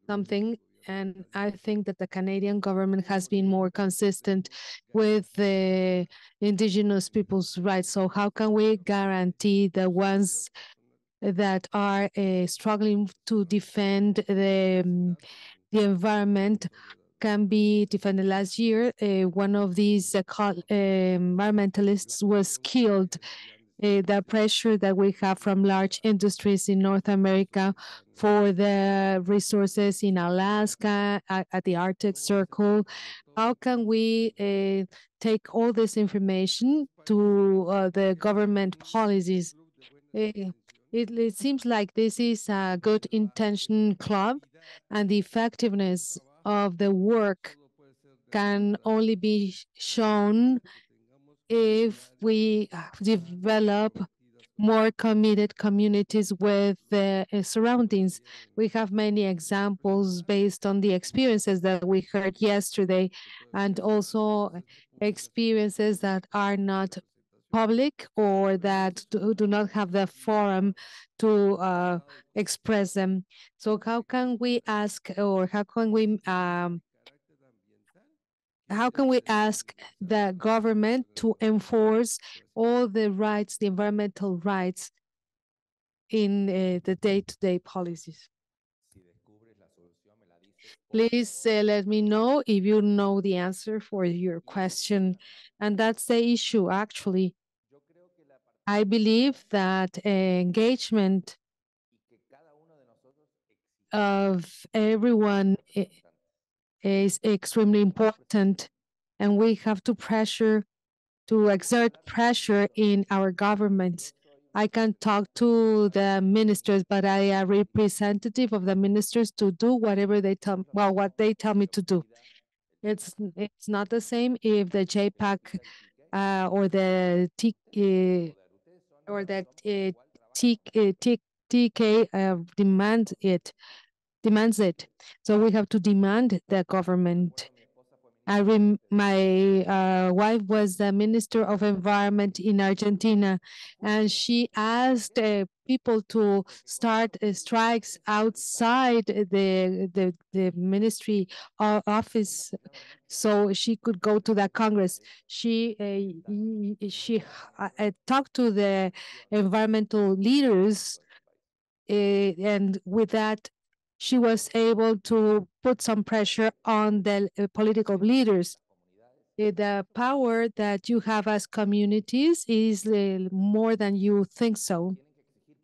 something. And I think that the Canadian government has been more consistent with the Indigenous people's rights. So how can we guarantee the ones that are struggling to defend the environment can be defended? Last year, one of these environmentalists was killed. The pressure that we have from large industries in North America for the resources in Alaska, at the Arctic Circle. How can we take all this information to the government policies? It seems like this is a good intention club, and the effectiveness of the work can only be shown if we develop more committed communities with the surroundings. We have many examples based on the experiences that we heard yesterday, and also experiences that are not public or that do not have the forum to express them. So how can we ask, or how can we ask the government to enforce all the rights, the environmental rights in the day-to-day policies? Please let me know if you know the answer for your question. And that's the issue, actually. I believe that engagement of everyone is extremely important, and we have to exert pressure in our governments. I can talk to the ministers, but I am a representative of the ministers to do whatever they tell, well, what they tell me to do. It's not the same if the JPAC or the TK demands it. So we have to demand the government. My wife was the Minister of Environment in Argentina, and she asked people to start strikes outside the ministry office, so she could go to the Congress. She talked to the environmental leaders, and with that, she was able to put some pressure on the political leaders. The power that you have as communities is more than you think so.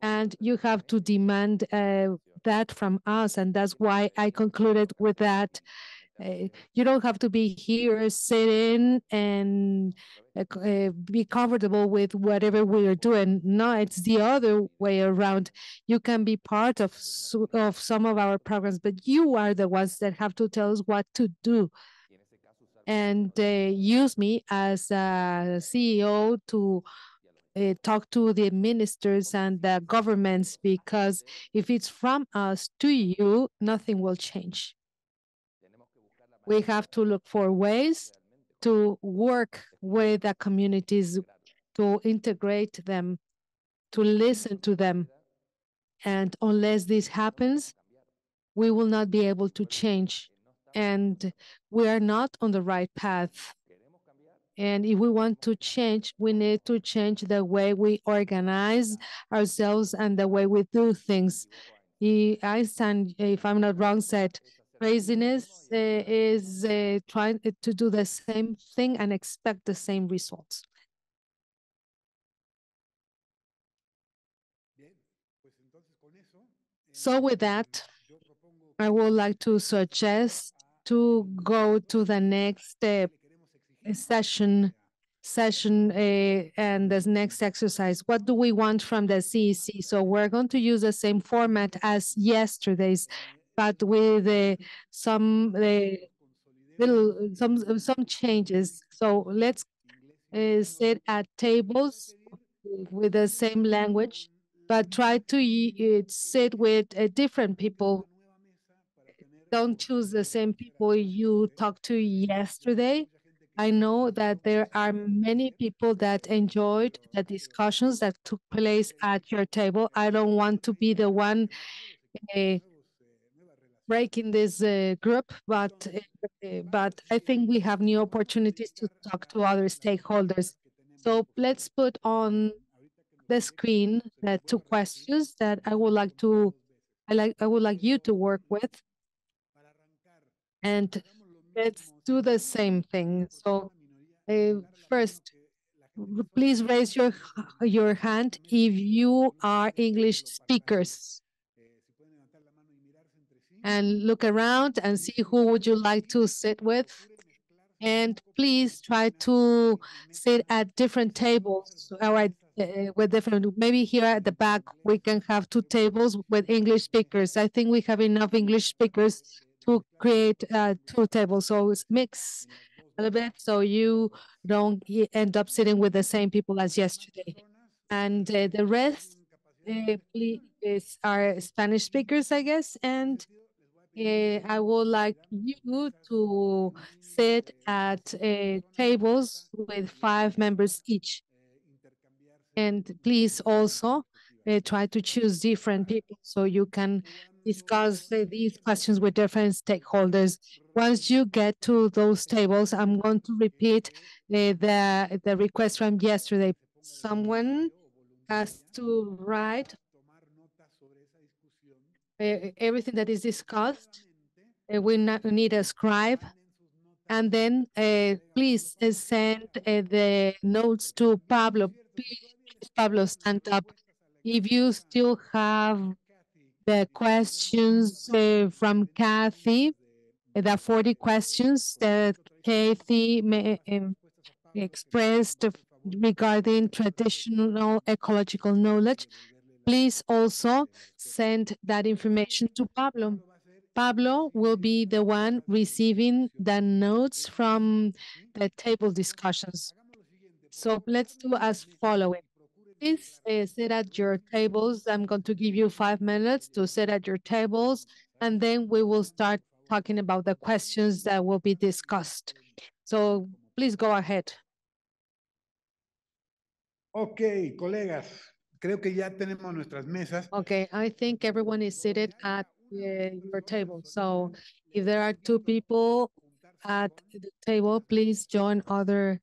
And you have to demand that from us. And that's why I concluded with that. You don't have to be here sitting and be comfortable with whatever we are doing. No, it's the other way around. You can be part of some of our programs, but you are the ones that have to tell us what to do. And use me as a CEO to talk to the ministers and the governments, because if it's from us to you, nothing will change. We have to look for ways to work with the communities, to integrate them, to listen to them. And unless this happens, we will not be able to change. And we are not on the right path. And if we want to change, we need to change the way we organize ourselves and the way we do things. Einstein, if I'm not wrong, said craziness is trying to do the same thing and expect the same results. So with that, I would like to suggest to go to the next session and this next exercise. What do we want from the CEC? So we're going to use the same format as yesterday's, but with some little some changes. So let's sit at tables with the same language, but try to sit with different people. Don't choose the same people you talked to yesterday. I know that there are many people that enjoyed the discussions that took place at your table. I don't want to be the one uh, breaking this group, but I think we have new opportunities to talk to other stakeholders. So let's put on the screen the two questions that I would like you to work with, and let's do the same thing. So first, please raise your hand if you are English speakers, and look around and see who would you like to sit with. And please try to sit at different tables, or with different, maybe here at the back, we can have two tables with English speakers. I think we have enough English speakers to create two tables. So it's mix a little bit so you don't end up sitting with the same people as yesterday. And the rest are Spanish speakers, I guess. And I would like you to sit at tables with 5 members each. And please also try to choose different people so you can discuss these questions with different stakeholders. Once you get to those tables, I'm going to repeat the request from yesterday. Someone has to write everything that is discussed. We need a scribe. And then please send the notes to Pablo. Please, Pablo, stand up. If you still have the questions from Kathy, the 40 questions that Kathy expressed regarding traditional ecological knowledge, please also send that information to Pablo. Pablo will be the one receiving the notes from the table discussions. So let's do as following. Please sit at your tables. I'm going to give you 5 minutes to sit at your tables, and then we will start talking about the questions that will be discussed. So please go ahead. Ok, colegas, creo que ya tenemos nuestras mesas. Okay, I think everyone is seated at your table. So if there are 2 people at the table, please join other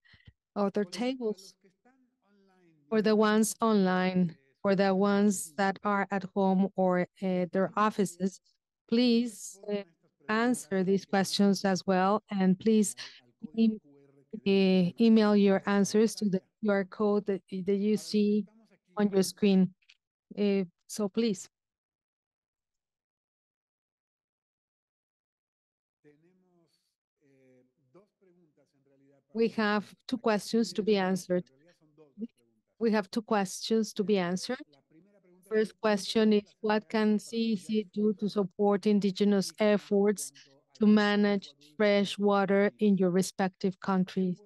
tables. For the ones online, for the ones that are at home or their offices, please answer these questions as well. And please email your answers to the QR code that you see on your screen. So please. We have 2 questions to be answered. We have 2 questions to be answered. First question is, what can CEC do to support indigenous efforts to manage fresh water in your respective countries?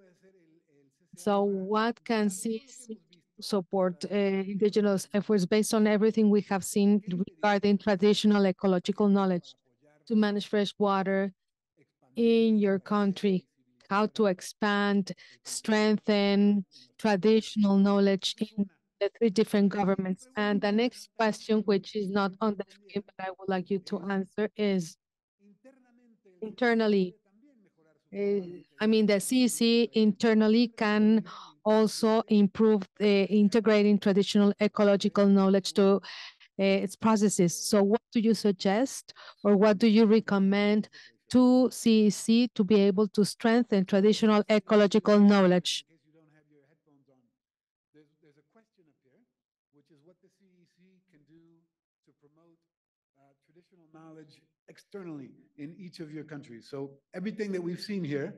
So what can CEC support indigenous efforts based on everything we have seen regarding traditional ecological knowledge to manage fresh water in your country, how to expand, strengthen traditional knowledge in the three different governments. And the next question, which is not on the screen, but I would like you to answer is internally, I mean, the CEC internally can also improve integrating traditional ecological knowledge to its processes. So what do you suggest or what do you recommend to CEC to be able to strengthen traditional ecological knowledge? In case you don't have your headphones on, there's a question up here, which is what the CEC can do to promote traditional knowledge externally in each of your countries. So everything that we've seen here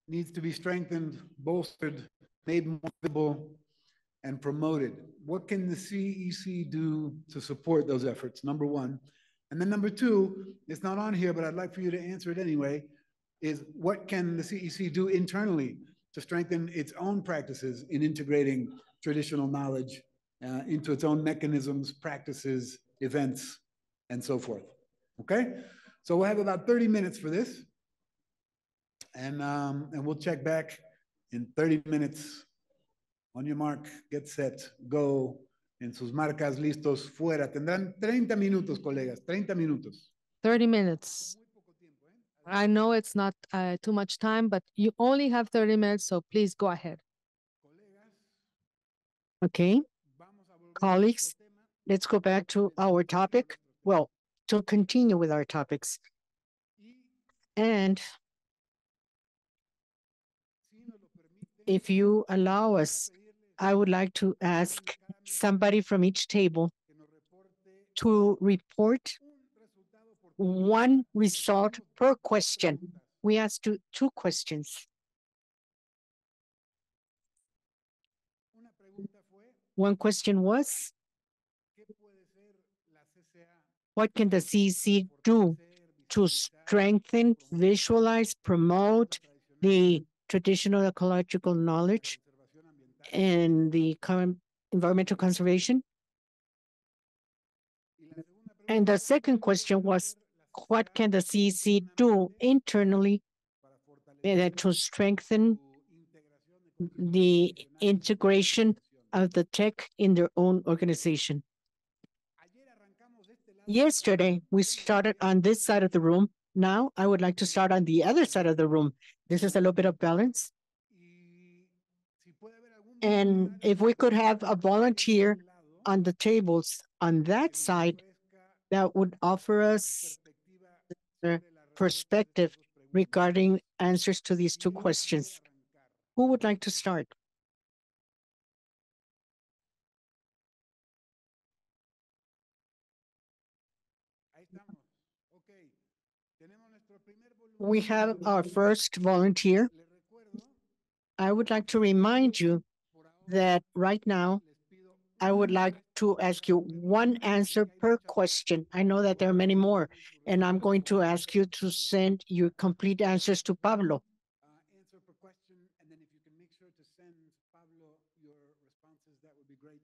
needs to be strengthened, bolstered, made more visible, and promoted. What can the CEC do to support those efforts? Number one. And then number two, it's not on here, but I'd like for you to answer it anyway, is what can the CEC do internally to strengthen its own practices in integrating traditional knowledge into its own mechanisms, practices, events, and so forth. Okay? So we'll have about 30 minutes for this. And we'll check back in 30 minutes. On your mark, get set, go. En sus marcas, listos, fuera. Tendrán 30 minutos, colegas, 30 minutos. 30 minutes. I know it's not too much time, but you only have 30 minutes, so please go ahead. Okay, colleagues, let's go back to our topic. Well, to continue with our topics. And if you allow us, I would like to ask somebody from each table to report one result per question. We asked you 2 questions. One question was, what can the CEC do to strengthen, visualize, promote the traditional ecological knowledge and the environmental conservation? And the second question was, what can the CEC do internally to strengthen the integration of the tech in their own organization? Yesterday, we started on this side of the room. Now, I would like to start on the other side of the room. This is a little bit of balance. And if we could have a volunteer on the tables on that side, that would offer us a perspective regarding answers to these 2 questions. Who would like to start? We have our first volunteer. I would like to remind you that right now, I would like to ask you 1 answer per question. I know that there are many more, and I'm going to ask you to send your complete answers to Pablo. Answer per question, and then if you can make sure to send Pablo your responses, that would be great.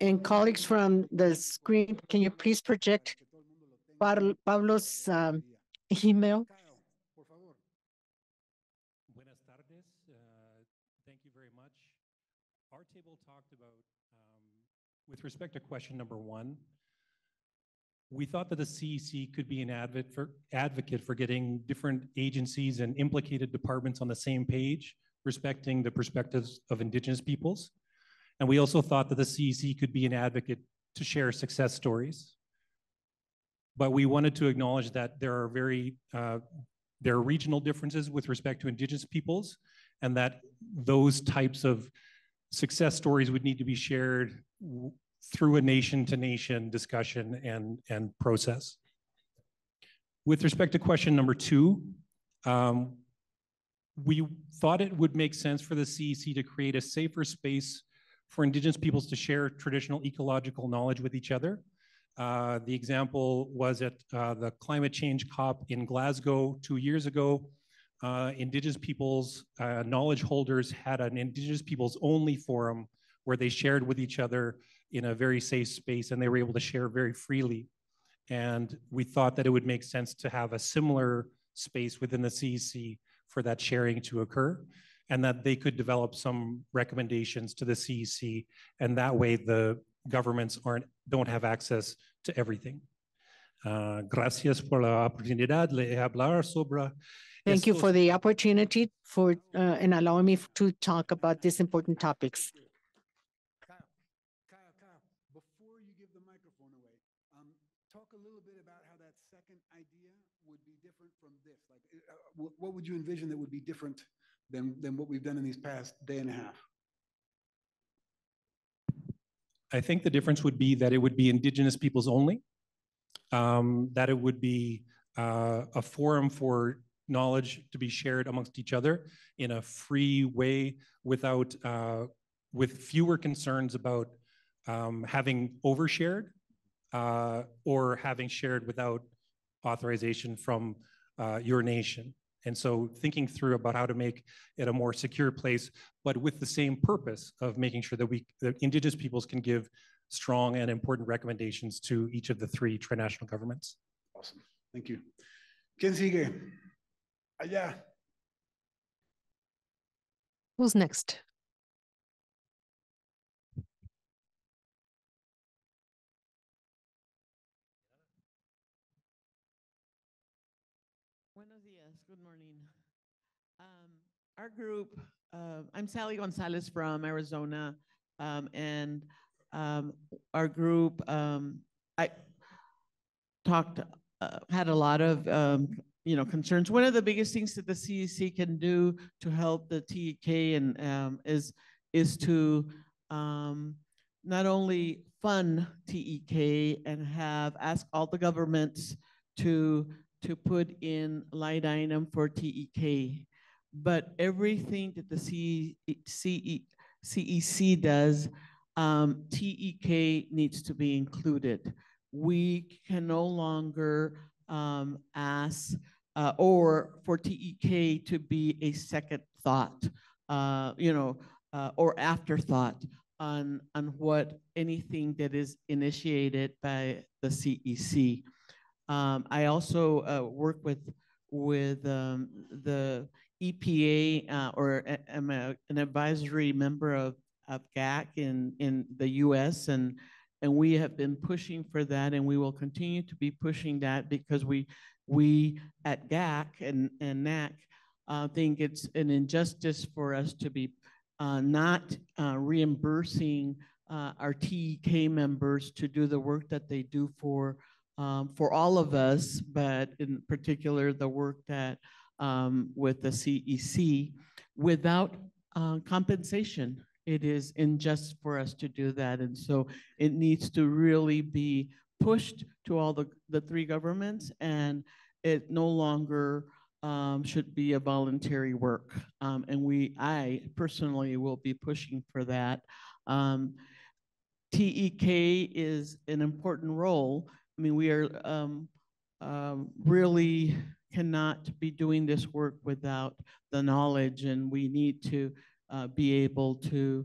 And colleagues from the screen, can you please project Pablo's email? Buenas tardes. Thank you very much. Our table talked about, with respect to question number 1, we thought that the CEC could be an advocate for getting different agencies and implicated departments on the same page, respecting the perspectives of Indigenous peoples. And we also thought that the CEC could be an advocate to share success stories. But we wanted to acknowledge that there are regional differences with respect to Indigenous peoples, and that those types of success stories would need to be shared through a nation-to-nation discussion and process. With respect to question number 2, we thought it would make sense for the CEC to create a safer space for Indigenous peoples to share traditional ecological knowledge with each other. The example was at the climate change COP in Glasgow 2 years ago, Indigenous peoples, knowledge holders had an Indigenous peoples only forum where they shared with each other in a very safe space, and they were able to share very freely. And we thought that it would make sense to have a similar space within the CEC for that sharing to occur, and that they could develop some recommendations to the CEC, and that way the governments don't have access to everything. Gracias por la oportunidad de hablar sobre. Thank you for the opportunity for and allowing me to talk about these important topics. Kyle, before you give the microphone away, talk a little bit about how that second idea would be different from this. Like, what would you envision that would be different than what we've done in these past day and a half? I think the difference would be that it would be Indigenous peoples only, that it would be a forum for knowledge to be shared amongst each other in a free way without, with fewer concerns about having overshared or having shared without authorization from your nation. And so thinking through about how to make it a more secure place, but with the same purpose of making sure that that Indigenous peoples can give strong and important recommendations to each of the three trinational governments. Awesome, thank you. ¿Quién sigue? Allá. Who's next? Buenos días, good morning. Our group, I'm Sally Gonzalez from Arizona, and our group, I talked, had a lot of concerns. One of the biggest things that the CEC can do to help the TEK and is to not only fund TEK and ask all the governments to put in line item for TEK, but everything that the CEC does, TEK needs to be included. We can no longer ask or for TEK to be a second thought, or afterthought on what anything that is initiated by the CEC. I also work with the EPA, or I'm an advisory member of GAC in the US, and we have been pushing for that, and we will continue to be pushing that because we at GAC and NAC think it's an injustice for us to be not reimbursing our TEK members to do the work that they do for all of us, but in particular the work that with the CEC without compensation. It is unjust for us to do that, and so it needs to really be pushed to all the three governments, and it no longer should be a voluntary work. And I personally will be pushing for that. TEK is an important role. I mean, we are really cannot be doing this work without the knowledge, and we need to be able to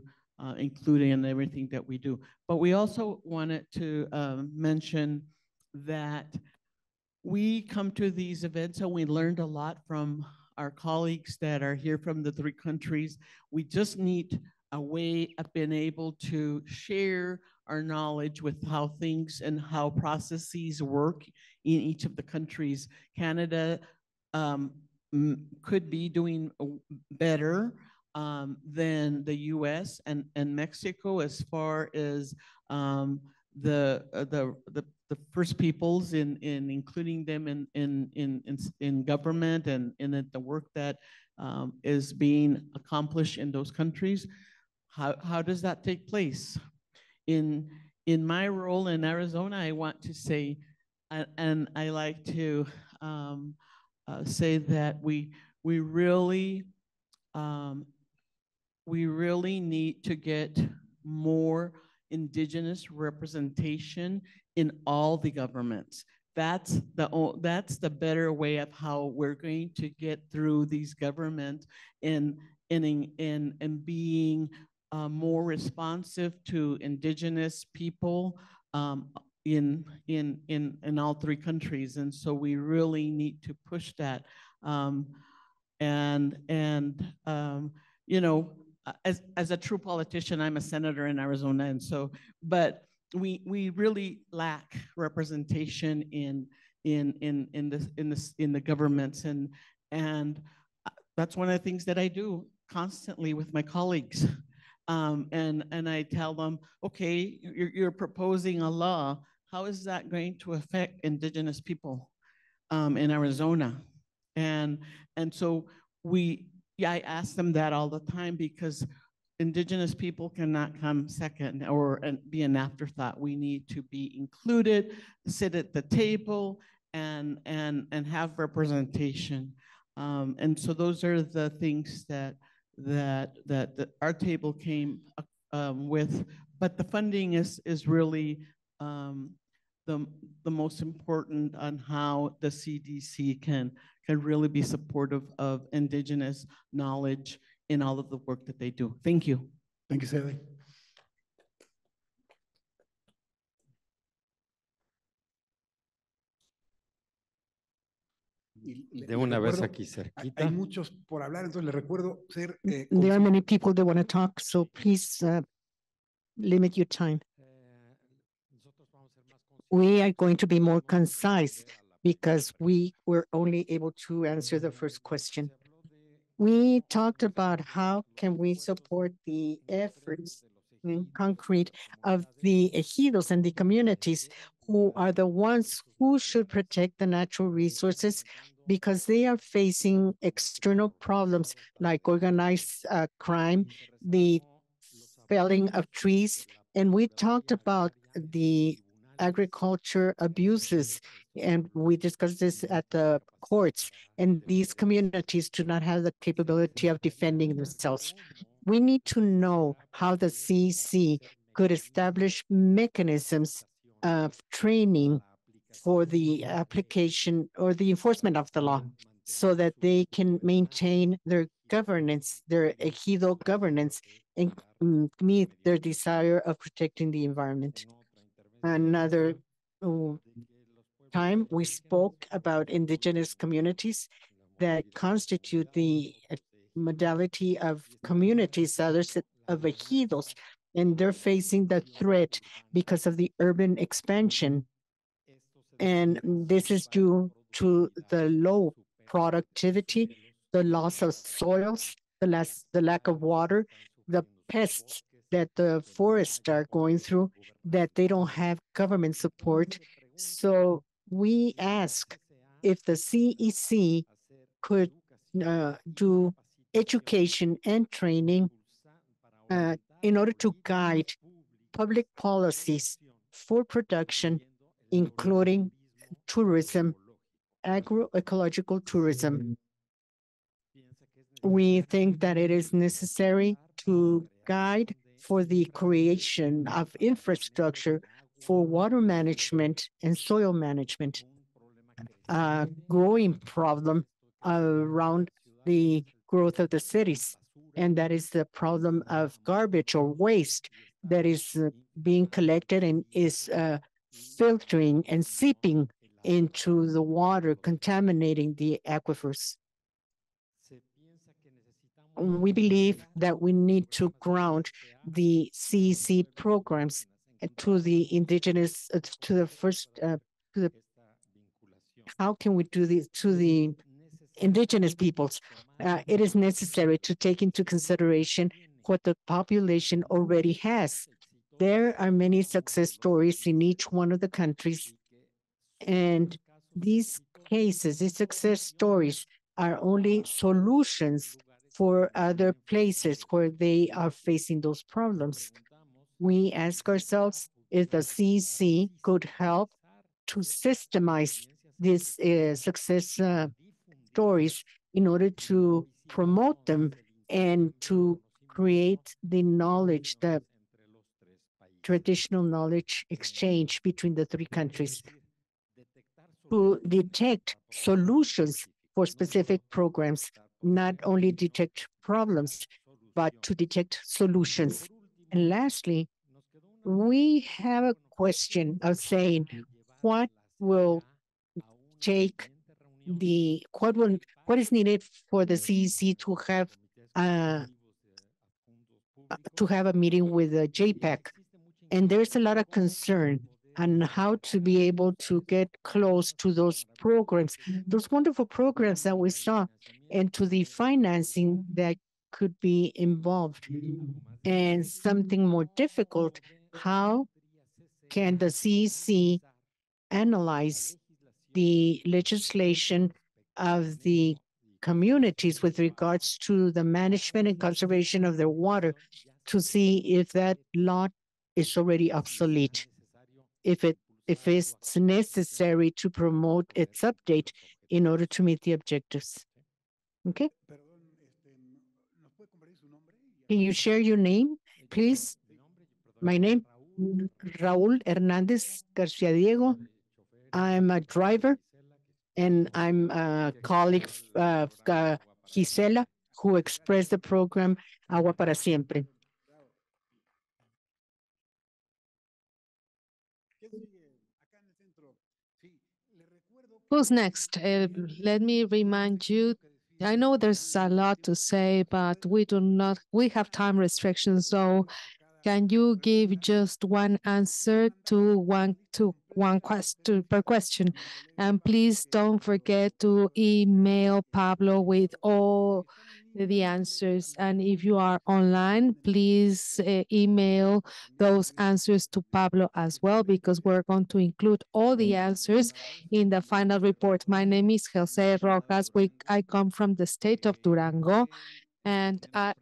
include it in everything that we do. But we also wanted to mention that we come to these events and we learned a lot from our colleagues that are here from the three countries. We just need a way of being able to share our knowledge with how things and how processes work in each of the countries. Canada could be doing better than the US and Mexico as far as the First Peoples in including them in government and in the work that is being accomplished in those countries. How does that take place? In my role in Arizona, I want to say, and I like to say that we really need to get more Indigenous representation in all the governments. that's the better way of how we're going to get through these governments in being more responsive to indigenous people in all three countries. And so we really need to push that. You know, as a true politician, I'm a senator in Arizona, and so, but we really lack representation in the governments, and that's one of the things that I do constantly with my colleagues. And I tell them, okay, you're proposing a law. How is that going to affect indigenous people in Arizona? And so I ask them that all the time, because indigenous people cannot come second or be an afterthought. We need to be included, sit at the table, and have representation. And so those are the things that our table came with. But the funding is really the most important on how the CDC can really be supportive of indigenous knowledge in all of the work that they do. Thank you. Thank you, Sally. De una vez aquí cerquita. Hay muchos por hablar, entonces les recuerdo ser. There are many people that want to talk, so please limit your time. We are going to be more concise because we were only able to answer the first question. We talked about how can we support the efforts in concrete of the ejidos and the communities who are the ones who should protect the natural resources, because they are facing external problems like organized crime, the felling of trees, and we talked about the agriculture abuses, and we discussed this at the courts, and these communities do not have the capability of defending themselves. We need to know how the CC could establish mechanisms of training for the application or the enforcement of the law, so that they can maintain their governance, their ejido governance, and meet their desire of protecting the environment. Another time we spoke about indigenous communities that constitute the modality of communities, others of ejidos, and they're facing the threat because of the urban expansion. And this is due to the low productivity, the loss of soils, the lack of water, the pests that the forests are going through, that they don't have government support. So we ask if the CEC could do education and training in order to guide public policies for production, including tourism, agroecological tourism. We think that it is necessary to guide for the creation of infrastructure for water management and soil management. A growing problem around the growth of the cities, and that is the problem of garbage or waste that is being collected and is filtering and seeping into the water, contaminating the aquifers. We believe that we need to ground the CEC programs to the indigenous, to the first, how can we do this to the indigenous peoples? It is necessary to take into consideration what the population already has. There are many success stories in each one of the countries, and these cases, these success stories, are only solutions for other places where they are facing those problems. We ask ourselves if the CEC could help to systemize these success stories in order to promote them and to create the knowledge, the traditional knowledge exchange between the three countries. to detect solutions for specific programs, not only detect problems, but to detect solutions. And lastly, we have a question of saying what will take what is needed for the CEC to have a meeting with the JPEG. And there's a lot of concern on how to be able to get close to those programs, those wonderful programs that we saw, and to the financing that could be involved. And something more difficult, how can the CEC analyze the legislation of the communities with regards to the management and conservation of their water to see if that law is already obsolete, if it's necessary to promote its update in order to meet the objectives. Okay. Can you share your name, please? My name, Raúl Hernández García Diego. I'm a driver, and I'm a colleague of Gisela, who expressed the program Agua para Siempre. Who's next? Let me remind you, I know there's a lot to say, but we have time restrictions. So can you give just one answer to one question per question? And please don't forget to email Pablo with all the answers. And if you are online, please email those answers to Pablo as well, because we're going to include all the answers in the final report. My name is Jose Rojas. I come from the state of Durango, and I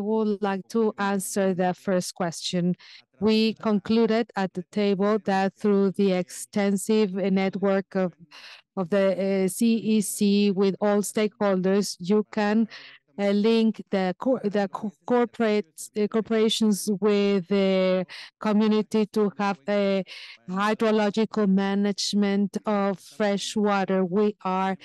would like to answer the first question. We concluded at the table that through the extensive network of the CEC with all stakeholders, you can link the corporations with the community to have a hydrological management of fresh water. We are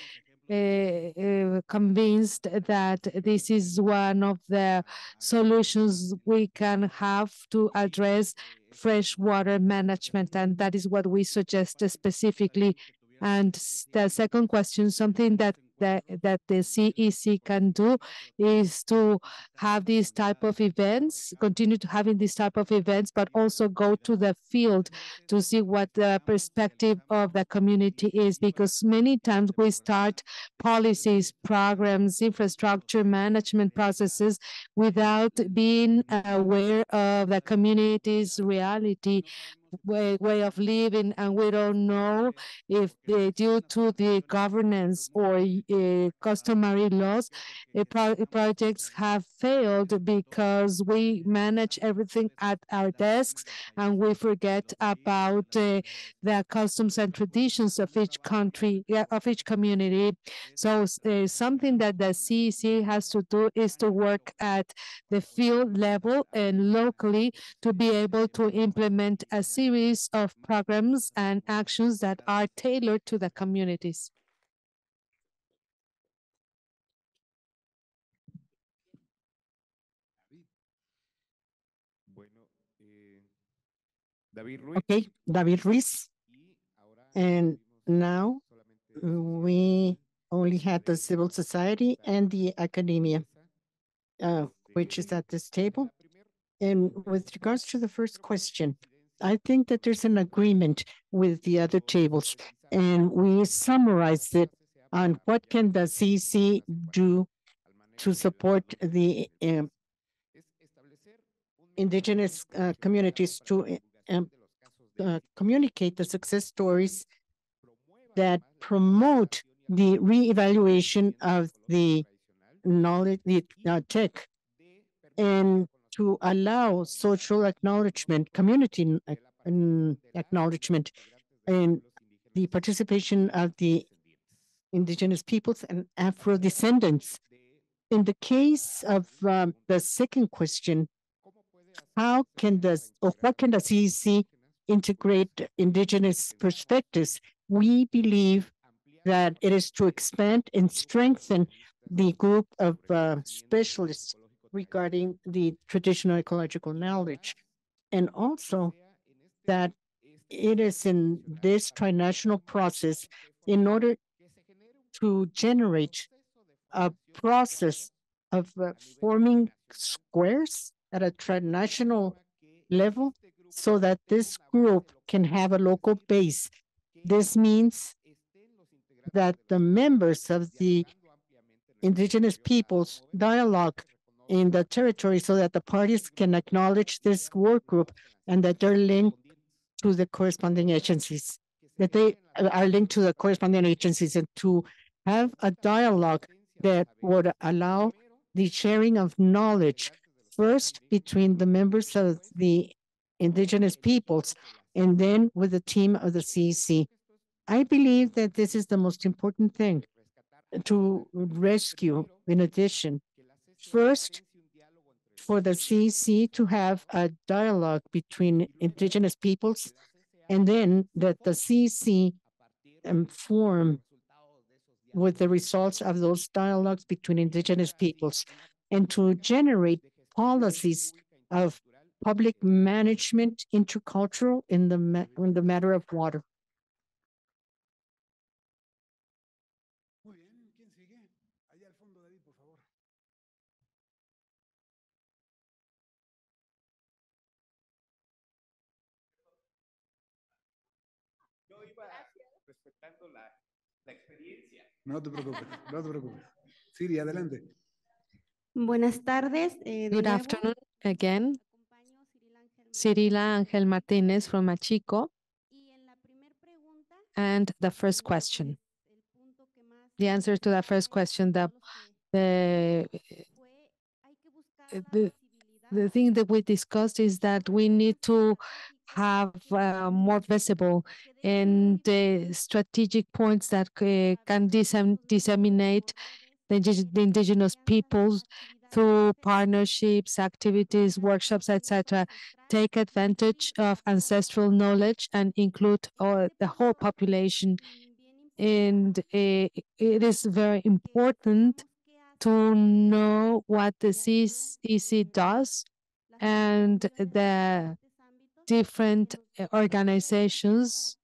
convinced that this is one of the solutions we can have to address freshwater management, and that is what we suggest specifically. And the second question, something that the CEC can do is to have these type of events, continue to having these type of events, but also go to the field to see what the perspective of the community is, because many times we start policies, programs, infrastructure management processes without being aware of the community's reality, way of living, and we don't know if due to the governance or customary laws, projects have failed because we manage everything at our desks and we forget about the customs and traditions of each country, of each community. So something that the CEC has to do is to work at the field level and locally to be able to implement a series of programs and actions that are tailored to the communities. Okay, David Ruiz. And now we only had the civil society and the academia, which is at this table. And with regards to the first question, I think that there's an agreement with the other tables, and we summarized it on what can the CEC do to support the indigenous communities to communicate the success stories that promote the reevaluation of the knowledge, the tech, and to allow social acknowledgement, community acknowledgement, and the participation of the indigenous peoples and Afro descendants. In the case of the second question, how can what can the CEC integrate indigenous perspectives we believe that it is to expand and strengthen the group of specialists regarding the traditional ecological knowledge, and also that it is in this trinational process in order to generate a process of forming squares at a trinational level so that this group can have a local base. This means that the members of the indigenous peoples dialogue in the territory so that the parties can acknowledge this work group and that they're linked to the corresponding agencies, that they are linked to the corresponding agencies, and to have a dialogue that would allow the sharing of knowledge first between the members of the indigenous peoples and then with the team of the CEC. I believe that this is the most important thing to rescue. In addition, first, for the CEC to have a dialogue between indigenous peoples, and then that the CEC form with the results of those dialogues between indigenous peoples, and to generate policies of public management intercultural in the matter of water. Muy bien, ¿quién sigue? Allá al fondo, David, por favor. Yo iba respetando la experiencia. No te preocupes, no te preocupes. Siri, adelante. Buenas tardes. Good afternoon again. Cirila Ángel Martínez from Machico. And the first question. The answer to that first question, the thing that we discussed is that we need to have more visible and strategic points that can disseminate the indigenous peoples through partnerships, activities, workshops, etc. Take advantage of ancestral knowledge and include the whole population. And it is very important to know what the CEC does and the different organizations.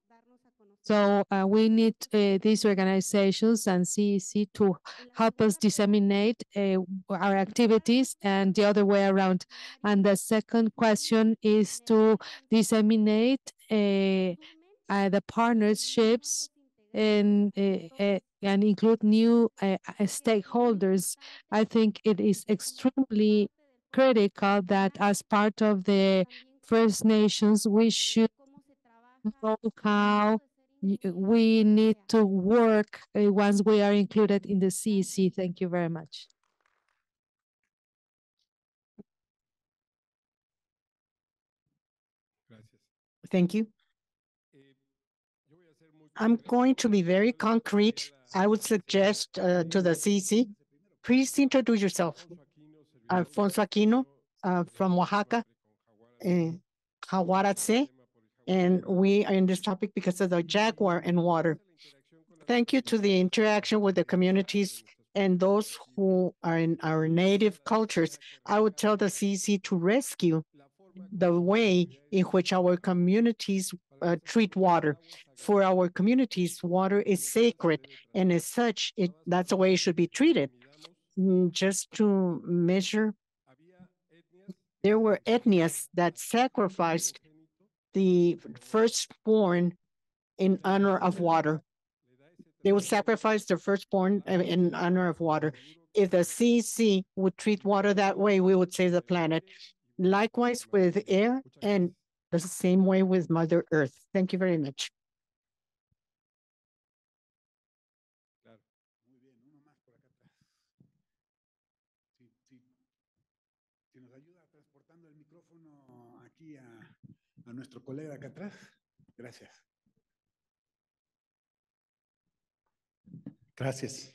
So we need these organizations and CEC to help us disseminate our activities and the other way around. And the second question is to disseminate the partnerships and include new stakeholders. I think it is extremely critical that as part of the First Nations, we should know how we need to work once we are included in the CEC. Thank you very much. Thank you. I'm going to be very concrete. I would suggest to the CEC, please introduce yourself. Alfonso Aquino from Oaxaca, Jaguarace, and we are in this topic because of the jaguar and water. Thank you to the interaction with the communities and those who are in our native cultures. I would tell the CEC to rescue the way in which our communities treat water. For our communities, water is sacred, and as such, that's the way it should be treated. Just to measure, there were etnias that sacrificed the firstborn in honor of water. They would sacrifice their firstborn in honor of water. If the CEC would treat water that way, we would save the planet. Likewise with air, and the same way with Mother Earth. Thank you very much. Si nos ayuda transportando el micrófono aquí a nuestro colega acá atrás. Gracias. Gracias.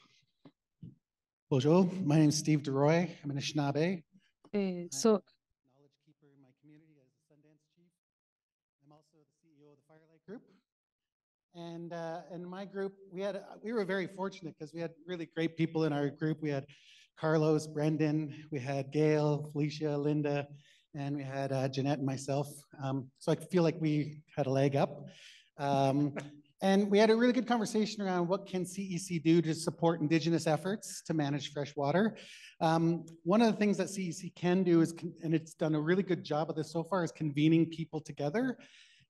Bonjour, my name is Steve DeRoy. I'm an Anishinaabe. So Knowledge keeper in my community as a Sundance chief. I'm also the CEO of the Firelight Group. And in my group, we were very fortunate because we had really great people in our group. We had Carlos, Brendan, we had Gail, Felicia, Linda, and we had Jeanette and myself. So I feel like we had a leg up. And we had a really good conversation around what can CEC do to support Indigenous efforts to manage fresh water. One of the things that CEC can do is, and it's done a really good job of this so far, is convening people together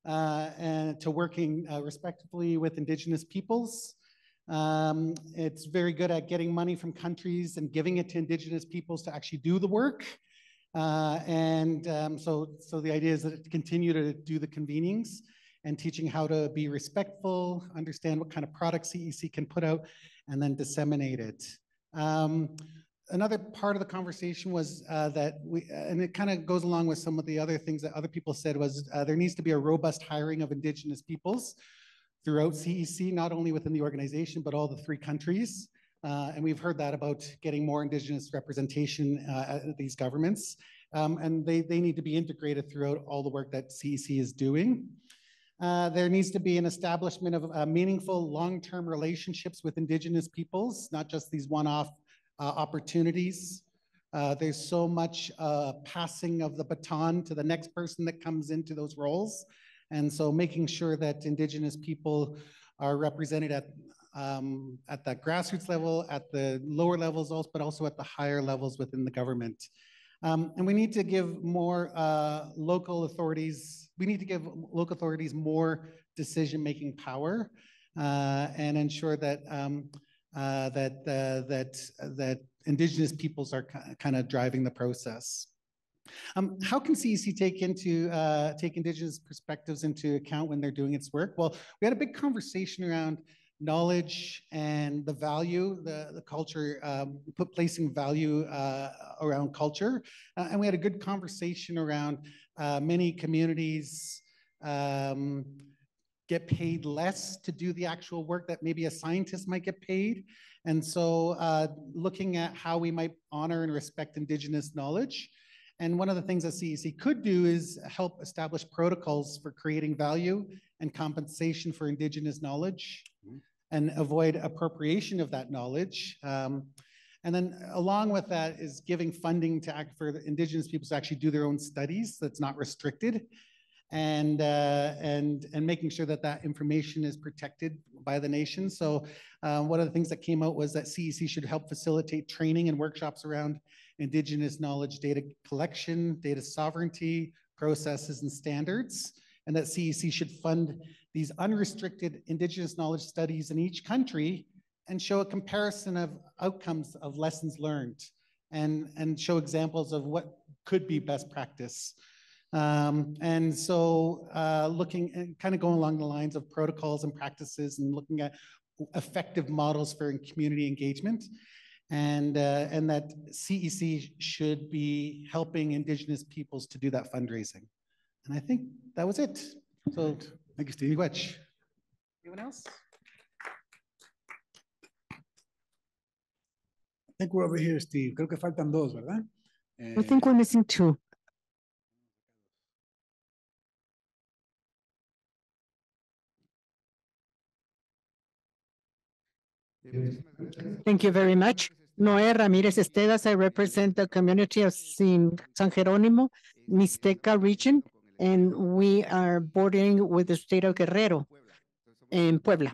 and to working respectively with Indigenous peoples. It's very good at getting money from countries and giving it to Indigenous peoples to actually do the work. So the idea is that to continue to do the convenings and teaching how to be respectful, understand what kind of products CEC can put out, and then disseminate it. Another part of the conversation was that and it kind of goes along with some of the other things that other people said, was there needs to be a robust hiring of Indigenous peoples throughout CEC, not only within the organization, but all the 3 countries. And we've heard that about getting more Indigenous representation at these governments. And they need to be integrated throughout all the work that CEC is doing. There needs to be an establishment of meaningful long-term relationships with Indigenous peoples, not just these one-off opportunities. There's so much passing of the baton to the next person that comes into those roles. And so making sure that Indigenous people are represented at that grassroots level, at the lower levels also, but also at the higher levels within the government. And we need to give more local authorities more decision-making power and ensure that that Indigenous peoples are kind of driving the process. How can CEC take Indigenous perspectives into account when they're doing its work? Well, we had a big conversation around knowledge and the value, the culture, placing value around culture. And we had a good conversation around many communities get paid less to do the actual work that maybe a scientist might get paid. And so looking at how we might honor and respect Indigenous knowledge. And one of the things that CEC could do is help establish protocols for creating value and compensation for Indigenous knowledge and avoid appropriation of that knowledge. And then along with that is giving funding for the Indigenous peoples to actually do their own studies that's not restricted, and making sure that that information is protected by the nation. So one of the things that came out was that CEC should help facilitate training and workshops around Indigenous knowledge data collection, data sovereignty, processes, and standards, and that CEC should fund these unrestricted Indigenous knowledge studies in each country and show a comparison of outcomes of lessons learned and show examples of what could be best practice. And so looking and kind of going along the lines of protocols and practices and looking at effective models for community engagement, and that CEC should be helping Indigenous peoples to do that fundraising. And I think that was it. So thank you, Steve. Much. Anyone else? I think we're over here, Steve. Creo que faltan 2, ¿verdad? I think we're missing 2. Thank you very much. Noé Ramírez Estedas. I represent the community of San Jerónimo, Mixteca region, and we are bordering with the state of Guerrero in Puebla.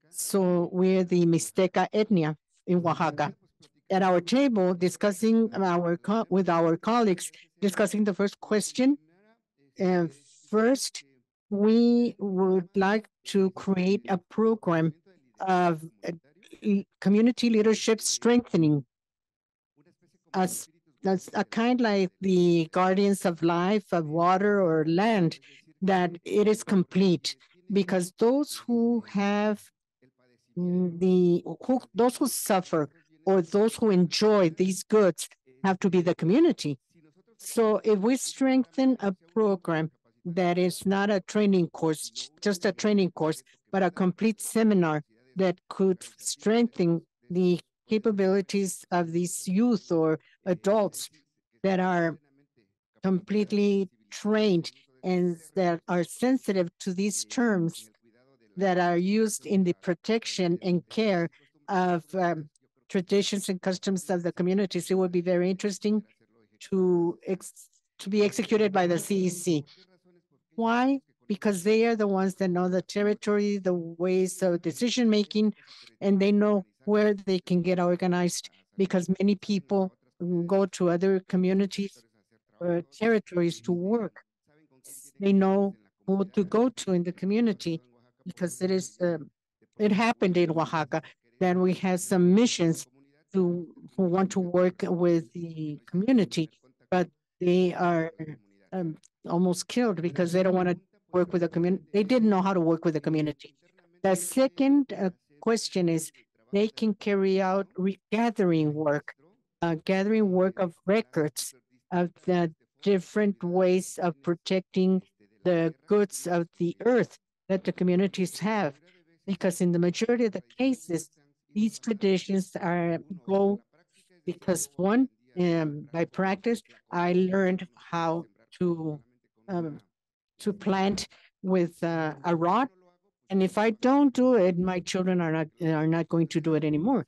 So we're the Mixteca ethnia in Oaxaca. At our table, discussing with our colleagues, discussing the first question. And first, we would like to create a program of community leadership strengthening, as a kind like the guardians of life, of water or land, that it is complete, because those who have those who suffer or those who enjoy these goods have to be the community. So if we strengthen a program that is not a training course, just a training course, but a complete seminar that could strengthen the capabilities of these youth or adults that are completely trained and that are sensitive to these terms that are used in the protection and care of traditions and customs of the communities. It would be very interesting to be executed by the CEC. Why? Because they are the ones that know the territory, the ways of decision making, and they know where they can get organized, because many people go to other communities or territories to work. They know who to go to in the community, because it happened in Oaxaca that we had some missions who want to work with the community, but they are um, almost killed because they don't want to work with the community. They didn't know how to work with the community. The second question is they can carry out gathering work of records of the different ways of protecting the goods of the earth that the communities have. Because in the majority of the cases, these traditions go because one, by practice, I learned how um, to plant with a rod, and if I don't do it, my children are not going to do it anymore.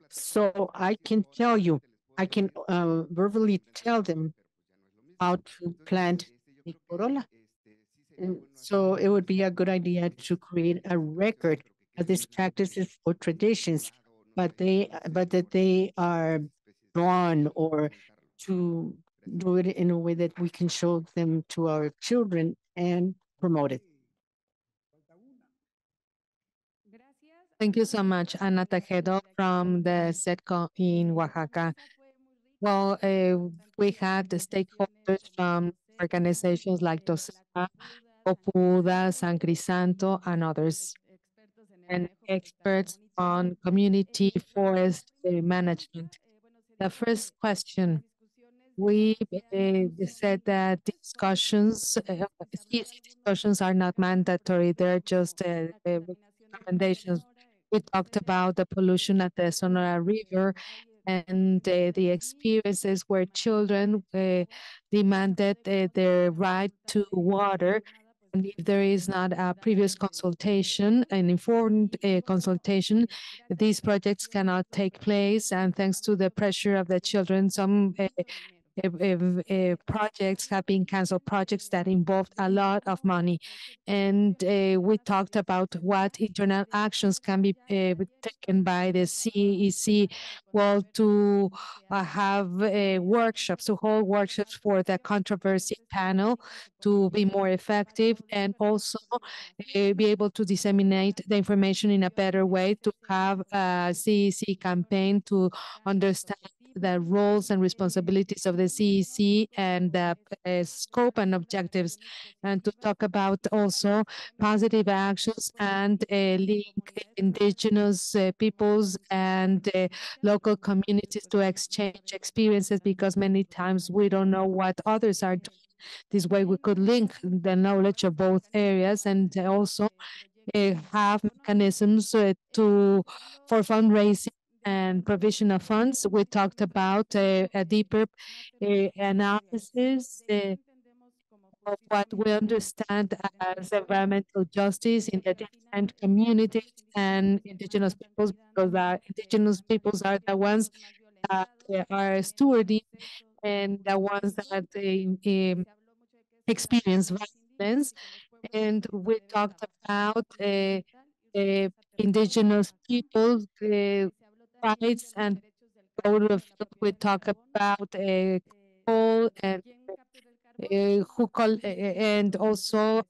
So I can tell you, I can verbally tell them how to plant a corolla. And so it would be a good idea to create a record of these practices or traditions, but that they are drawn, or to do it in a way that we can show them to our children and promote it. Thank you so much, Ana Tejedo from the SETCO in Oaxaca. Well, we had the stakeholders from organizations like TOSEA, Opuda, San Crisanto, and others, and experts on community forest management. The first question, we said that discussions are not mandatory, they're just recommendations. We talked about the pollution at the Sonora River and the experiences where children demanded their right to water. And if there is not a previous consultation, an informed consultation, these projects cannot take place. And thanks to the pressure of the children, some projects have been canceled, projects that involved a lot of money. And we talked about what internal actions can be taken by the CEC, well, to have workshops, to hold workshops for the controversy panel to be more effective, and also be able to disseminate the information in a better way, to have a CEC campaign to understand the roles and responsibilities of the CEC and the scope and objectives, and to talk about also positive actions and link indigenous peoples and local communities to exchange experiences, because many times we don't know what others are doing. This way we could link the knowledge of both areas, and also have mechanisms for fundraising and provision of funds. We talked about a deeper analysis of what we understand as environmental justice in the different communities and indigenous peoples, because the indigenous peoples are the ones that are stewarding and the ones that experience violence. And we talked about indigenous people's rights, and go to the field. We talk about coal and and also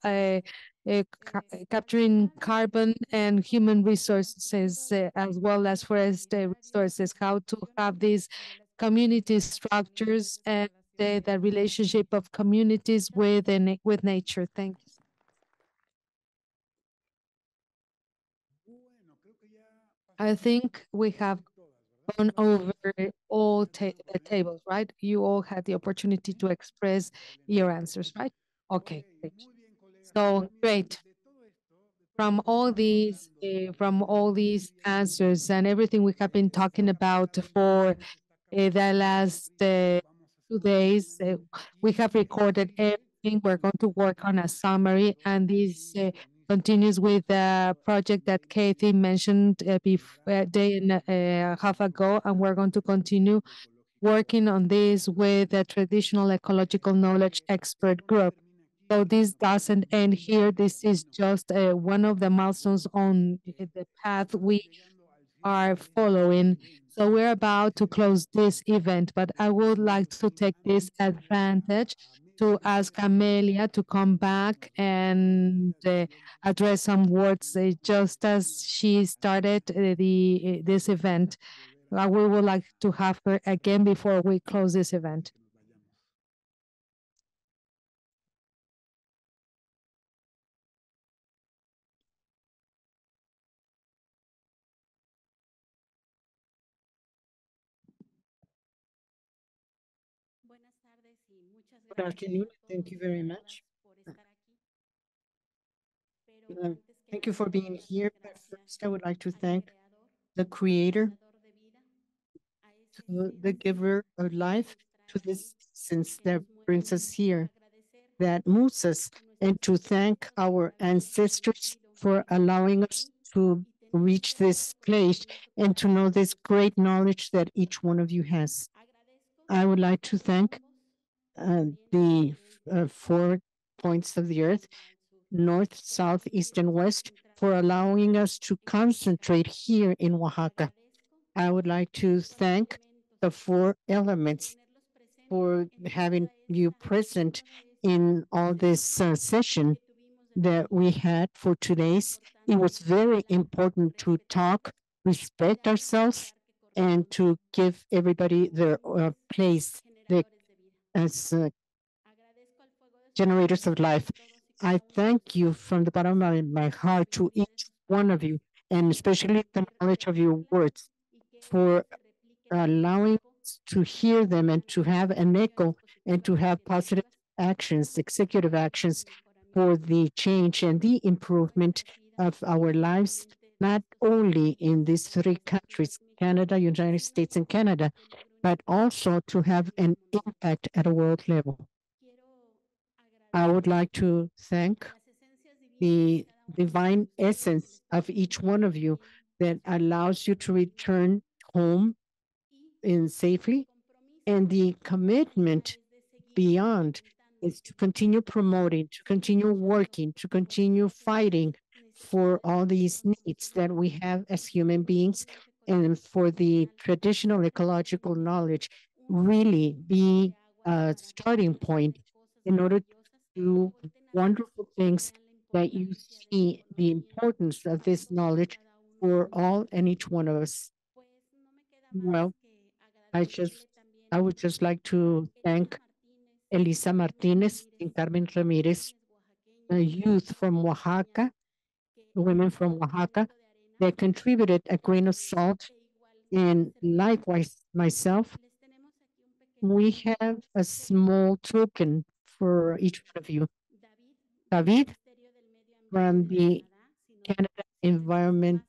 capturing carbon and human resources, as well as forest resources, how to have these community structures and the relationship of communities with nature. Thank you. I think we have gone over all the tables, right? You all had the opportunity to express your answers, right? Okay, great. So great. From all these answers and everything we have been talking about for the last 2 days, we have recorded everything. We're going to work on a summary, and this continues with the project that Kathy mentioned a day and a half ago, and we're going to continue working on this with the Traditional Ecological Knowledge Expert Group. So this doesn't end here. This is just one of the milestones on the path we are following. So we're about to close this event, but I would like to take this advantage to ask Amelia to come back and address some words just as she started this event. We would like to have her again before we close this event. Good afternoon. Thank you very much. Thank you for being here. But first, I would like to thank the creator, to the giver of life, to this sense that brings us here, that moves us, and to thank our ancestors for allowing us to reach this place and to know this great knowledge that each one of you has. I would like to thank the 4 points of the earth, north, south, east, and west, for allowing us to concentrate here in Oaxaca. I would like to thank the 4 elements for having you present in all this session that we had for today's. It was very important to talk, respect ourselves, and to give everybody their place as generators of life. I thank you from the bottom of my heart to each one of you, and especially the knowledge of your words, for allowing us to hear them and to have an echo and to have positive actions, executive actions for the change and the improvement of our lives, not only in these 3 countries, Canada, United States, and Canada, but also to have an impact at a world level. I would like to thank the divine essence of each one of you that allows you to return home in safely, and the commitment beyond is to continue promoting, to continue working, to continue fighting for all these needs that we have as human beings, and for the traditional ecological knowledge really be a starting point in order to do wonderful things, that you see the importance of this knowledge for all and each one of us. Well, I would just like to thank Elisa Martinez and Carmen Ramirez, youth from Oaxaca, women from Oaxaca, that contributed a grain of salt, and likewise myself. We have a small token for each one of you. David from the Canada Environment,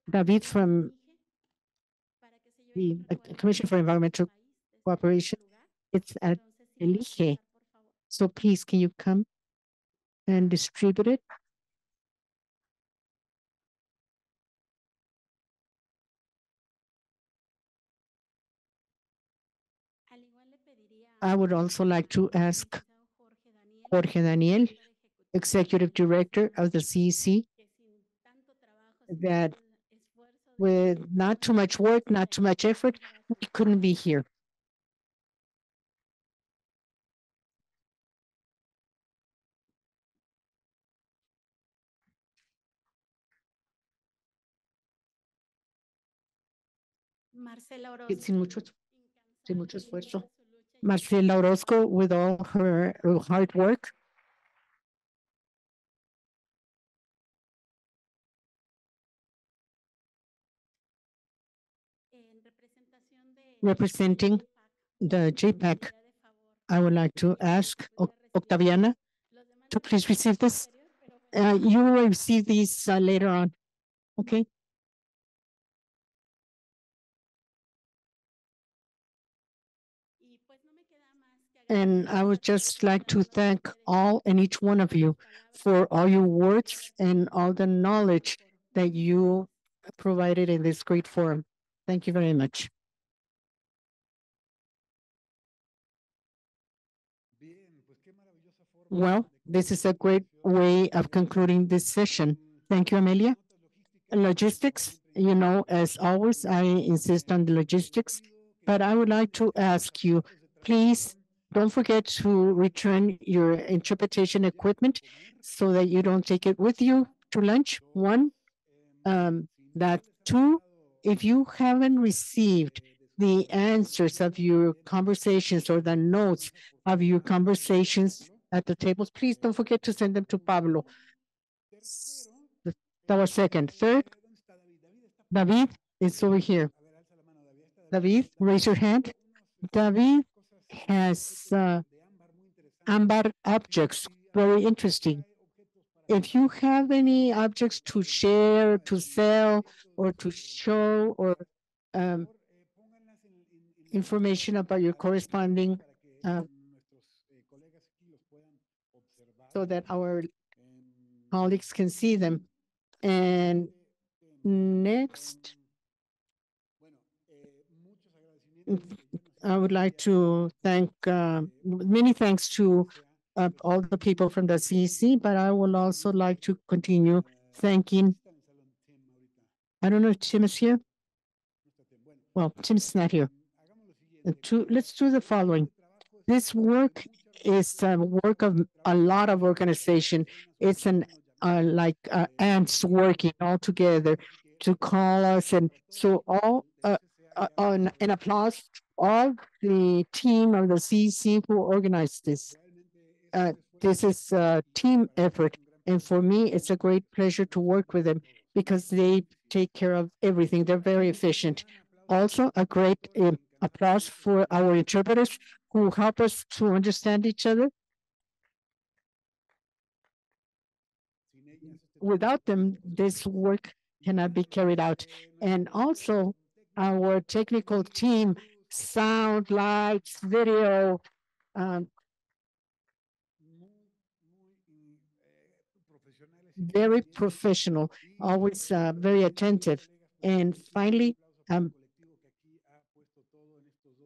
David from the Commission for Environmental Cooperation. It's at Elige. So please, can you come and distribute it? I would also like to ask Jorge Daniel, Executive Director of the CEC, that with not too much work, not too much effort, we couldn't be here. Sin mucho esfuerzo. Marcela Orozco, with all her hard work. Representing the JPAC, I would like to ask Octaviana to please receive this. You will receive these later on. Okay. And I would just like to thank all and each one of you for all your words and all the knowledge that you provided in this great forum. Thank you very much. Well, this is a great way of concluding this session. Thank you, Amelia. Logistics, you know, as always, I insist on the logistics, but I would like to ask you, please don't forget to return your interpretation equipment so that you don't take it with you to lunch. One, that two, if you haven't received the answers of your conversations or the notes of your conversations at the tables, please don't forget to send them to Pablo. That was second. Third, David is over here. David, raise your hand. David has amber objects, very interesting. If you have any objects to share, to sell, or to show, or information about your corresponding so that our colleagues can see them. And next, I would like to thank, many thanks to all the people from the CEC, but I would also like to continue thanking, I don't know if Tim is here. Well, Tim's not here. Let's do the following. This work is a work of a lot of organization. It's an like ants working all together to call us, and so all an applause to all the team of the CEC who organized this. This is a team effort, and for me, it's a great pleasure to work with them because they take care of everything. They're very efficient. Also, a great applause for our interpreters who help us to understand each other. Without them, this work cannot be carried out. And also, our technical team, sound, lights, video, very professional, always very attentive. And finally, an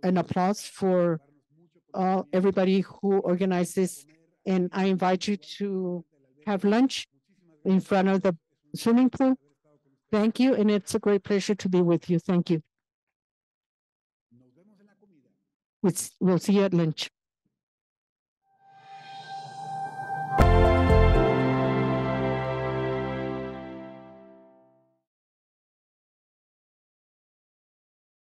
applause for everybody who organized this. And I invite you to have lunch in front of the swimming pool. Thank you, and it's a great pleasure to be with you. Thank you. We'll see you at lunch.